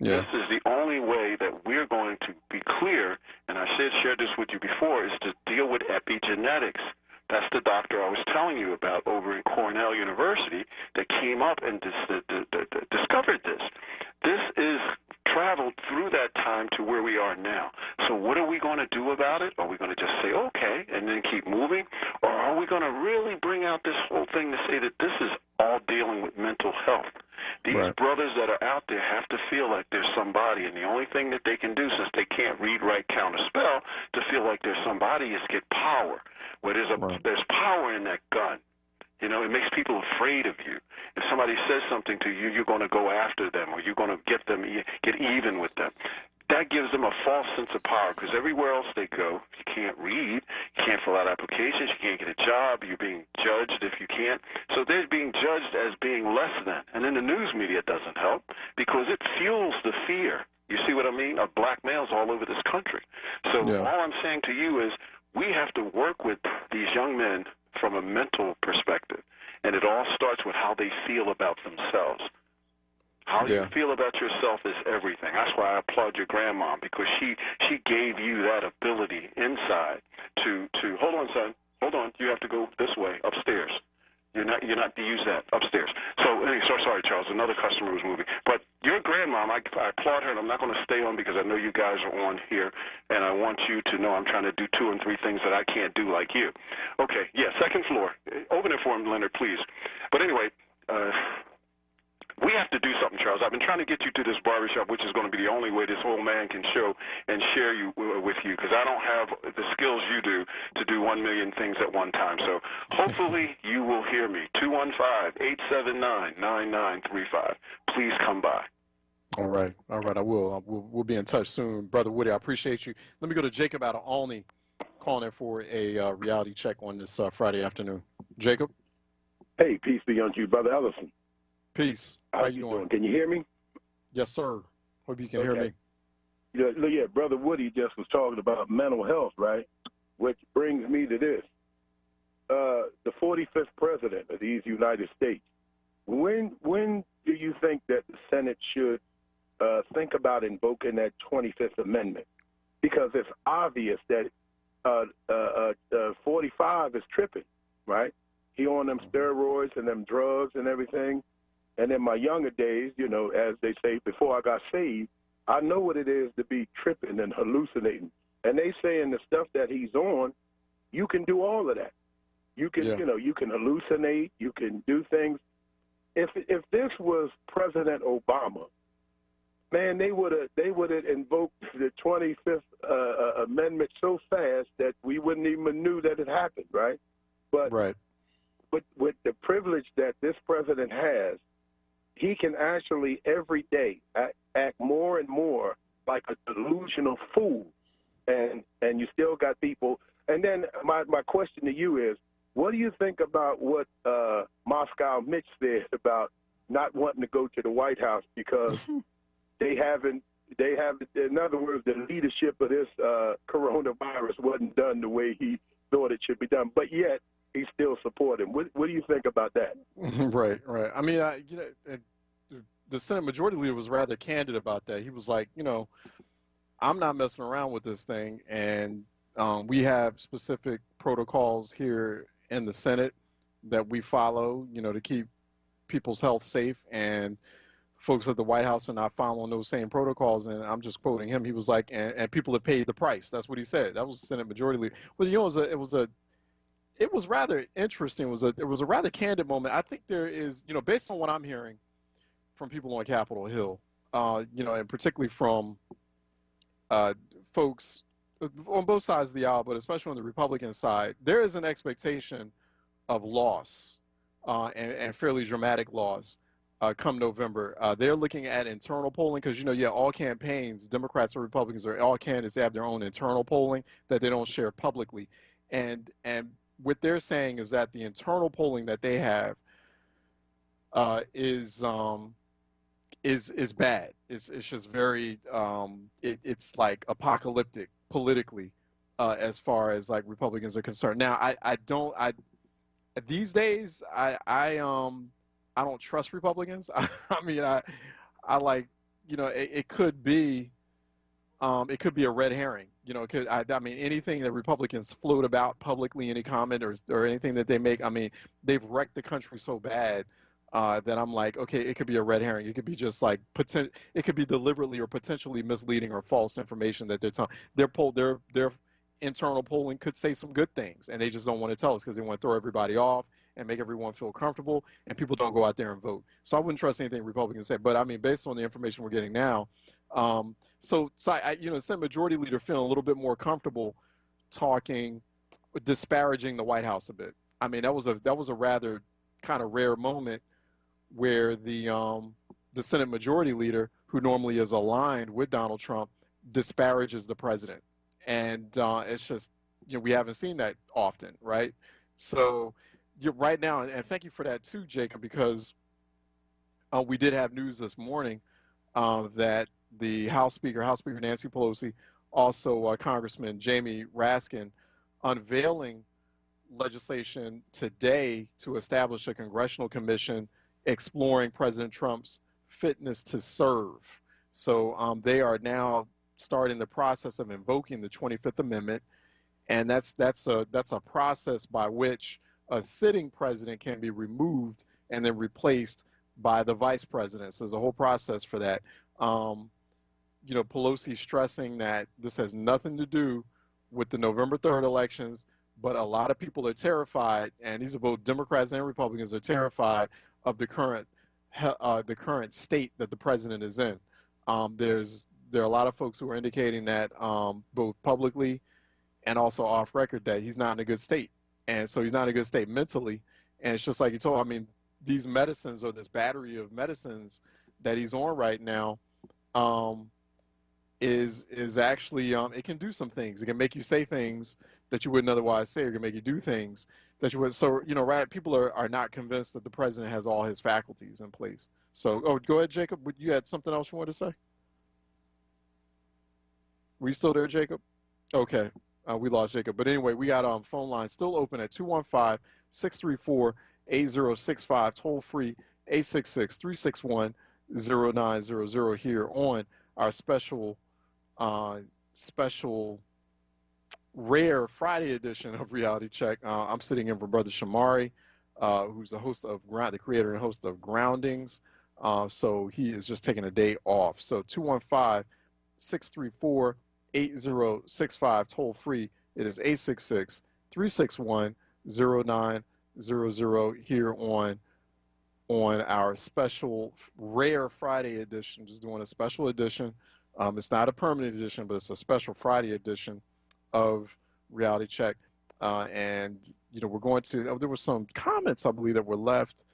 T: This is the only way that we're going to be clear, and I shared this with you before, is to deal with epigenetics. That's the doctor I was telling you about over in Cornell University that came up and discovered this. This is traveled through that time to where we are now. So what are we going to do about it? Are we going to just say, okay, and then keep moving? Or are we going to really bring out this whole thing to say that this is all dealing with mental health? These brothers that are out there have to feel like there's somebody, and the only thing that they can do, since they can't read, write, count, or spell, to feel like there's somebody is get power. Where there's power in that gun. You know, it makes people afraid of you. If somebody says something to you, you're going to go after them, or you're going to get even with them. That gives them a false sense of power, because everywhere else they go, you can't read, you can't fill out applications, you can't get a job, you're being judged if you can't. So they're being judged as being less than. And then the news media doesn't help, because it fuels the fear. You see what I mean? Of black males all over this country. So all I'm saying to you is, we have to work with these young men from a mental perspective, and it all starts with how they feel about themselves. How you feel about yourself is everything. That's why I applaud your grandma, because she gave you that ability inside to hold on, son, hold on. You have to go this way upstairs. You're not to use that upstairs. So sorry, Charles. Another customer was moving. But your grandmom, I applaud her, and I'm not going to stay on because I know you guys are on here, and I want you to know I'm trying to do 2 and 3 things that I can't do like you. Okay, second floor. Open it for him, Leonard, please. But anyway, we have to do something, Charles. I've been trying to get you to this barbershop, which is going to be the only way this old man can show and share with you, because I don't have the skills you do to do 1 million things at one time. So hopefully you will hear me. 215-879-9935. Please come by.
A: All right, I will. We'll be in touch soon. Brother Woody, I appreciate you. Let me go to Jacob out of Olney, calling in for a reality check on this Friday afternoon. Jacob?
U: Hey, peace be unto you, Brother Ellison.
A: Peace. How you doing?
U: Can you hear me?
A: Yes, sir. Hope you can hear me.
U: Yeah, Brother Woody just was talking about mental health, right? Which brings me to this. the 45th president of these United States. When do you think that the Senate should think about invoking that 25th Amendment? Because it's obvious that 45 is tripping, right? He on them steroids and them drugs and everything. And in my younger days, you know, as they say, before I got saved, I know what it is to be tripping and hallucinating. And they saying the stuff that he's on, you can do all of that. You can, you know, you can hallucinate, you can do things. If this was President Obama, man, they would have invoked the 25th Amendment so fast that we wouldn't even knew that it happened, right? But with the privilege that this president has, he can actually every day act more and more like a delusional fool, and you still got people. And then my question to you is, what do you think about what Moscow Mitch said about not wanting to go to the White House because they have, in other words, the leadership of this coronavirus wasn't done the way he thought it should be done, but yet he still support him. What do you think about that?
A: Right. I mean, you know, the Senate Majority Leader was rather candid about that. He was like, you know, I'm not messing around with this thing, and we have specific protocols here in the Senate that we follow, you know, to keep people's health safe, and folks at the White House are not following those same protocols. And I'm just quoting him. He was like, and people have paid the price. That's what he said. That was the Senate Majority Leader. Well, you know, it was rather interesting. It was a rather candid moment. I think there is, you know, based on what I'm hearing from people on Capitol Hill, you know, and particularly from folks on both sides of the aisle, but especially on the Republican side, there is an expectation of loss and fairly dramatic loss come November. They're looking at internal polling because, you know, yeah, all campaigns, Democrats or Republicans, or all candidates have their own internal polling that they don't share publicly. And what they're saying is that the internal polling that they have is bad. It's just very it's like apocalyptic politically as far as like Republicans are concerned. Now I these days I don't trust Republicans. I mean I like, you know, it could be a red herring. You know, I mean, anything that Republicans float about publicly, any comment or anything that they make, I mean, they've wrecked the country so bad that I'm like, okay, it could be a red herring. It could be just like it could be deliberately or potentially misleading or false information that they're telling. Their internal polling could say some good things, and they just don't want to tell us because they want to throw everybody off and make everyone feel comfortable, and people don't go out there and vote. So I wouldn't trust anything Republicans say. But I mean, based on the information we're getting now, so you know, Senate Majority Leader feeling a little bit more comfortable disparaging the White House a bit. I mean, that was a rather kind of rare moment where the Senate Majority Leader, who normally is aligned with Donald Trump, disparages the president, and it's just, you know, we haven't seen that often, right? So you're right now, and thank you for that too, Jacob, because we did have news this morning that the House Speaker Nancy Pelosi, also Congressman Jamie Raskin, unveiling legislation today to establish a congressional commission exploring President Trump's fitness to serve. So they are now starting the process of invoking the 25th Amendment, and that's a process by which a sitting president can be removed and then replaced by the vice president. So there's a whole process for that. You know, Pelosi stressing that this has nothing to do with the November 3rd elections, but a lot of people are terrified, and these are both Democrats and Republicans, are terrified of the current state that the president is in. There are a lot of folks who are indicating that both publicly and also off record that he's not in a good state, and so he's not in a good state mentally. And it's just like you told. I mean, these medicines, or this battery of medicines that he's on right now, is actually it can do some things. It can make you say things that you wouldn't otherwise say. It can make you do things that you would. So, you know, right? People are not convinced that the president has all his faculties in place. So, go ahead, Jacob. You had something else you wanted to say? Were you still there, Jacob? Okay. We lost Jacob. But anyway, we got phone lines still open at 215-634-8065, toll free 866-361-0900 here on our special rare Friday edition of Reality Check. I'm sitting in for Brother Shamari, who's the host of the creator and host of Groundings. So he is just taking a day off. So 215-634-8065, toll free. It is 866-361-0900 here on our special rare Friday edition. Just doing a special edition. It's not a permanent edition, but it's a special Friday edition of Reality Check. And, you know, we're going to, there were some comments, I believe, that were left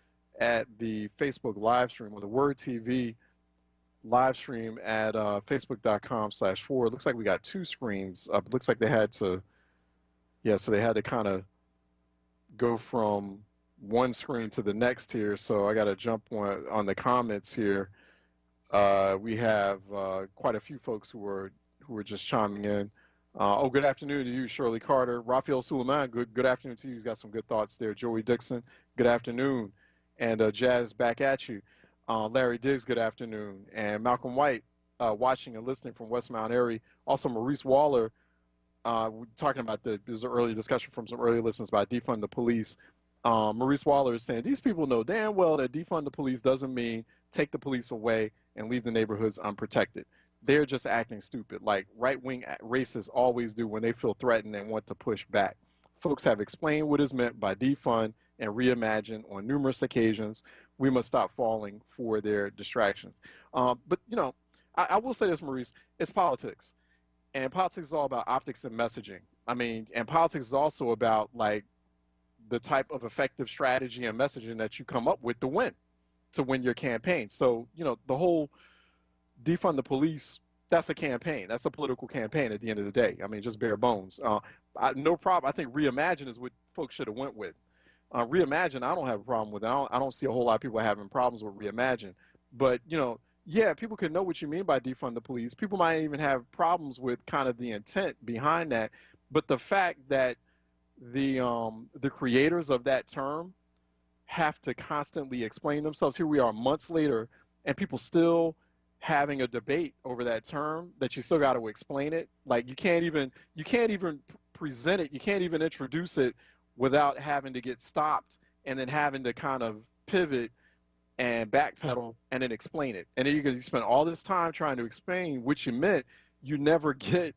A: at the Facebook live stream, or the WURD TV live stream at facebook.com/forward. It looks like we got two screens up. It looks like they had to, so they had to kind of go from one screen to the next here. So I got to jump on the comments here. We have quite a few folks who are just chiming in. Good afternoon to you, Shirley Carter. Raphael Suleiman, good afternoon to you. He's got some good thoughts there. Joey Dixon, good afternoon. And Jazz, back at you. Larry Diggs, good afternoon. And Malcolm White, watching and listening from West Mount Airy. Also, Maurice Waller, we're talking about there's an early discussion from some early listeners about defund the police. Maurice Waller is saying, these people know damn well that defund the police doesn't mean take the police away and leave the neighborhoods unprotected. They're just acting stupid, like right-wing racists always do when they feel threatened and want to push back. Folks have explained what is meant by defund and reimagine on numerous occasions. We must stop falling for their distractions. But, you know, I will say this, Maurice, it's politics. And politics is all about optics and messaging. I mean, and politics is also about, like, the type of effective strategy and messaging that you come up with to win your campaign. So, you know, the whole defund the police, that's a campaign. That's a political campaign at the end of the day. I mean, just bare bones. No problem. I think reimagine is what folks should have went with. Reimagine, I don't have a problem with it. I don't see a whole lot of people having problems with reimagine. But, you know, yeah, people can know what you mean by defund the police. People might even have problems with kind of the intent behind that. But the fact that the creators of that term have to constantly explain themselves. Here we are months later, and people still having a debate over that term, that you still got to explain it. Like you can't even present it. You can't even introduce it without having to get stopped and then having to kind of pivot and backpedal and then explain it. And then you spend all this time trying to explain what you meant. You never get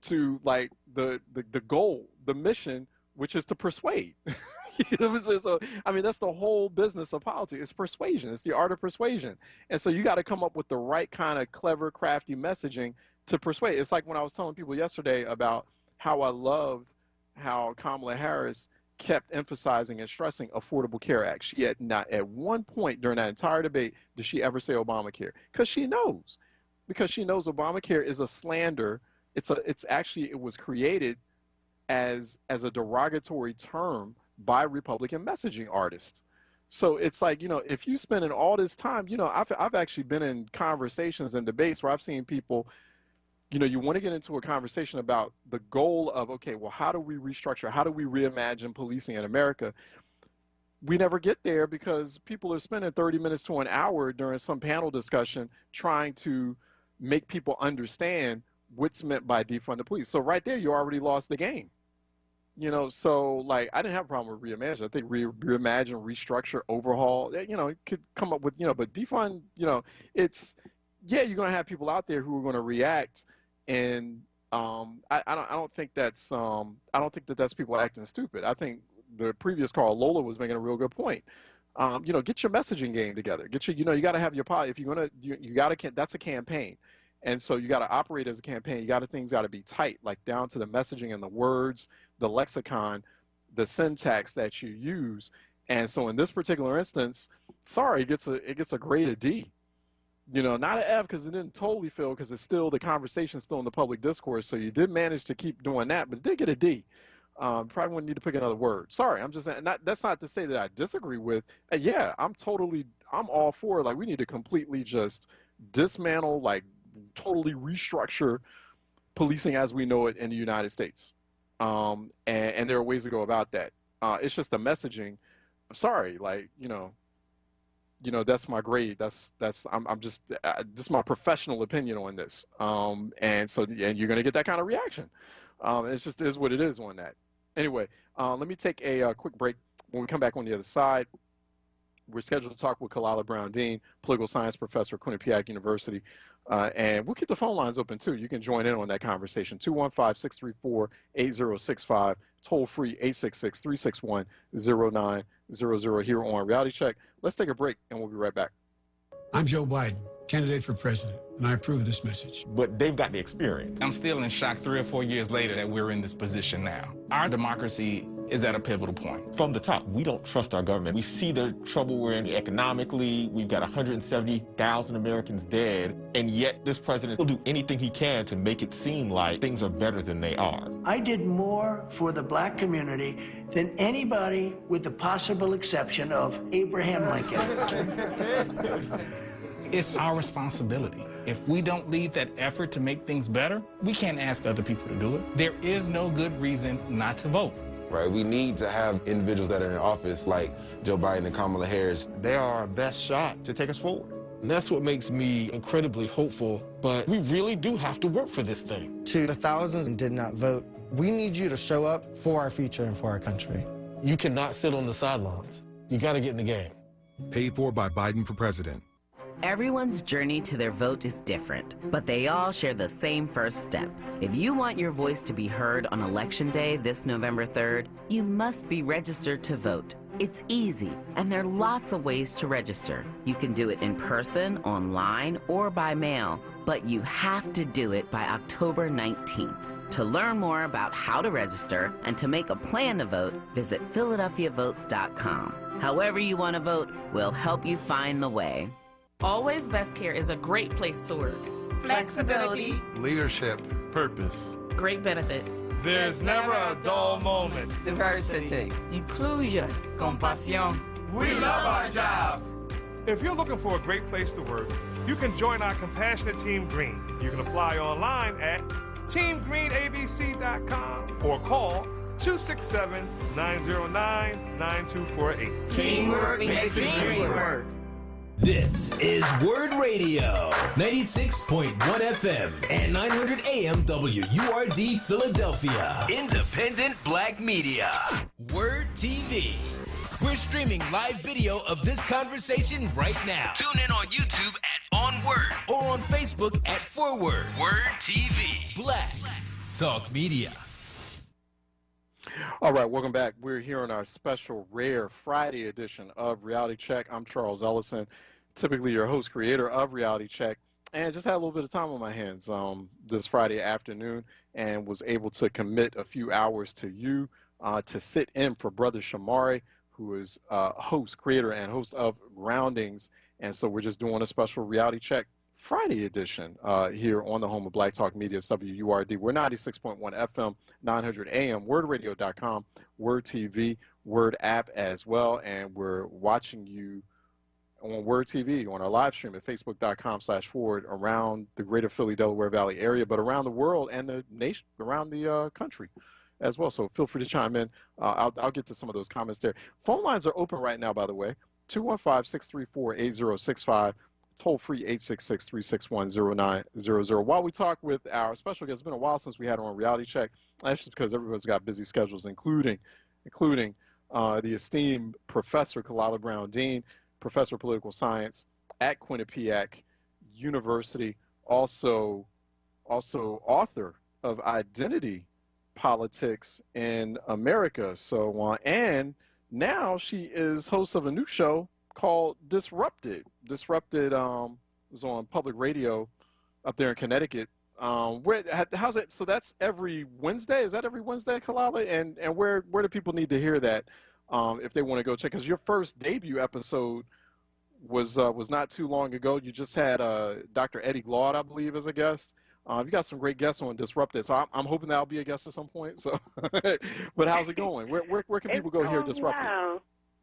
A: to like the goal, the mission, which is to persuade. So, I mean, that's the whole business of politics. It's persuasion. It's the art of persuasion. And so you got to come up with the right kind of clever, crafty messaging to persuade. It's like when I was telling people yesterday about how I loved how Kamala Harris kept emphasizing and stressing Affordable Care Act. She had not at one point during that entire debate did she ever say Obamacare, because she knows Obamacare is a slander. It was created as a derogatory term by Republican messaging artists. So it's like, you know, if you spending all this time, you know, I've actually been in conversations and debates where I've seen people, you know, you want to get into a conversation about the goal of, okay, well, how do we restructure? How do we reimagine policing in America? We never get there because people are spending 30 minutes to an hour during some panel discussion trying to make people understand what's meant by defund the police. So right there, you already lost the game. You know, so like I didn't have a problem with reimagine. I think reimagine, restructure, overhaul, you know, it could come up with, you know, but defund, you know, it's, yeah, you're going to have people out there who are going to react. And I don't think that's people acting stupid. I think the previous caller, Lola, was making a real good point. You know, get your messaging game together. You know, you got to have your if you're going to, you got to, that's a campaign. And so you got to operate as a campaign. Things got to be tight, like down to the messaging and the words, the lexicon, the syntax that you use. And so in this particular instance, sorry, it gets a grade of D. You know, not an F because it didn't totally fail, because it's still, the conversation's still in the public discourse. So you did manage to keep doing that, but it did get a D. Probably wouldn't need to pick another word. Sorry, I'm just that's not to say that I disagree with. Yeah, I'm all for it. Like we need to completely just dismantle, like totally restructure policing as we know it in the United States. And there are ways to go about that. It's just the messaging. Sorry, like, that's my grade. I'm just this is my professional opinion on this. And you're gonna get that kind of reaction. It's just is what it is on that. Anyway, let me take a quick break. When we come back on the other side, we're scheduled to talk with Kalila Brown-Dean, political science professor at Quinnipiac University. And we'll keep the phone lines open, too. You can join in on that conversation. 215-634-8065, toll-free 866-361-0900 here on Reality Check. Let's take a break, and we'll be right back.
C: I'm Joe Biden, candidate for president, and I approve this message.
D: But they've got the experience.
E: I'm still in shock 3 or 4 years later that we're in this position now. Our democracy is at a pivotal point.
D: From the top, we don't trust our government. We see the trouble we're in economically. We've got 170,000 Americans dead, and yet this president will do anything he can to make it seem like things are better than they are.
F: I did more for the black community than anybody with the possible exception of Abraham Lincoln.
E: It's our responsibility. If we don't lead that effort to make things better, we can't ask other people to do it. There is no good reason not to vote.
G: Right, we need to have individuals that are in office like Joe Biden and Kamala Harris.
D: They are our best shot to take us forward.
H: And that's what makes me incredibly hopeful, but we really do have to work for this thing.
I: To the thousands who did not vote, we need you to show up for our future and for our country.
H: You cannot sit on the sidelines. You got to get in the game.
J: Paid for by Biden for president.
X: Everyone's journey to their vote is different, but they all share the same first step. If you want your voice to be heard on Election Day this November 3rd, you must be registered to vote. It's easy, and there are lots of ways to register. You can do it in person, online, or by mail, but you have to do it by October 19th. To learn more about how to register and to make a plan to vote, visit PhiladelphiaVotes.com. However you want to vote, we'll help you find the way.
K: Always Best Care is a great place to work. Flexibility,
L: leadership, purpose,
K: great benefits.
L: There's never a dull moment.
K: Diversity, inclusion, compasión.
L: We love our jobs. If you're looking for a great place to work, you can join our compassionate Team Green. You can apply online at teamgreenabc.com or call 267-909-9248.
K: Teamwork makes the dream work.
M: This is WURD Radio, 96.1 FM and 900 AM WURD Philadelphia. Independent Black Media. WURD TV. We're streaming live video of this conversation right now. Tune in on YouTube at onWURD or on Facebook at ForWord. WURD TV. Black Talk Media.
A: All right, welcome back. We're here on our special rare Friday edition of Reality Check. I'm Charles Ellison, typically your host, creator of Reality Check, and just had a little bit of time on my hands this Friday afternoon and was able to commit a few hours to you to sit in for Brother Shamari, who is host, creator, and host of Groundings. And so we're just doing a special Reality Check Friday edition here on the home of Black Talk Media, WURD. We're 96.1 FM, 900 AM, wordradio.com, WURD TV, WURD app as well, and we're watching you on WURD TV on our live stream at facebook.com/forward around the greater Philly, Delaware Valley area, but around the world and the nation, around the country as well. So feel free to chime in. I'll get to some of those comments there. Phone lines are open right now, by the way, 215-634-8065. Toll-free 866-361-0900. While we talk with our special guest, it's been a while since we had her on Reality Check. That's just because everyone's got busy schedules, including the esteemed Professor Kalila Brown-Dean, Professor of Political Science at Quinnipiac University, also author of Identity Politics in America. So, and now she is host of a new show called Disrupted. Disrupted is on public radio up there in Connecticut. How's it? So that's every Wednesday. Is that every Wednesday, Kalila? And where do people need to hear that if they want to go check? Because your first debut episode was not too long ago. You just had Dr. Eddie Glaude, I believe, as a guest. You got some great guests on Disrupted, so I'm hoping that I'll be a guest at some point. So, but how's it going? Where can people go hear Disrupted?
N: Wow.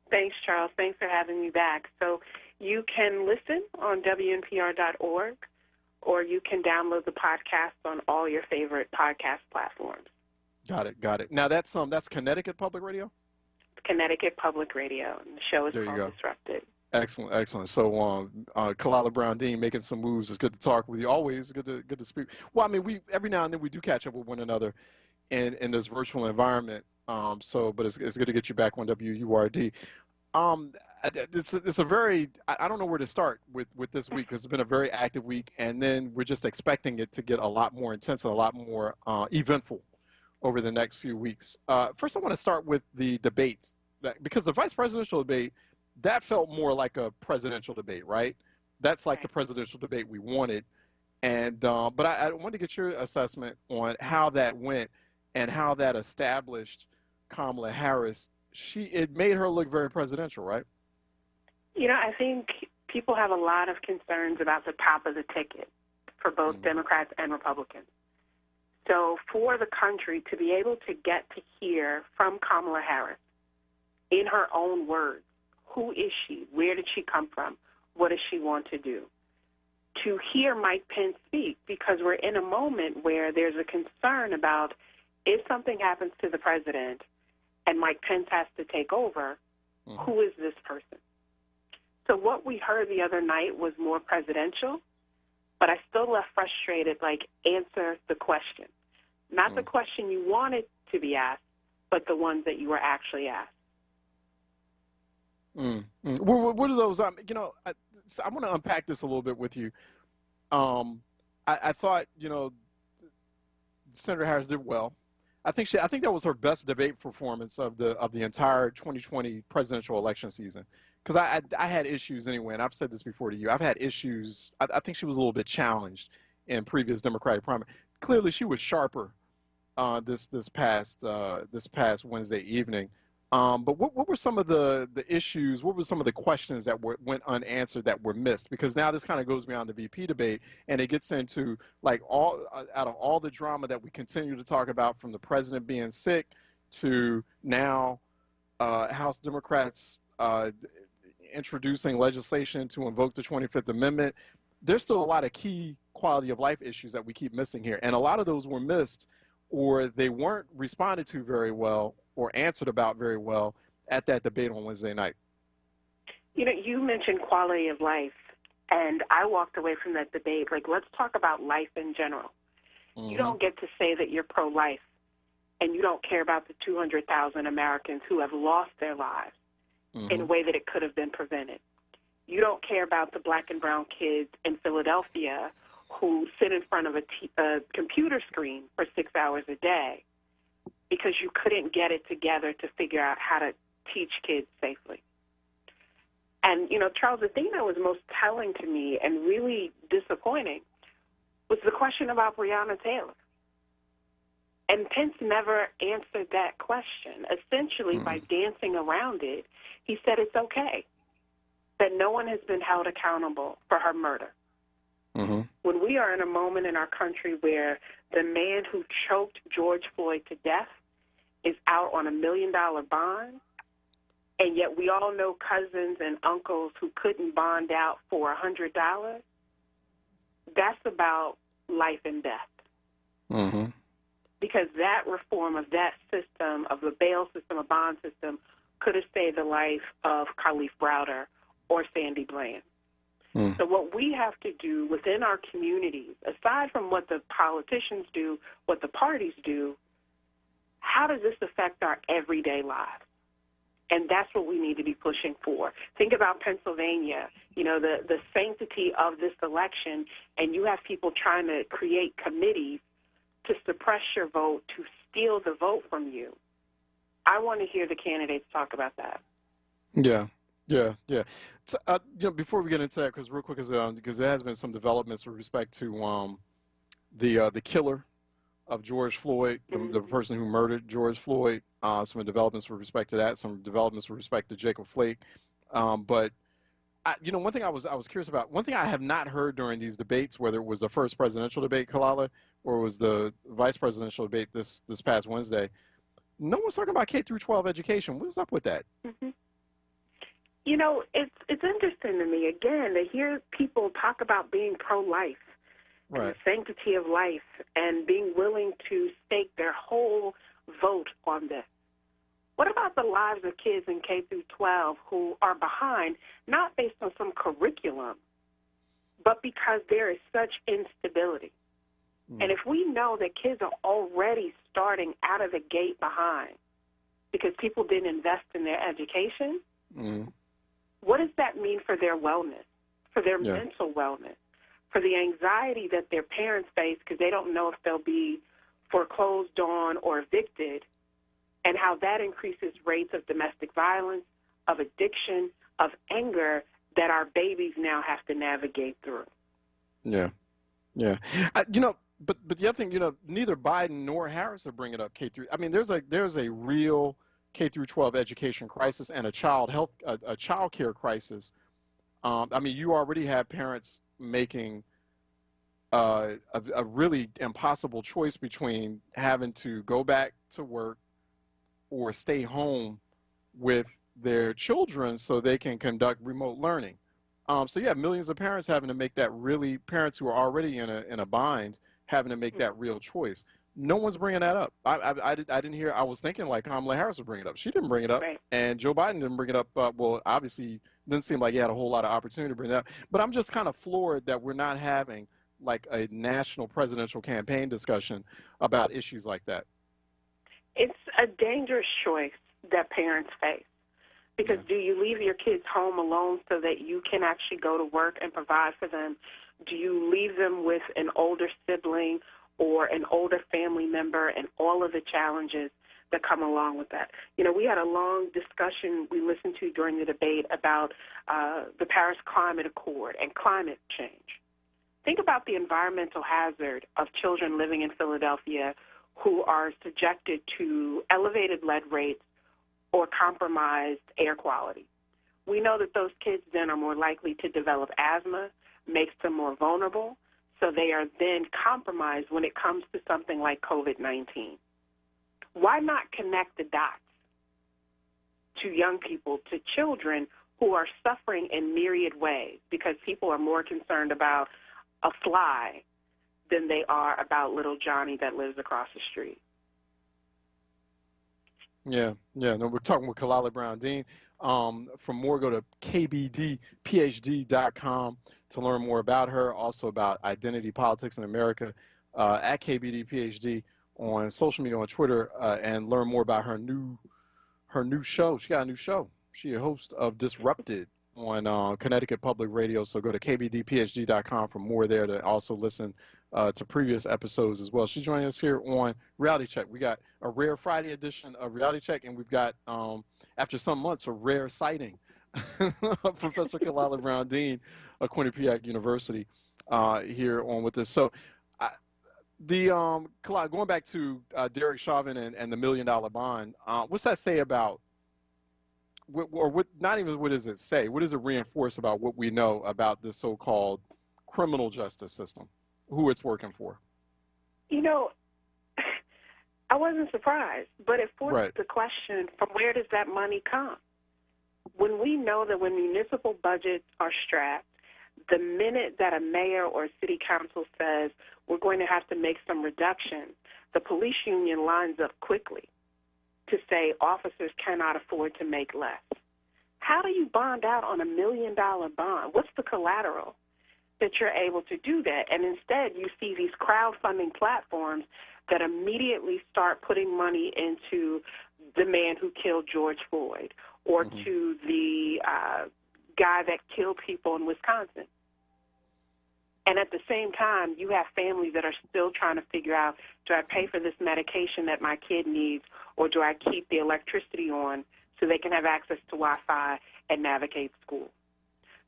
N: Thanks, Charles. Thanks for having me back. So you can listen on WNPR.org, or you can download the podcast on all your favorite podcast platforms.
A: Got it. Got it. Now that's Connecticut Public Radio.
N: Connecticut Public Radio, and the show is
A: There you
N: called
A: go.
N: Disrupted.
A: Excellent, excellent. So, Kalila Brown Dean making some moves. It's good to talk with you. Always good to speak. Well, I mean, we every now and then we do catch up with one another in this virtual environment. But it's good to get you back on WURD. It's a very I don't know where to start with this week because it's been a very active week, and then we're just expecting it to get a lot more intense and a lot more eventful over the next few weeks. First, I want to start with the debates because the vice presidential debate. That felt more like a presidential debate, right? That's like the presidential debate we wanted. And but I wanted to get your assessment on how that went and how that established Kamala Harris. It made her look very presidential, right?
N: You know, I think people have a lot of concerns about the top of the ticket for both Democrats and Republicans. So for the country to be able to get to hear from Kamala Harris in her own words, who is she? Where did she come from? What does she want to do? To hear Mike Pence speak, because we're in a moment where there's a concern about if something happens to the president and Mike Pence has to take over, who is this person? So what we heard the other night was more presidential, but I still left frustrated, like, answer the question. Not the question you wanted to be asked, but the ones that you were actually asked.
A: What are those? I want to unpack this a little bit with you. I thought, Senator Harris did well. I think that was her best debate performance of the entire 2020 presidential election season. Because I had issues anyway, and I've said this before to you. I've had issues. I think she was a little bit challenged in previous Democratic primary. Clearly, she was sharper this past Wednesday evening. But what were some of the issues? What were some of the questions that went unanswered that were missed? Because now this kind of goes beyond the VP debate, and it gets into like out of all the drama that we continue to talk about, from the president being sick to now House Democrats introducing legislation to invoke the 25th Amendment. There's still a lot of key quality of life issues that we keep missing here, and a lot of those were missed, or they weren't responded to very well or answered about very well at that debate on Wednesday night.
N: You mentioned quality of life, and I walked away from that debate like, let's talk about life in general. You don't get to say that you're pro-life, and you don't care about the 200,000 Americans who have lost their lives in a way that it could have been prevented. You don't care about the black and brown kids in Philadelphia who sit in front of a computer screen for 6 hours a day because you couldn't get it together to figure out how to teach kids safely. And, Charles, the thing that was most telling to me and really disappointing was the question about Breonna Taylor. And Pence never answered that question. Essentially, by dancing around it, he said it's okay, that no one has been held accountable for her murder. When we are in a moment in our country where the man who choked George Floyd to death is out on $1 million bond, and yet we all know cousins and uncles who couldn't bond out for $100, that's about life and death. Because that reform of that system, of the bail system, a bond system, could have saved the life of Khalif Browder or Sandy Bland. So what we have to do within our communities, aside from what the politicians do, what the parties do, how does this affect our everyday lives? And that's what we need to be pushing for. Think about Pennsylvania, the sanctity of this election, and you have people trying to create committees to suppress your vote, to steal the vote from you. I want to hear the candidates talk about that.
A: Yeah. So, before we get into that, because real quick, because there has been some developments with respect to the killer of George Floyd, the person who murdered George Floyd. Some developments with respect to that. Some developments with respect to Jacob Flake. But one thing I was curious about. One thing I have not heard during these debates, whether it was the first presidential debate, Kalila, or it was the vice presidential debate this past Wednesday, no one's talking about K through 12 education. What's up with that?
N: It's interesting to me, again, to hear people talk about being pro-life and the sanctity of life and being willing to stake their whole on this. What about the lives of kids in K through 12 who are behind, not based on some curriculum, but because there is such instability? And if we know that kids are already starting out of the gate behind because people didn't invest in their education, what does that mean for their wellness, for their mental wellness, for the anxiety that their parents face because they don't know if they'll be foreclosed on or evicted, and how that increases rates of domestic violence, of addiction, of anger that our babies now have to navigate through?
A: Yeah. But the other thing, neither Biden nor Harris are bringing up K through. I mean, there's a real K through 12 education crisis and a child care crisis. I mean, you already have parents making a really impossible choice between having to go back to work or stay home with their children so they can conduct remote learning. So you have millions of parents having to make that parents who are already in a bind, having to make that real choice. No one's bringing that up. I didn't hear. I was thinking like Kamala Harris would bring it up. She didn't bring it up, and Joe Biden didn't bring it up. Well, obviously, didn't seem like he had a whole lot of opportunity to bring it up. But I'm just kind of floored that we're not having like a national presidential campaign discussion about issues like that.
N: It's a dangerous choice that parents face. Because do you leave your kids home alone so that you can actually go to work and provide for them? Do you leave them with an older sibling or an older family member and all of the challenges that come along with that? We had a long discussion we listened to during the debate about the Paris Climate Accord and climate change. Think about the environmental hazard of children living in Philadelphia who are subjected to elevated lead rates or compromised air quality. We know that those kids then are more likely to develop asthma, makes them more vulnerable, so they are then compromised when it comes to something like COVID-19. Why not connect the dots to young people, to children who are suffering in myriad ways because people are more concerned about a fly than they are about little Johnny that lives across the street?
A: Yeah. No, we're talking with Kalila Brown Dean. For more, go to kbdphd.com to learn more about her, also about identity politics in America, at kbdphd on social media, on Twitter, and learn more about her new show. She got a new show. She's a host of Disrupted on Connecticut Public Radio. So go to kbdphd.com for more there, to also listen to previous episodes as well. She's joining us here on Reality Check. We got a rare Friday edition of Reality Check, and we've got, after some months, a rare sighting of Professor Kalila Brown Dean of Quinnipiac University here on with us. So Kalila, going back to Derek Chauvin and the $1 million bond, what's that say about, or what, not even what does it say, what does it reinforce about what we know about this so-called criminal justice system, who it's working for?
N: I wasn't surprised, but it forces the question, from where does that money come? When we know that when municipal budgets are strapped, the minute that a mayor or city council says we're going to have to make some reductions, the police union lines up quickly to say officers cannot afford to make less. How do you bond out on $1 million bond? What's the collateral that you're able to do that? And instead, you see these crowdfunding platforms that immediately start putting money into the man who killed George Floyd or to the guy that killed people in Wisconsin. And at the same time, you have families that are still trying to figure out, do I pay for this medication that my kid needs, or do I keep the electricity on so they can have access to Wi-Fi and navigate school?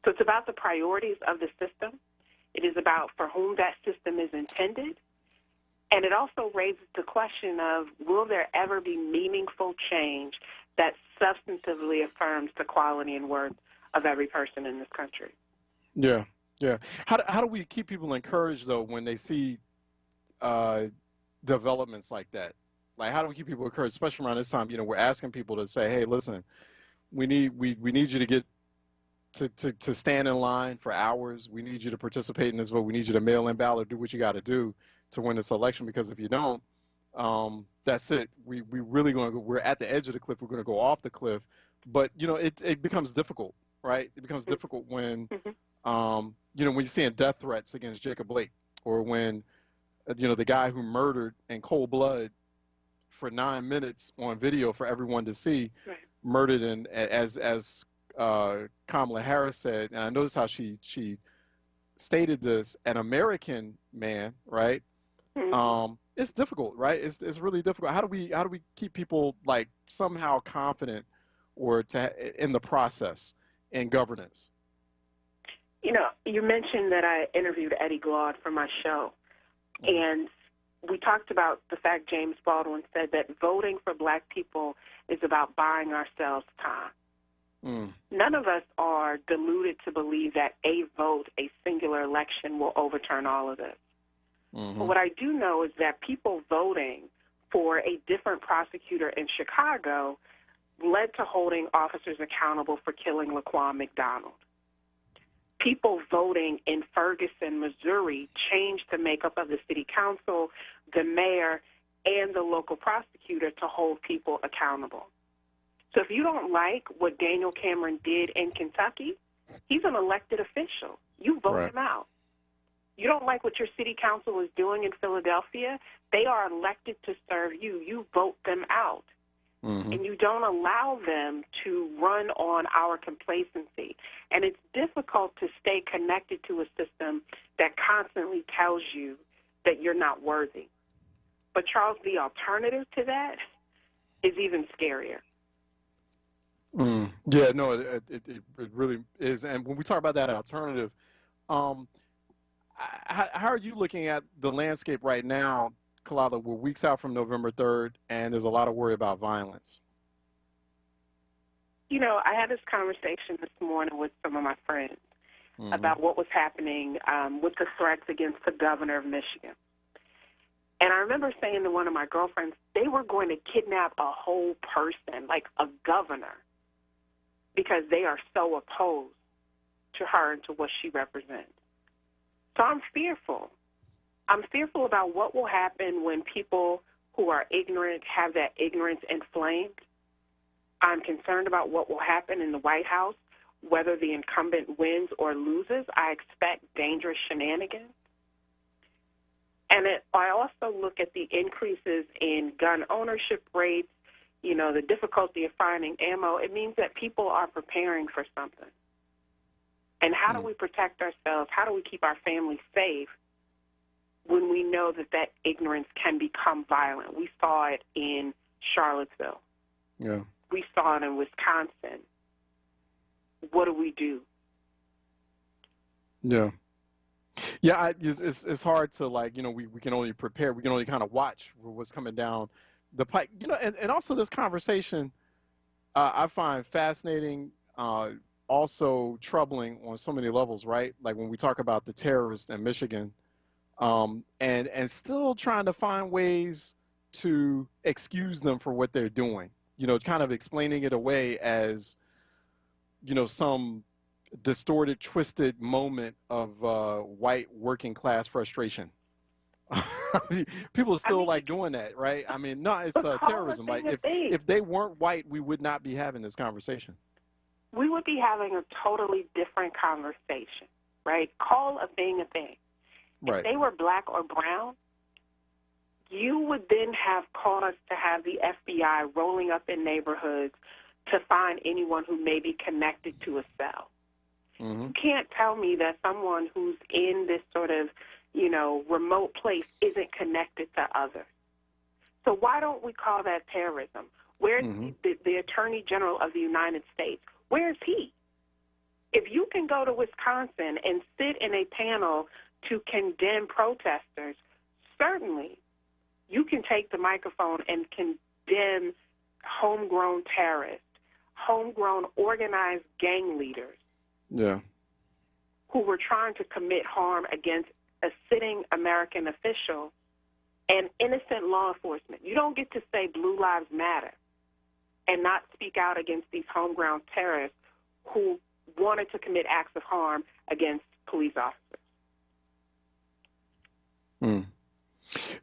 N: So it's about the priorities of the system. It is about for whom that system is intended. And it also raises the question of, will there ever be meaningful change that substantively affirms the quality and worth of every person in this country?
A: Yeah. How do we keep people encouraged, though, when they see developments like that? Like, how do we keep people encouraged, especially around this time? We're asking people to say, hey, listen, we need you to get to stand in line for hours. We need you to participate in this vote. We need you to mail in ballot, do what you got to do to win this election, because if you don't, that's it. We're at the edge of the cliff. We're going to go off the cliff. But, it becomes difficult, right? It becomes difficult when, when you're seeing death threats against Jacob Blake, or when, the guy who murdered in cold blood for 9 minutes on video for everyone to see, murdered in, as Kamala Harris said, and I noticed how she stated this, an American man, right? It's difficult, right? It's really difficult. How do we keep people like somehow confident or in the process in governance?
N: You mentioned that I interviewed Eddie Glaude for my show, and we talked about the fact James Baldwin said that voting for black people is about buying ourselves time. None of us are deluded to believe that a vote, a singular election, will overturn all of this. But what I do know is that people voting for a different prosecutor in Chicago led to holding officers accountable for killing Laquan McDonald. People voting in Ferguson, Missouri changed the makeup of the city council, the mayor, and the local prosecutor to hold people accountable. So if you don't like what Daniel Cameron did in Kentucky, he's an elected official. You vote him out. You don't like what your city council is doing in Philadelphia, they are elected to serve you. You vote them out. And you don't allow them to run on our complacency. And it's difficult to stay connected to a system that constantly tells you that you're not worthy. But, Charles, the alternative to that is even scarier.
A: Yeah, no, it really is. And when we talk about that alternative, how are you looking at the landscape right now, Kalila? We're weeks out from November 3rd, and there's a lot of worry about violence.
N: I had this conversation this morning with some of my friends about what was happening with the threats against the governor of Michigan. And I remember saying to one of my girlfriends, they were going to kidnap a whole person, like a governor, because they are so opposed to her and to what she represents. So I'm fearful. I'm fearful about what will happen when people who are ignorant have that ignorance inflamed. I'm concerned about what will happen in the White House, whether the incumbent wins or loses. I expect dangerous shenanigans. And I also look at the increases in gun ownership rates, the difficulty of finding ammo. It means that people are preparing for something. And how do we protect ourselves? How do we keep our families safe when we know that ignorance can become violent? We saw it in Charlottesville.
A: Yeah.
N: We saw it in Wisconsin. What do we do?
A: Yeah. Yeah, it's hard to, we can only prepare. We can only kind of watch what's coming down the pike. And also this conversation I find fascinating, also troubling on so many levels, right? Like when we talk about the terrorists in Michigan, and still trying to find ways to excuse them for what they're doing, kind of explaining it away as, some distorted, twisted moment of white working class frustration. People are still doing that, right? I mean, no, it's terrorism. Like if they weren't white, we would not be having this conversation.
N: We would be having a totally different conversation, right? Call a thing a thing.
A: Right.
N: If they were black or brown, you would then have cause to have the FBI rolling up in neighborhoods to find anyone who may be connected to a cell. You can't tell me that someone who's in this sort of, remote place isn't connected to others. So why don't we call that terrorism? Where's the Attorney General of the United States? Where's he? If you can go to Wisconsin and sit in a panel to condemn protesters, certainly you can take the microphone and condemn homegrown terrorists, homegrown organized gang leaders who were trying to commit harm against a sitting American official and innocent law enforcement. You don't get to say Blue Lives Matter and not speak out against these homegrown terrorists who wanted to commit acts of harm against police officers.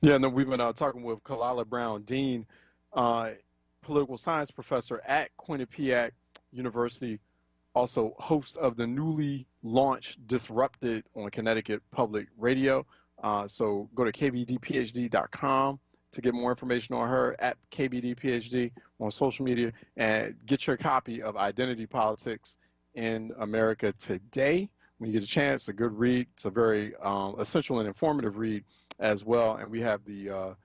A: Yeah, no, we've been talking with Kalila Brown, Dean, political science professor at Quinnipiac University, also host of the newly launched Disrupted on Connecticut Public Radio. So go to kbdphd.com to get more information on her, at kbdphd on social media, and get your copy of Identity Politics in America Today. When you get a chance, a good read. It's a very essential and informative read as well. And we have the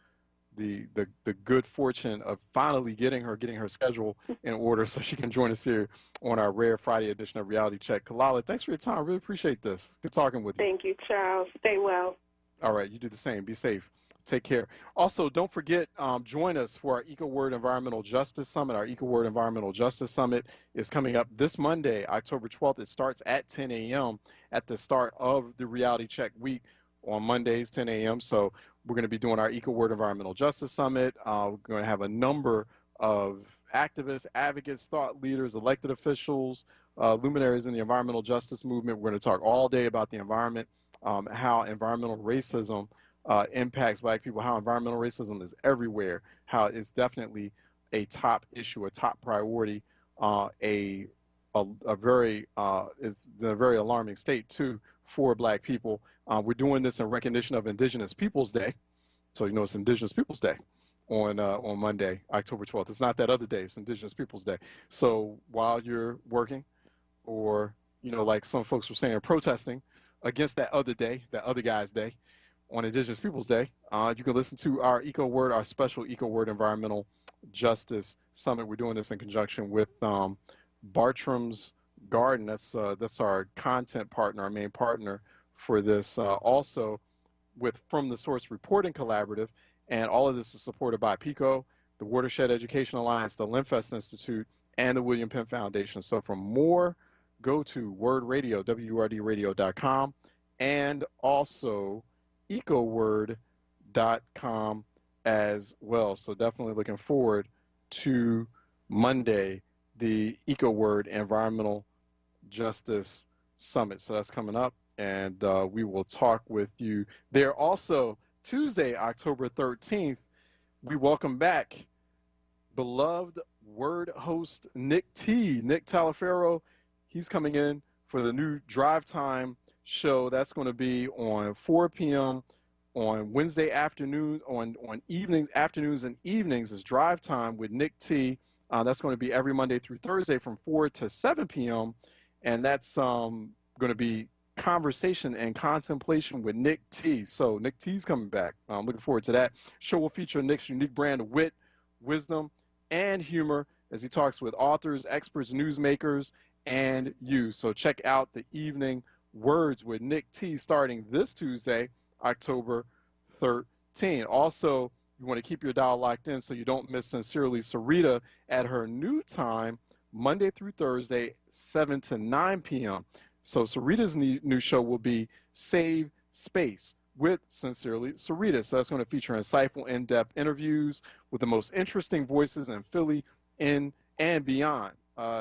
A: good fortune of finally getting her schedule in order so she can join us here on our rare Friday edition of Reality Check. Kalila, thanks for your time. I really appreciate this. Good talking with you.
N: Thank you, Charles. Stay well.
A: All right, you do the same. Be safe. Take care. Also, don't forget, join us for our EcoWord Environmental Justice Summit. Our EcoWord Environmental Justice Summit is coming up this Monday, October 12th. It starts at 10 a.m. at the start of the Reality Check week on Mondays, 10 a.m. So we're going to be doing our EcoWord Environmental Justice Summit. We're going to have a number of activists, advocates, thought leaders, elected officials, luminaries in the environmental justice movement. We're going to talk all day about the environment, how environmental racism impacts Black people, how environmental racism is everywhere, how it's definitely a top issue, a top priority, it's a very alarming state too for Black people. We're doing this in recognition of Indigenous Peoples Day, so you know it's Indigenous Peoples Day on Monday, October 12th. It's not that other day; it's Indigenous Peoples Day. So while you're working, or like some folks were saying, protesting against that other day, that other guy's day, on Indigenous Peoples Day, you can listen to our EcoWord, our special EcoWord Environmental Justice Summit. We're doing this in conjunction with Bartram's Garden. That's our content partner, our main partner for this. Also with From the Source Reporting Collaborative, and all of this is supported by PICO, the Watershed Education Alliance, the Linfest Institute, and the William Penn Foundation. So for more, go to WURD Radio, WURDradio.com, and also EcoWord.com as well. So definitely looking forward to Monday, the EcoWord Environmental Justice Summit. So that's coming up, and we will talk with you there. Also, Tuesday, October 13th, we welcome back beloved WURD host Nick Talaferro. He's coming in for the new Drive Time show. That's going to be on 4 p.m. on Wednesday afternoon, on afternoons and evenings is Drive Time with Nick T. That's going to be every Monday through Thursday from 4 to 7 p.m. And that's going to be conversation and contemplation with Nick T. So Nick T's coming back. I'm looking forward to that. Show will feature Nick's unique brand of wit, wisdom, and humor as he talks with authors, experts, newsmakers, and you. So check out the evening Words with Nick T starting this Tuesday, October 13. Also, you want to keep your dial locked in so you don't miss Sincerely Sarita at her new time, Monday through Thursday, 7 to 9 p.m. So Sarita's new show will be Save Space with Sincerely Sarita. So that's going to feature insightful, in-depth interviews with the most interesting voices in Philly, in and beyond.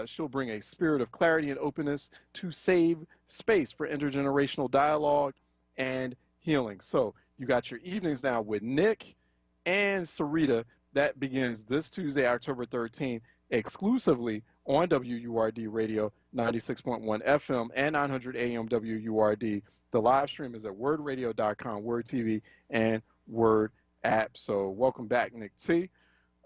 A: She'll bring a spirit of clarity and openness to save space for intergenerational dialogue and healing. So you got your evenings now with Nick and Sarita. That begins this Tuesday, October 13th, exclusively on WURD Radio, 96.1 FM and 900 AM WURD. The live stream is at wordradio.com, WURD TV, and WURD app. So welcome back, Nick T.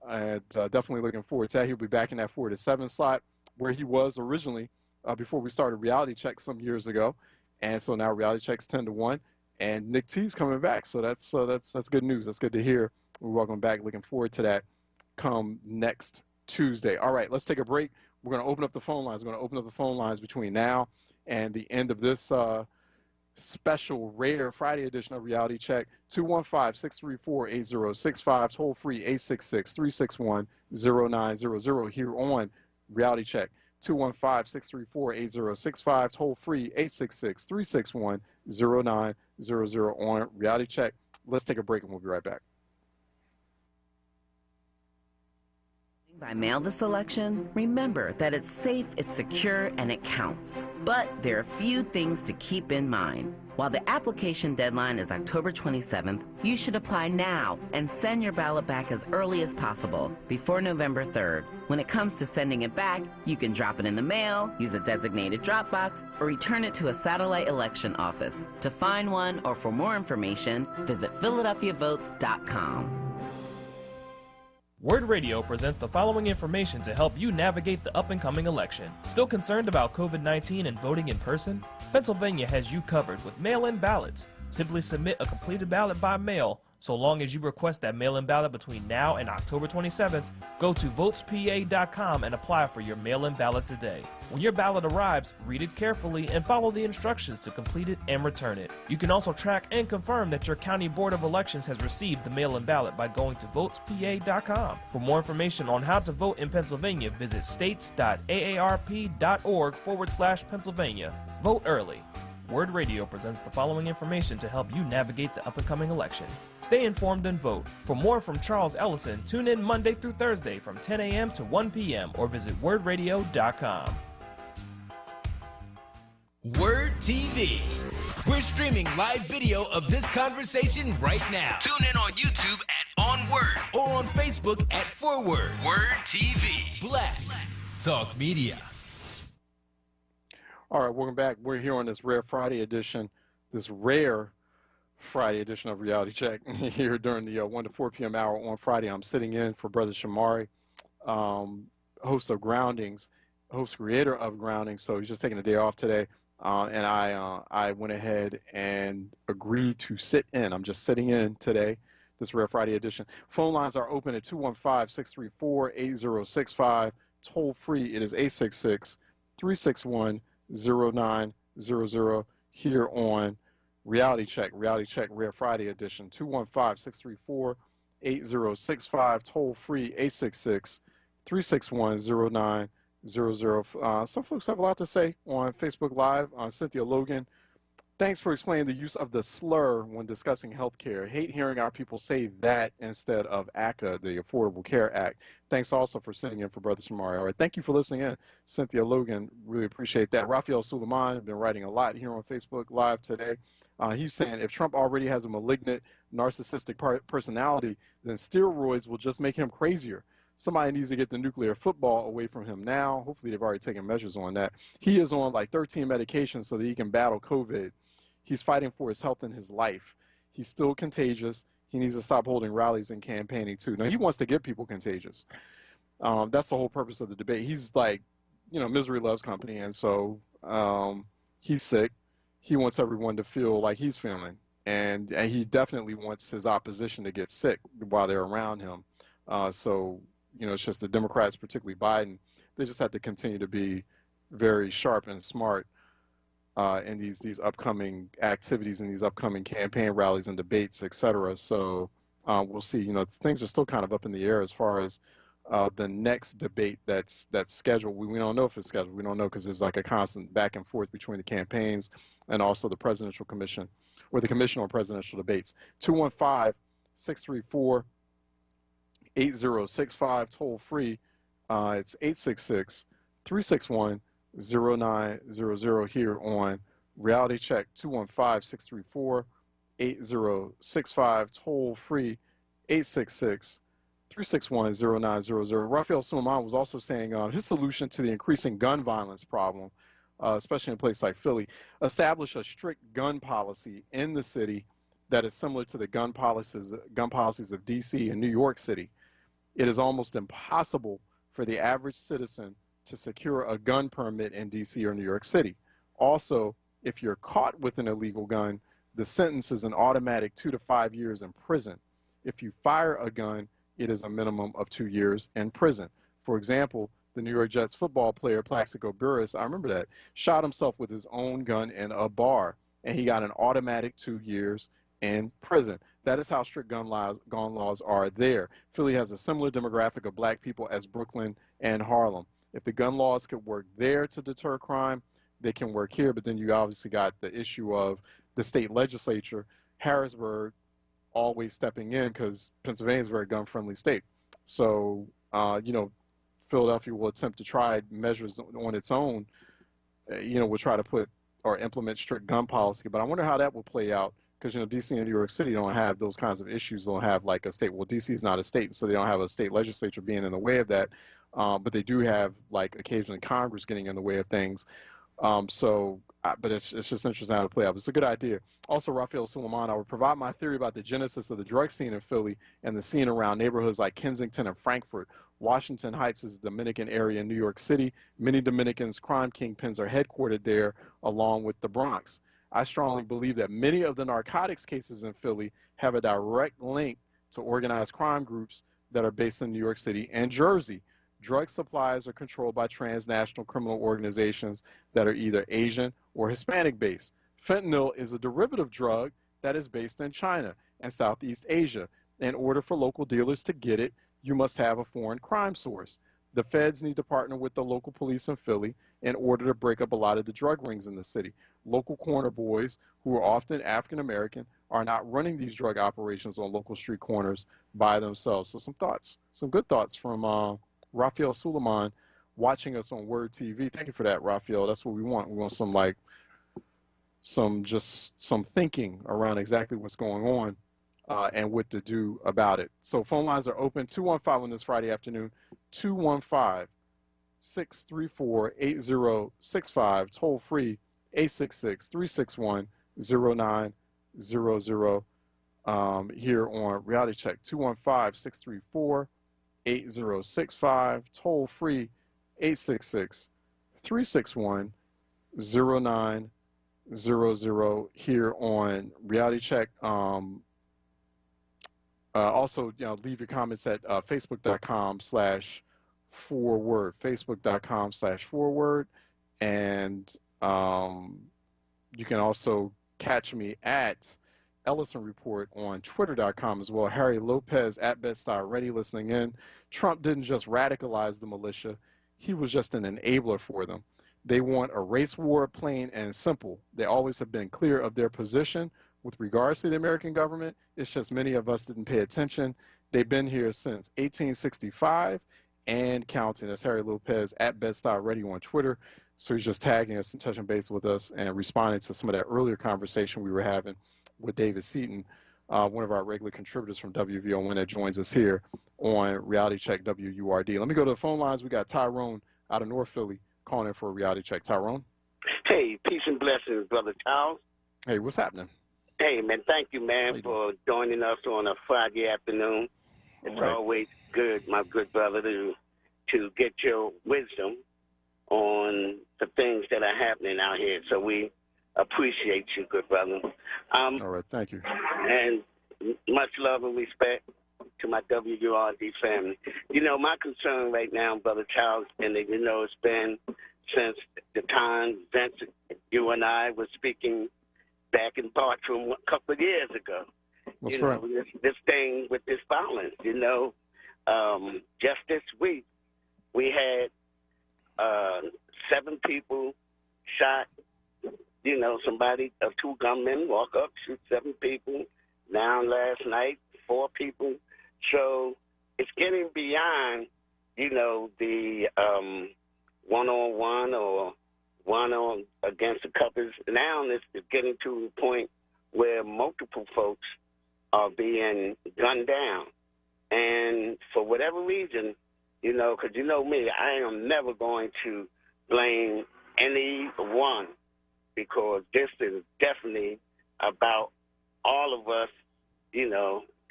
A: And definitely looking forward to that. He'll be back in that 4 to 7 slot where he was originally before we started Reality Check some years ago. And so now Reality Check's 10 to 1, and Nick T's coming back. So that's good news. That's good to hear. We're welcome back. Looking forward to that come next Tuesday. All right, let's take a break. We're going to open up the phone lines. We're going to open up the phone lines between now and the end of this special rare Friday edition of Reality Check. 215-634-8065, toll free 866-361-0900 here on Reality Check. 215-634-8065, toll free 866-361-0900 on Reality Check. Let's take a break and we'll be right back.
X: By mail this election, remember that it's safe, it's secure, and it counts. But there are a few things to keep in mind. While the application deadline is October 27th, you should apply now and send your ballot back as early as possible, before November 3rd. When it comes to sending it back, you can drop it in the mail, use a designated drop box, or return it to a satellite election office. To find one or for more information, visit PhiladelphiaVotes.com.
W: WURD Radio presents the following information to help you navigate the up-and-coming election. Still concerned about COVID-19 and voting in person? Pennsylvania has you covered with mail-in ballots. Simply submit a completed ballot by mail. So long as you request that mail-in ballot between now and October 27th, go to votespa.com and apply for your mail-in ballot today. When your ballot arrives, read it carefully and follow the instructions to complete it and return it. You can also track and confirm that your County Board of Elections has received the mail-in ballot by going to votespa.com. For more information on how to vote in Pennsylvania, visit states.aarp.org/Pennsylvania. Vote early. WURD Radio presents the following information to help you navigate the up-and-coming election. Stay informed and vote. For more from Charles Ellison, tune in Monday through Thursday from 10 a.m. to 1 p.m. or visit wordradio.com.
M: WURD TV. We're streaming live video of this conversation right now. Tune in on YouTube at onWURD or on Facebook at ForWord. WURD TV. Black Talk Media.
A: All right, welcome back. We're here on this rare Friday edition of Reality Check here during the 1 to 4 p.m. hour on Friday. I'm sitting in for Brother Shamari, host of Groundings, creator of Groundings. So he's just taking a day off today, and I went ahead and agreed to sit in. I'm just sitting in today, this rare Friday edition. Phone lines are open at 215-634-8065. Toll free, it is 866-361-0900 here on Reality Check Rare Friday edition. 215-634-8065. Toll free 866-361-0900. Some folks have a lot to say on Facebook Live. Cynthia Logan, thanks for explaining the use of the slur when discussing health care. Hate hearing our people say that instead of ACA, the Affordable Care Act. Thanks also for sitting in for Brother Shamari. All right, thank you for listening in, Cynthia Logan. Really appreciate that. Raphael Suleiman has been writing a lot here on Facebook Live today. He's saying if Trump already has a malignant, narcissistic personality, then steroids will just make him crazier. Somebody needs to get the nuclear football away from him now. Hopefully they've already taken measures on that. He is on like 13 medications so that he can battle COVID. He's fighting for his health and his life. He's still contagious. He needs to stop holding rallies and campaigning too. Now, he wants to get people contagious. That's the whole purpose of the debate. He's like, misery loves company. And so he's sick. He wants everyone to feel like he's feeling. And he definitely wants his opposition to get sick while they're around him. So, it's just the Democrats, particularly Biden, they just have to continue to be very sharp and smart in these upcoming activities and these upcoming campaign rallies and debates, et cetera. So we'll see. Things are still kind of up in the air as far as the next debate that's scheduled. We don't know if it's scheduled. We don't know because there's like a constant back and forth between the campaigns and also the Presidential Commission or the Commission on Presidential Debates. 215-634-8065, toll free. It's 866-361-0900 here on Reality Check. 215-634-8065, toll free 866-361-0900. Raphael Suleiman was also saying his solution to the increasing gun violence problem, especially in a place like Philly, establish a strict gun policy in the city that is similar to the gun policies of D.C. and New York City. It is almost impossible for the average citizen to secure a gun permit in D.C. or New York City. Also, if you're caught with an illegal gun, the sentence is an automatic 2 to 5 years in prison. If you fire a gun, it is a minimum of 2 years in prison. For example, the New York Jets football player Plaxico Burress, I remember that, shot himself with his own gun in a bar, and he got an automatic 2 years in prison. That is how strict gun laws are there. Philly has a similar demographic of black people as Brooklyn and Harlem. If the gun laws could work there to deter crime, they can work here. But then you obviously got the issue of the state legislature, Harrisburg, always stepping in because Pennsylvania is a very gun-friendly state. So, Philadelphia will attempt to try measures on its own. Will try to put or implement strict gun policy. But I wonder how that will play out because, D.C. and New York City don't have those kinds of issues. Don't have like a state. Well, D.C. is not a state, so they don't have a state legislature being in the way of that. But they do have like occasionally Congress getting in the way of things. But it's just interesting how to play out. It's a good idea. Also, Raphael Suleiman, I will provide my theory about the genesis of the drug scene in Philly and the scene around neighborhoods like Kensington and Frankfurt. Washington Heights is the Dominican area in New York City. Many Dominicans crime kingpins are headquartered there along with the Bronx. I strongly believe that many of the narcotics cases in Philly have a direct link to organized crime groups that are based in New York City and Jersey. Drug supplies are controlled by transnational criminal organizations that are either Asian or Hispanic based. Fentanyl is a derivative drug that is based in China and Southeast Asia. In order for local dealers to get it, you must have a foreign crime source. The feds need to partner with the local police in Philly in order to break up a lot of the drug rings in the city. Local corner boys, who are often African American, are not running these drug operations on local street corners by themselves. So some good thoughts from Raphael Suleiman watching us on WURD TV. Thank you for that, Raphael. That's what we want. We want some thinking around exactly what's going on and what to do about it. So phone lines are open. 215 on this Friday afternoon. 215-634-8065. Toll free 866-361-0900 here on Reality Check. 215-634-8065. Toll free 866-361-0900 here on Reality Check. Also, leave your comments at facebook.com/4word, facebook.com/4word, and you can also catch me at Ellison Report on twitter.com as well. Harry Lopez at Bed-Stuy Ready listening in. Trump didn't just radicalize the militia. He was just an enabler for them. They want a race war, plain and simple. They always have been clear of their position with regards to the American government. It's just many of us didn't pay attention. They've been here since 1865 and counting. That's Harry Lopez at Bed-Stuy Ready on Twitter. So he's just tagging us and touching base with us and responding to some of that earlier conversation we were having with David Seaton, one of our regular contributors from WVON that joins us here on Reality Check WURD. Let me go to the phone lines. We got Tyrone out of North Philly calling in for a Reality Check. Tyrone?
O: Hey, peace and blessings, Brother Charles.
A: Hey, what's happening?
O: Hey, man, thank you, man, for joining us on a Friday afternoon. It's always good, my good brother, to get your wisdom on the things that are happening out here. So we appreciate you, good brother.
A: All right, thank you.
O: And much love and respect to my WURD family. My concern right now, Brother Charles, and it's been since the time Vince, you and I were speaking back in Bartram a couple of years ago.
A: That's right.
O: This thing with this violence, just this week we had 7 people shot, two gunmen walk up, shoot 7 people. Now last night, 4 people. So it's getting beyond, the one-on-one or one-on against a couple. Now it's getting to a point where multiple folks are being gunned down. And for whatever reason, because you know me, I am never going to blame anyone, because this is definitely about all of us,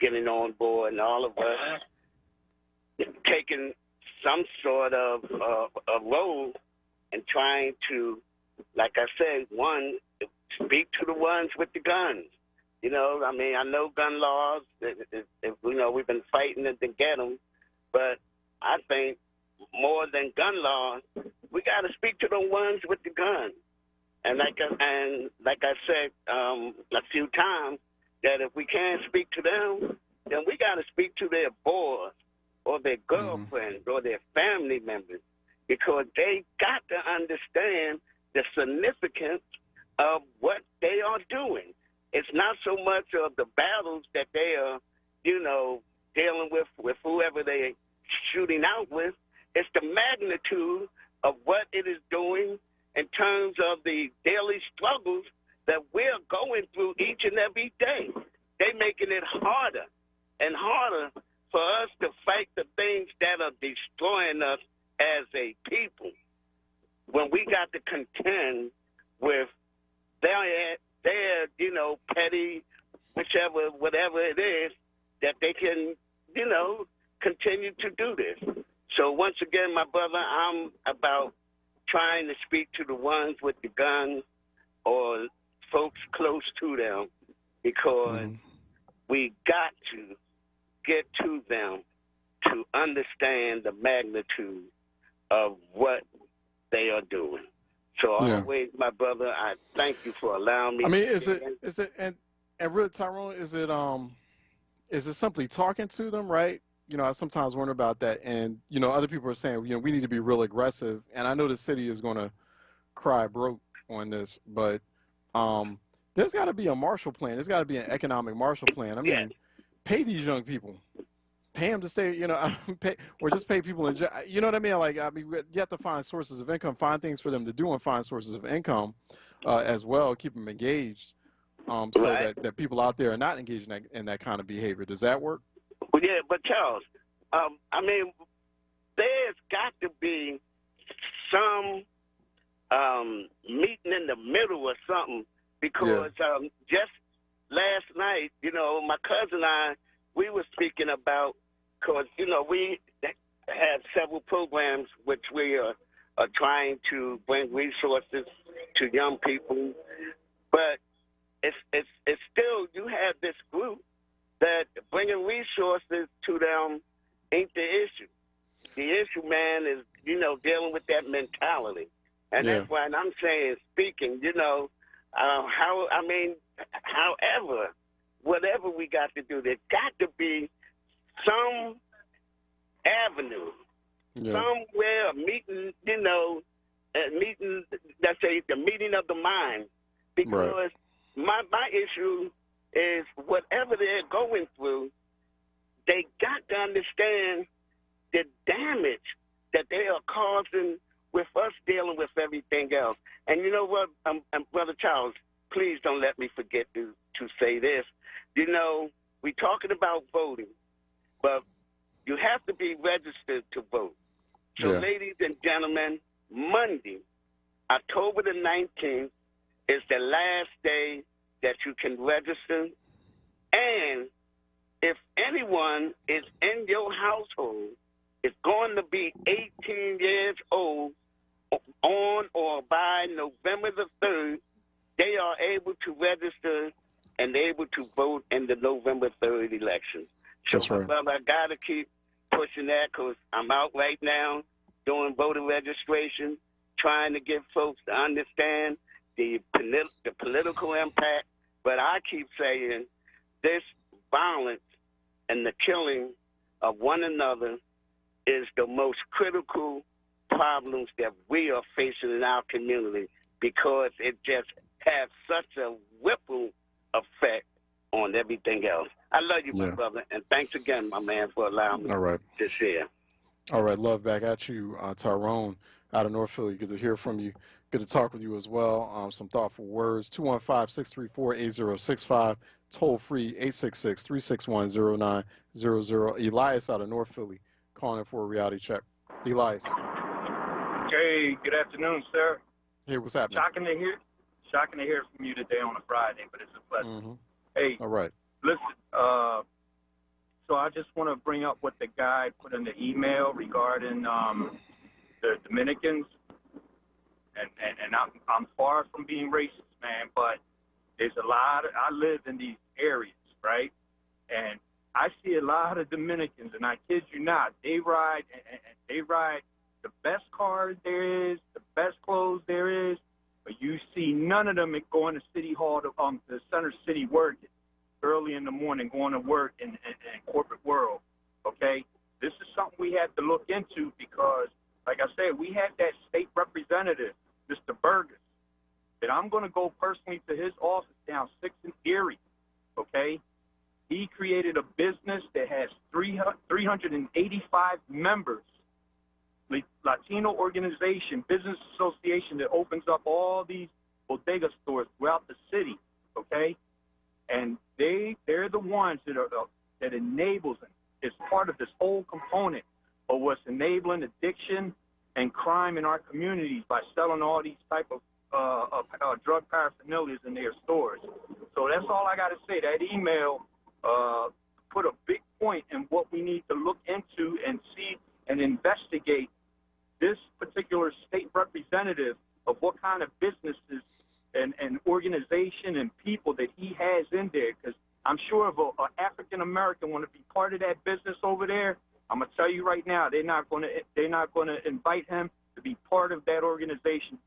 O: getting on board and all of us taking some sort of a role and trying to, like I said, one, speak to the ones with the guns. I know gun laws, we've been fighting to get them, but I think more than gun laws, we got to speak to the ones with the guns. And like I said a few times, that if we can't speak to them, then we got to speak to their boys or their girlfriends or their family members, because they got to understand the significance of what they are doing. It's not so much of the battles that they are, dealing with whoever they're shooting out with. It's the magnitude of what it is doing in terms of the daily struggles that we're going through each and every day. They're making it harder and harder for us to fight the things that are destroying us as a people, when we got to contend with their petty, whatever it is, that they can, continue to do this. So once again, my brother, I'm about trying to speak to the ones with the guns or folks close to them, because we got to get to them to understand the magnitude of what they are doing. So always, my brother, I thank you for allowing me.
A: I mean, is it, and really, Tyrone, is it simply talking to them, right? I sometimes wonder about that, and other people are saying, we need to be real aggressive, and I know the city is going to cry broke on this, but there's got to be a Marshall Plan. There's got to be an economic Marshall Plan. I mean, pay these young people. Pay them to stay, or just pay people in jail. You know what I mean? You have to find sources of income, find things for them to do, and find sources of income as well. Keep them engaged, so that people out there are not engaged in that kind of behavior. Does that work?
O: Well, yeah, but Charles, there's got to be some meeting in the middle or something, because just last night, my cousin and I, we were speaking about, because, we have several programs which we are trying to bring resources to young people. But it's still, you have this group that bringing resources to them ain't the issue. The issue, man, is, dealing with that mentality. And that's why I'm saying, speaking, however, whatever we got to do, there's got to be some avenue, somewhere, a meeting, let's say the meeting of the mind. Because my issue is whatever they're going through, they got to understand the damage that they are causing with us dealing with everything else. And you know what, Brother Charles, please don't let me forget to say this. We're talking about voting, but you have to be registered to vote. So, ladies and gentlemen, Monday, October the 19th, is the last day that you can register. And if anyone is in your household is going to be 18 years old on or by November the 3rd, they are able to register and able to vote in the November 3rd election. So, my brother, I got to keep pushing that, because I'm out right now doing voter registration, trying to get folks to understand the political impact. But I keep saying this violence and the killing of one another is the most critical problems that we are facing in our community, because it just has such a ripple effect on everything else. I love you, my brother, and thanks again, my man, for allowing me to share.
A: All right, love back at you, Tyrone, out of North Philly. Good to hear from you. Good to talk with you as well. Some thoughtful words. 215-634-8065. Toll free 866-361-0900. Elias out of North Philly, calling in for a reality check. Elias.
P: Hey, good afternoon, sir.
A: Hey, what's happening?
P: Shocking to hear from you today on a Friday, but it's a pleasure. Hey,
A: all right.
P: Listen, so I just want to bring up what the guy put in the email regarding the Dominicans, and I'm far from being racist, man, but there's a lot I live in these areas, right? And I see a lot of Dominicans, and I kid you not, they ride the best cars there is, the best clothes there is, but you see none of them going to City Hall, the Center City working early in the morning, going to work in corporate world, okay? This is something we have to look into, because, like I said, we had that state representative, Mr. Burgess, that I'm going to go personally to his office down 6th and Erie, okay? He created a business that has 385 members Latino organization, business association that opens up all these bodega stores throughout the city, okay? And they're the ones that enables them. It's part of this whole component of what's enabling addiction and crime in our communities by selling all these type of drug paraphernalias in their stores. So that's all I got to say. That email put a big point in what we need to look into and see and investigate this particular state representative of what kind of businesses and organization and people that he has in there. Because I'm sure if an African American want to be part of that business over there, I'm gonna tell you right now, they're not gonna invite him to be part of that organization,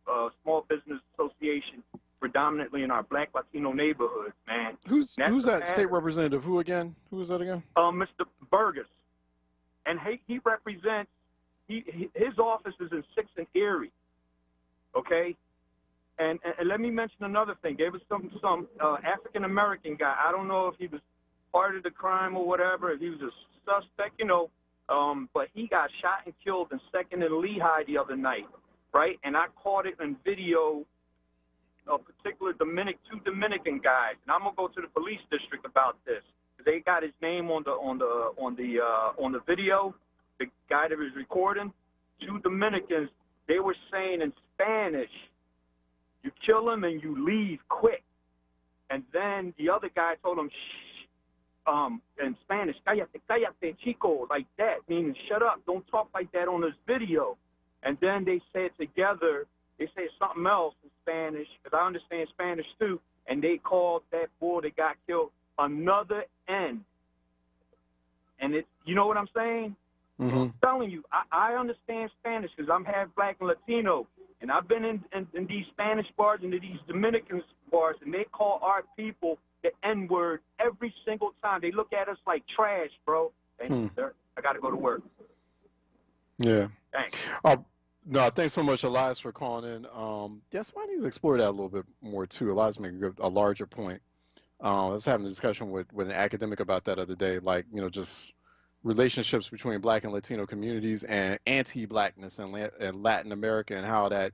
P: small business association, predominantly in our Black Latino neighborhoods, man.
A: Who's that state representative? Who again? Who is that again?
P: Mr. Burgess, and he represents. His office is in 6th and Erie, okay? And let me mention another thing. There was some African-American guy. I don't know if he was part of the crime or whatever, if he was a suspect, but he got shot and killed in 2nd and Lehigh the other night, right? And I caught it in video, a particular two Dominican guys. And I'm going to go to the police district about this. They got his name on the video. The guy that was recording, 2 Dominicans, they were saying in Spanish, you kill him and you leave quick. And then the other guy told him, shh, in Spanish, cállate, cállate, chico, like that, meaning shut up, don't talk like that on this video. And then they said together, they said something else in Spanish, because I understand Spanish too, and they called that boy that got killed another N. And it's, you know what I'm saying?
A: Mm-hmm.
P: I'm telling you, I understand Spanish because I'm half Black and Latino, and I've been in these Spanish bars and these Dominican bars, and they call our people the N-word every single time. They look at us like trash, bro. Thank you, sir. I got to go to work.
A: Yeah.
P: Thanks.
A: No, thanks so much, Elias, for calling in. Yes, I need to explore that a little bit more, too. Elias making a larger point. I was having a discussion with an academic about that other day, like, just relationships between Black and Latino communities and anti-Blackness in Latin America and how that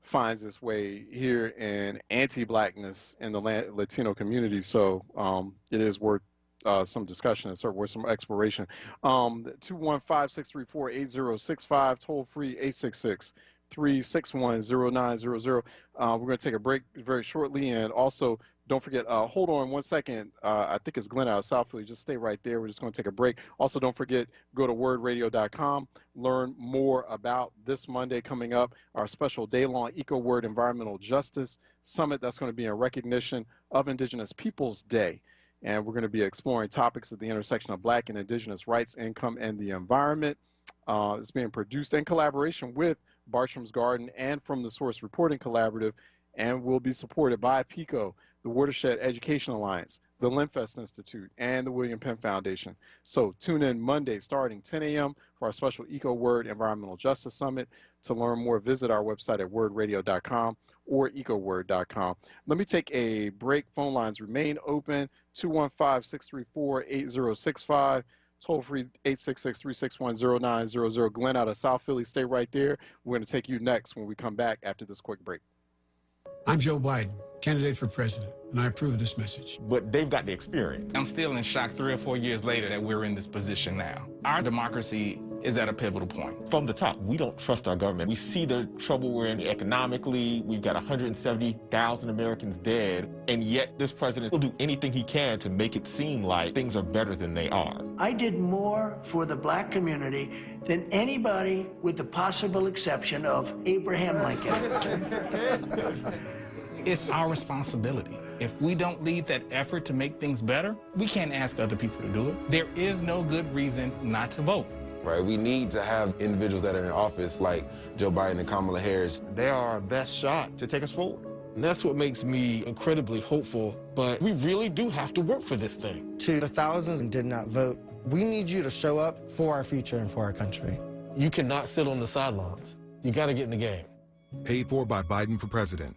A: finds its way here in anti-Blackness in the Latino community. So it is worth some discussion and worth some exploration. 215-634-8065, toll free 866-361-0900. We're going to take a break very shortly, and also don't forget, hold on 1 second. I think it's Glenn out of Southfield. Just stay right there. We're just going to take a break. Also, don't forget, go to wordradio.com. Learn more about this Monday coming up, our special day-long EcoWord Environmental Justice Summit. That's going to be in recognition of Indigenous Peoples Day. And we're going to be exploring topics at the intersection of Black and Indigenous rights, income, and the environment. It's being produced in collaboration with Bartram's Garden and from the Source Reporting Collaborative, and will be supported by PICO, the Watershed Education Alliance, the Linfest Institute, and the William Penn Foundation. So tune in Monday starting 10 a.m. for our special EcoWord Environmental Justice Summit. To learn more, visit our website at wordradio.com or ecoword.com. Let me take a break. Phone lines remain open, 215-634-8065. Toll free 866-361-0900. Glenn out of South Philly, stay right there. We're going to take you next when we come back after this quick break.
C: I'm Joe Biden, candidate for president, and I approve this message.
D: But they've got the experience.
E: I'm still in shock 3 or 4 years later that we're in this position now. Our democracy is at a pivotal point.
D: From the top, we don't trust our government. We see the trouble we're in economically. We've got 170,000 Americans dead, and yet this president will do anything he can to make it seem like things are better than they are.
F: I did more for the Black community than anybody with the possible exception of Abraham Lincoln.
E: It's our responsibility. If we don't lead that effort to make things better, we can't ask other people to do it. There is no good reason not to vote.
G: Right, we need to have individuals that are in office like Joe Biden and Kamala Harris.
H: They are our best shot to take us forward. And that's what makes me incredibly hopeful, but we really do have to work for this thing.
I: To the thousands who did not vote, we need you to show up for our future and for our country.
H: You cannot sit on the sidelines. You got to get in the game.
J: Paid for by Biden for president.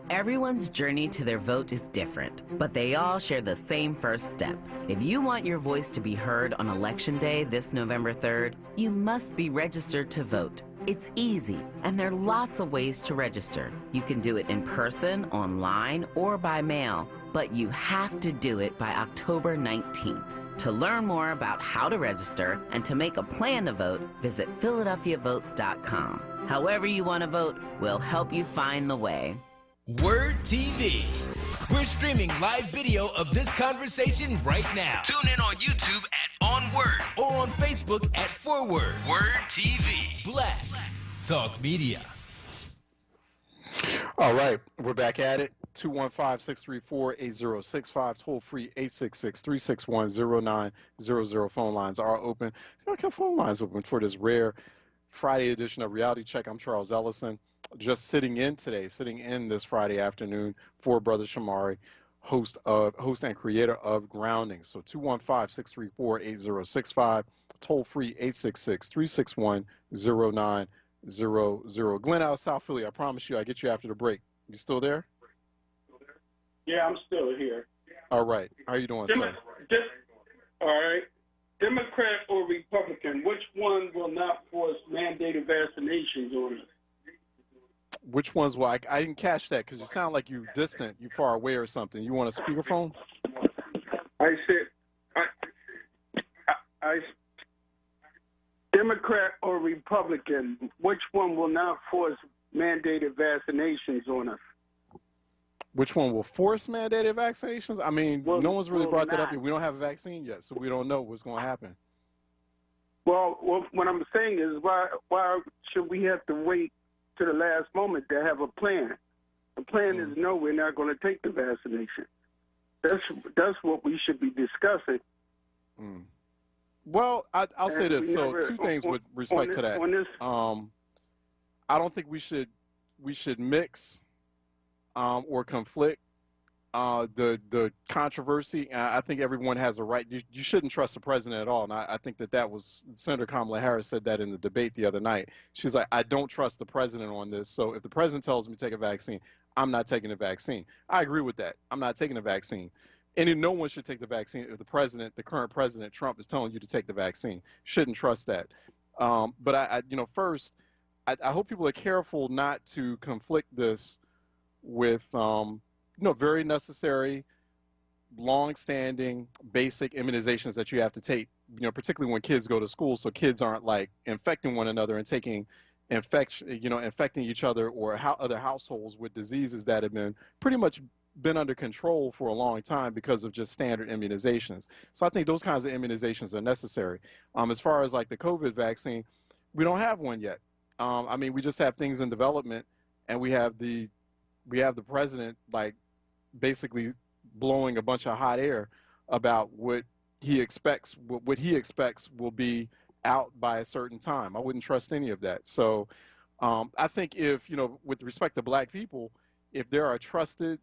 X: Everyone's journey to their vote is different, but they all share the same first step. If you want your voice to be heard on Election Day this November 3rd, you must be registered to vote. It's easy, and there are lots of ways to register. You can do it in person, online, or by mail, but you have to do it by October 19th. To learn more about how to register and to make a plan to vote, visit PhiladelphiaVotes.com. However you want to vote, we'll help you find the way.
M: WURD TV. We're streaming live video of this conversation right now. Tune in on YouTube at onWURD or on Facebook at ForWord. WURD TV. Black Talk Media.
A: All right, we're back at it. 215-634-8065, toll free 866-361-0900. Phone lines are open. So I kept phone lines open for this rare Friday edition of Reality Check. I'm Charles Ellison, just sitting in this Friday afternoon for Brother Shamari, host and creator of Grounding. So 215-634-8065, toll free 866-361-0900. Glenn out of South Philly, I promise you I'll get you after the break. You still there?
Q: Yeah, I'm still here.
A: All right. How you doing, sir?
Q: All right. Democrat or Republican, which one will not force mandated vaccinations on us?
A: Which ones will I didn't catch that because you sound like you distant, you far away or something. You want a speakerphone?
Q: I said, I Democrat or Republican, which one will not force mandated vaccinations on us?
A: Which one will force mandated vaccinations? I mean, no one's really brought that up yet. We don't have a vaccine yet, so we don't know what's going to happen.
Q: Well, what I'm saying is, why should we have to wait to the last moment to have a plan? The plan is no, we're not going to take the vaccination. That's what we should be discussing.
A: Well, I'll say this. So two things with respect to that. I don't think we should mix or conflict the controversy. I think everyone has a right. You shouldn't trust the president at all. And I think that was Senator Kamala Harris said that in the debate the other night. She's like, I don't trust the president on this. So if the president tells me to take a vaccine, I'm not taking the vaccine. I agree with that. I'm not taking the vaccine. And no one should take the vaccine if the current president, Trump, is telling you to take the vaccine. Shouldn't trust that. But first, I hope people are careful not to conflict this with very necessary, long-standing, basic immunizations that you have to take, particularly when kids go to school, so kids aren't like infecting one another and infecting each other or other households with diseases that have been pretty much been under control for a long time because of just standard immunizations. So I think those kinds of immunizations are necessary. As far as like the COVID vaccine, we don't have one yet. We just have things in development, and we have the president like basically blowing a bunch of hot air about what he expects will be out by a certain time. I wouldn't trust any of that. So I think if, with respect to black people, if there are trusted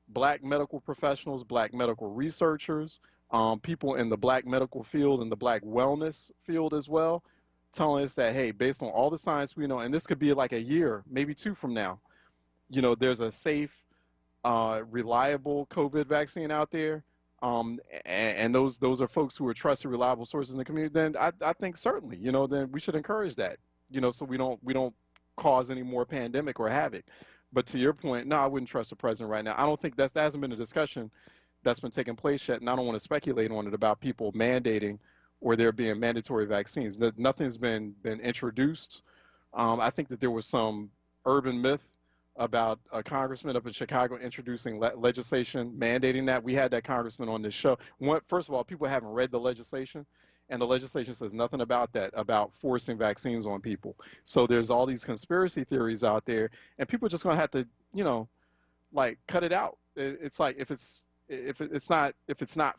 A: black medical professionals, black medical researchers, people in the black medical field and the black wellness field as well, telling us that, hey, based on all the science we know, and this could be like a year, maybe 2 from now, there's a safe, reliable COVID vaccine out there, and those are folks who are trusted, reliable sources in the community, then I think certainly, then we should encourage that, so we don't cause any more pandemic or havoc. But to your point, no, I wouldn't trust the president right now. I don't think that hasn't been a discussion that's been taking place yet, and I don't want to speculate on it about people mandating or there being mandatory vaccines. Nothing's been introduced. I think that there was some urban myth about a congressman up in Chicago introducing legislation mandating that. We had that congressman on this show. First of all, people haven't read the legislation, and the legislation says nothing about that, about forcing vaccines on people. So there's all these conspiracy theories out there, and people are just going to have to, cut it out. It's like if it's not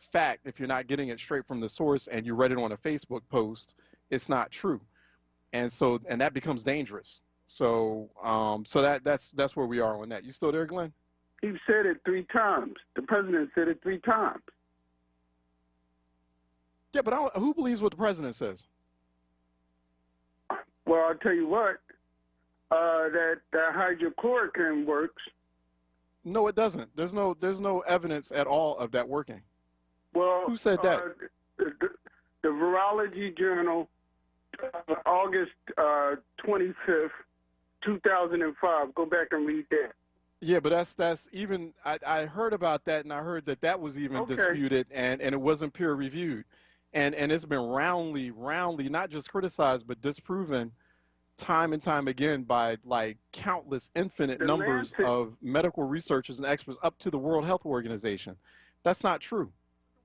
A: fact, if you're not getting it straight from the source and you read it on a Facebook post, it's not true, and that becomes dangerous. So that's where we are on that. You still there, Glenn?
Q: He said it 3 times. The president said it 3 times.
A: Yeah, but who believes what the president says?
Q: Well, I'll tell you what, that hydrochloroquine works.
A: No, it doesn't. There's no evidence at all of that working.
Q: Well,
A: who said that?
Q: The Virology Journal, August 25th, 2005. Go back and read that.
A: Yeah, but that's even. I heard about that, and I heard that was even disputed, and it wasn't peer reviewed, and it's been roundly not just criticized but disproven time and time again by like countless infinite numbers of medical researchers and experts up to the World Health Organization. That's not true.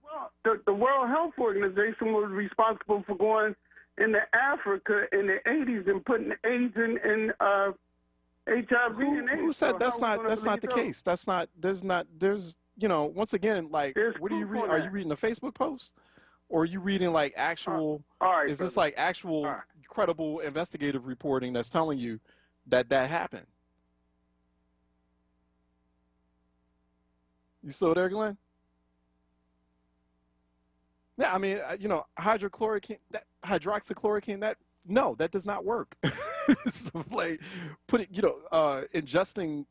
Q: Well, the World Health Organization was responsible for going into Africa in the 80s and putting AIDS and HIV and AIDS.
A: Who said that's not the case? There's once again, like, what are you reading? Are you reading a Facebook post? Or are you reading like actual, is this like actual credible investigative reporting that's telling you that happened? You still there, Glenn? Yeah, I mean, hydroxychloroquine, that does not work. So, like, ingesting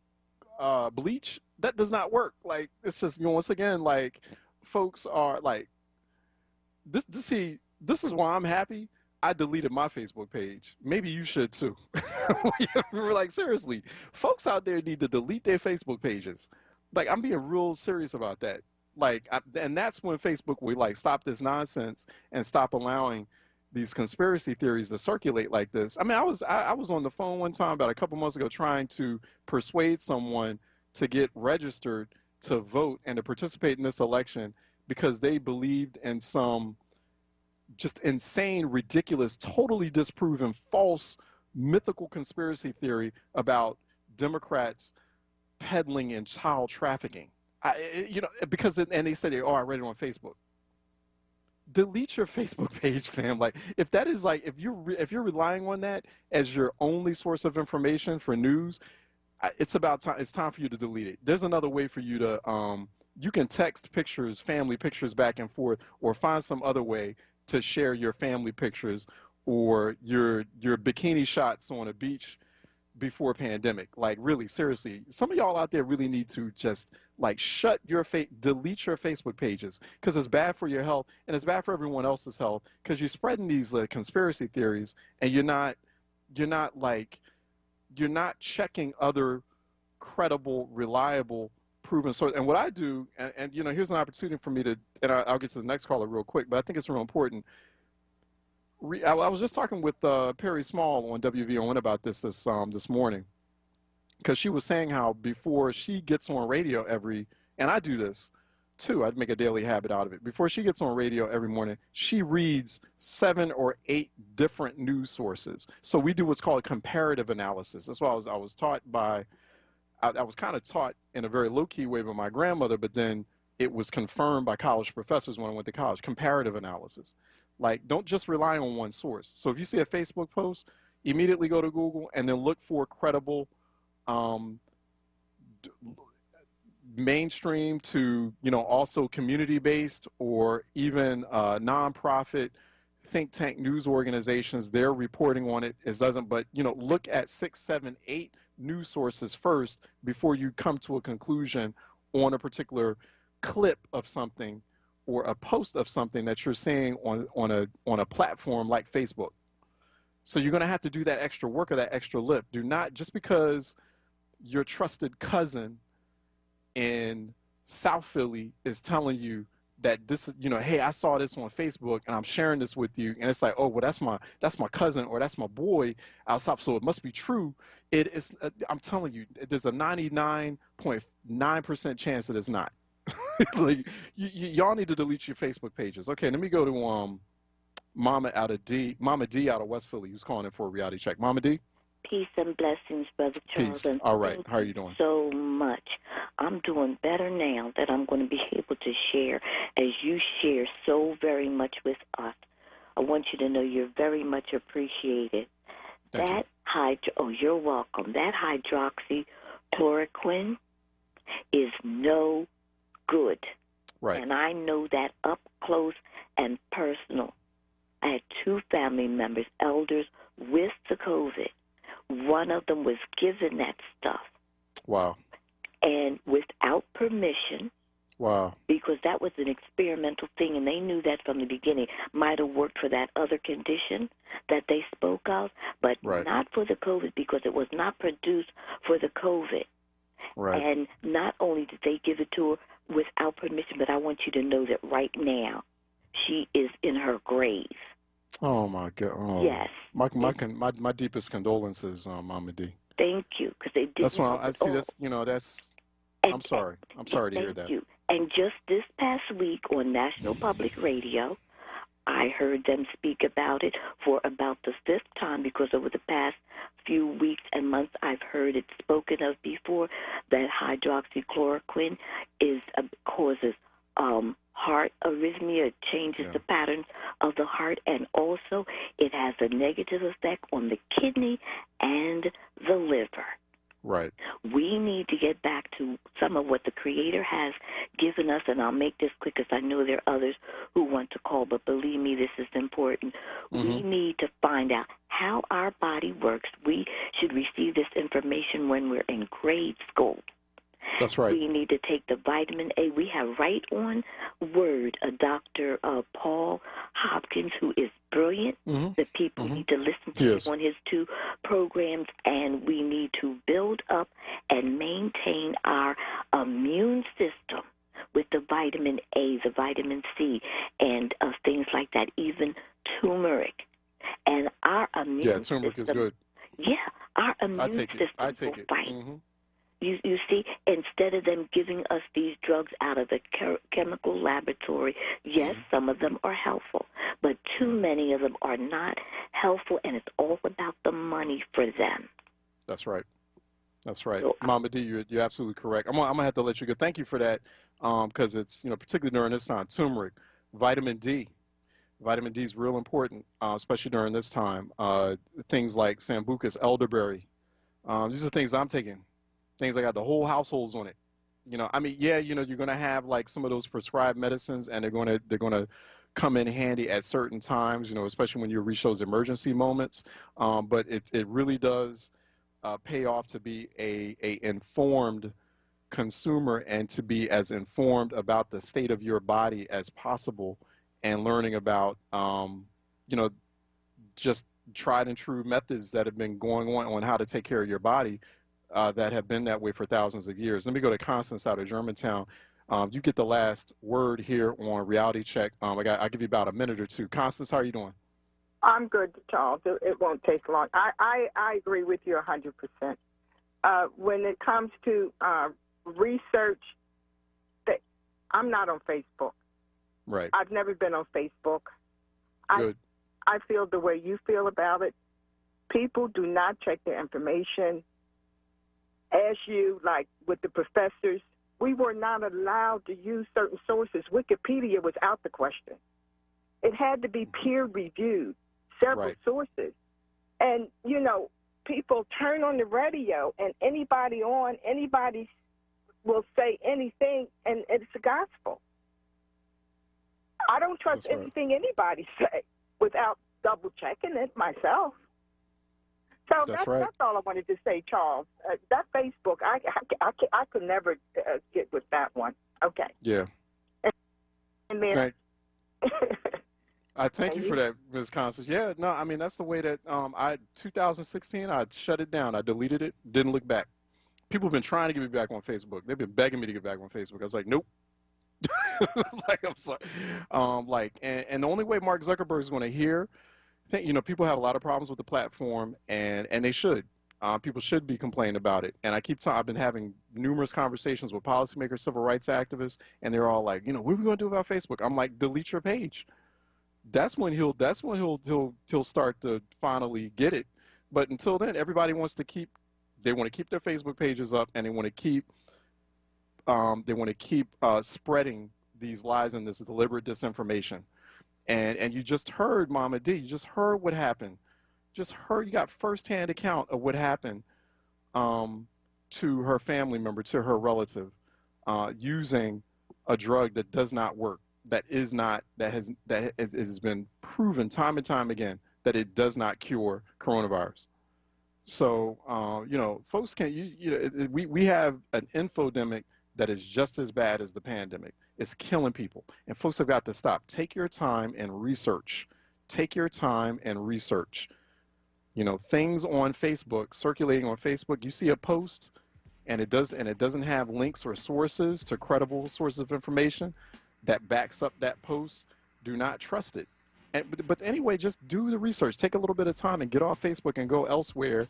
A: bleach, that does not work. Like, it's just, once again, like, folks are like, this is why I'm happy I deleted my Facebook page. Maybe you should too. We're like, seriously, folks out there need to delete their Facebook pages. Like, I'm being real serious about that. Like, and that's when Facebook would like stop this nonsense and stop allowing these conspiracy theories to circulate like this. I mean, I was on the phone one time about a couple months ago trying to persuade someone to get registered to vote and to participate in this election because they believed in some just insane, ridiculous, totally disproven, false, mythical conspiracy theory about Democrats peddling in child trafficking. Because they said, I read it on Facebook. Delete your Facebook page, fam. Like, if that is like, if you're relying on that as your only source of information for news, it's about time. It's time for you to delete it. There's another way for you to, you can text pictures, family pictures back and forth, or find some other way to share your family pictures or your bikini shots on a beach before pandemic. Like, really, seriously, some of y'all out there really need to just like delete your Facebook pages, because it's bad for your health and it's bad for everyone else's health, because you're spreading these conspiracy theories and you're not checking other credible, reliable, proven sources. And what I do, and here's an opportunity for me to, and I'll get to the next caller real quick, but I think it's real important. I was just talking with Perry Small on WVON about this morning, because she was saying how before she gets on radio and I do this too, I'd make a daily habit out of it. Before she gets on radio every morning, she reads 7 or 8 different news sources. So we do what's called comparative analysis. That's why I was taught by, I was kind of taught in a very low-key way by my grandmother, but then it was confirmed by college professors when I went to college, comparative analysis. Like, don't just rely on one source. So if you see a Facebook post, immediately go to Google and then look for credible, mainstream to, also community-based or even nonprofit think tank news organizations. They're reporting on it. But look at 6, 7, 8 news sources first before you come to a conclusion on a particular clip of something or a post of something that you're seeing on a platform like Facebook. So you're going to have to do that extra work or that extra lift. Do not, just because your trusted cousin in South Philly is telling you that this is, hey, I saw this on Facebook and I'm sharing this with you, and it's like, oh, well, that's my cousin or that's my boy out south, so it must be true. It is. I'm telling you, there's a 99.9% chance that it's not. Like, y'all need to delete your Facebook pages. Okay, let me go to Mama D out of West Philly, who's calling in for a reality check. Mama D.
B: Peace and blessings, Brother Charles.
A: Peace. All right. How are you doing?
B: So much. I'm doing better now that I'm going to be able to share as you share so very much with us. I want you to know you're very much appreciated. You're welcome. That hydroxychloroquine is no good.
A: Right.
B: And I know that up close and personal. I had 2 family members, elders, with the COVID. One of them was given that stuff.
A: Wow.
B: and without permission.
A: Wow.
B: Because that was an experimental thing, and they knew that from the beginning. Might have worked for that other condition that they spoke of, but not for the COVID, because it was not produced for the COVID.
A: Right.
B: And not only did they give it to her without permission, but I want you to know that right now she is in her grave.
A: Oh my God. Oh.
B: Yes.
A: My deepest condolences, Mama D.
B: Thank you, because they didn't.
A: That's why
B: help
A: I
B: at
A: see.
B: all.
A: That's that's. I'm sorry. I'm sorry to hear that.
B: Thank you. And just this past week on National Public Radio, I heard them speak about it for about the 5th time, because over the past few weeks and months I've heard it spoken of before, that hydroxychloroquine causes heart arrhythmia. It changes the patterns of the heart, and also it has a negative effect on the kidney and the liver.
A: Right.
B: We need to get back to some of what the Creator has given us, and I'll make this quick because I know there are others who want to call, but believe me, this is important. We need to find out how our body works. We should receive this information when we're in grade school.
A: That's right.
B: We need to take the vitamin A. We have right on WURD a Dr. Paul Hopkins, who is brilliant. The people need to listen to him on his 2 programs, and we need to build up and maintain our immune system with the vitamin A, the vitamin C, and things like that, even turmeric. And our immune system.
A: Turmeric is good.
B: Yeah, our immune system will fight. You see, instead of them giving us these drugs out of the chemical laboratory, yes, some of them are helpful, but too many of them are not helpful, and it's all about the money for them.
A: That's right. That's right. So, Mama D, you're absolutely correct. I'm gonna have to let you go. Thank you for that, because it's, particularly during this time, turmeric, vitamin D. Vitamin D is real important, especially during this time. Things like sambucus, elderberry. These are things I'm taking. Things I got the whole households on it. I mean, yeah, you're going to have like some of those prescribed medicines, and they're going to come in handy at certain times, especially when you reach those emergency moments. But it really does pay off to be a informed consumer, and to be as informed about the state of your body as possible, and learning about, just tried and true methods that have been going on how to take care of your body. That have been that way for thousands of years. Let me go to Constance out of Germantown. You get the last word here on Reality Check. I'll give you about a minute or two. Constance, how are you doing?
R: I'm good, Charles. It won't take long. I agree with you 100%. When it comes to research, I'm not on Facebook.
A: Right.
R: I've never been on Facebook.
A: Good.
R: I feel the way you feel about it. People do not check their information. As you, like with the professors, we were not allowed to use certain sources. Wikipedia was out the question. It had to be peer-reviewed, several sources. And, people turn on the radio, and anybody will say anything, and it's the gospel. I don't trust anything anybody say without double-checking it myself. So that's all I wanted to say, Charles. That Facebook, I could never get with that one. Okay.
A: Yeah.
R: And then,
A: I thank you for that, Ms. Constance. Yeah, no, I mean, that's the way that 2016, I shut it down. I deleted it, didn't look back. People have been trying to get me back on Facebook. They've been begging me to get back on Facebook. I was like, nope. I'm sorry. And the only way Mark Zuckerberg is going to hear, people have a lot of problems with the platform, and they should. People should be complaining about it. And I've been having numerous conversations with policymakers, civil rights activists, and they're all like, what are we going to do about Facebook? I'm like, delete your page. That's when he'll start to finally get it. But until then, everybody wants to keep their Facebook pages up, and they want to keep spreading these lies and this deliberate disinformation. And you just heard, Mama D, you just heard what happened. You got firsthand account of what happened to her family member, to her relative, using a drug that does not work, that has been proven time and time again that it does not cure coronavirus. So, folks can we have an infodemic that is just as bad as the pandemic. It's killing people, and folks have got to stop. Take your time and research. Take your time and research. Things on Facebook, circulating on Facebook. You see a post, and it doesn't have links or sources to credible sources of information that backs up that post. Do not trust it. But anyway, just do the research. Take a little bit of time and get off Facebook and go elsewhere,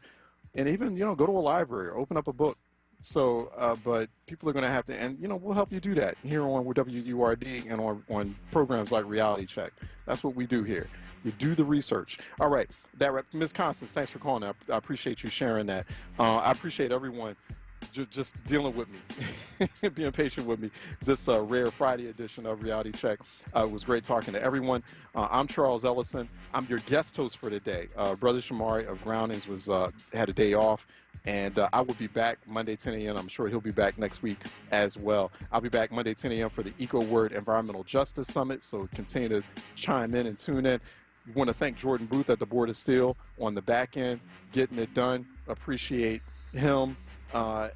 A: and even go to a library or open up a book. So, but people are going to have to, and we'll help you do that here on WURD and on programs like Reality Check. That's what we do here. You do the research. All right, Ms. Constance, thanks for calling. I appreciate you sharing that. I appreciate everyone just dealing with me, being patient with me. This rare Friday edition of Reality Check was great talking to everyone. I'm Charles Ellison. I'm your guest host for today. Brother Shamari of Groundings had a day off, and I will be back Monday 10 a.m. I'm sure he'll be back next week as well. I'll be back Monday 10 a.m. for the WURD Environmental Justice Summit, so continue to chime in and tune in. We want to thank Jordan Booth at the Board of Steel on the back end, getting it done. Appreciate him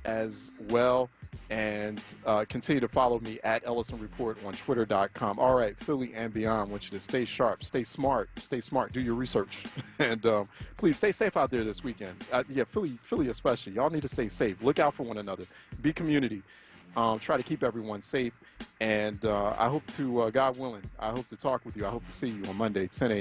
A: as well, and continue to follow me at Ellison Report on Twitter.com. All right, Philly and beyond, I want you to stay sharp, stay smart, do your research, and please stay safe out there this weekend. Philly especially. Y'all need to stay safe. Look out for one another. Be community. Try to keep everyone safe, and I hope to, God willing, I hope to talk with you. I hope to see you on Monday, 10 a.m.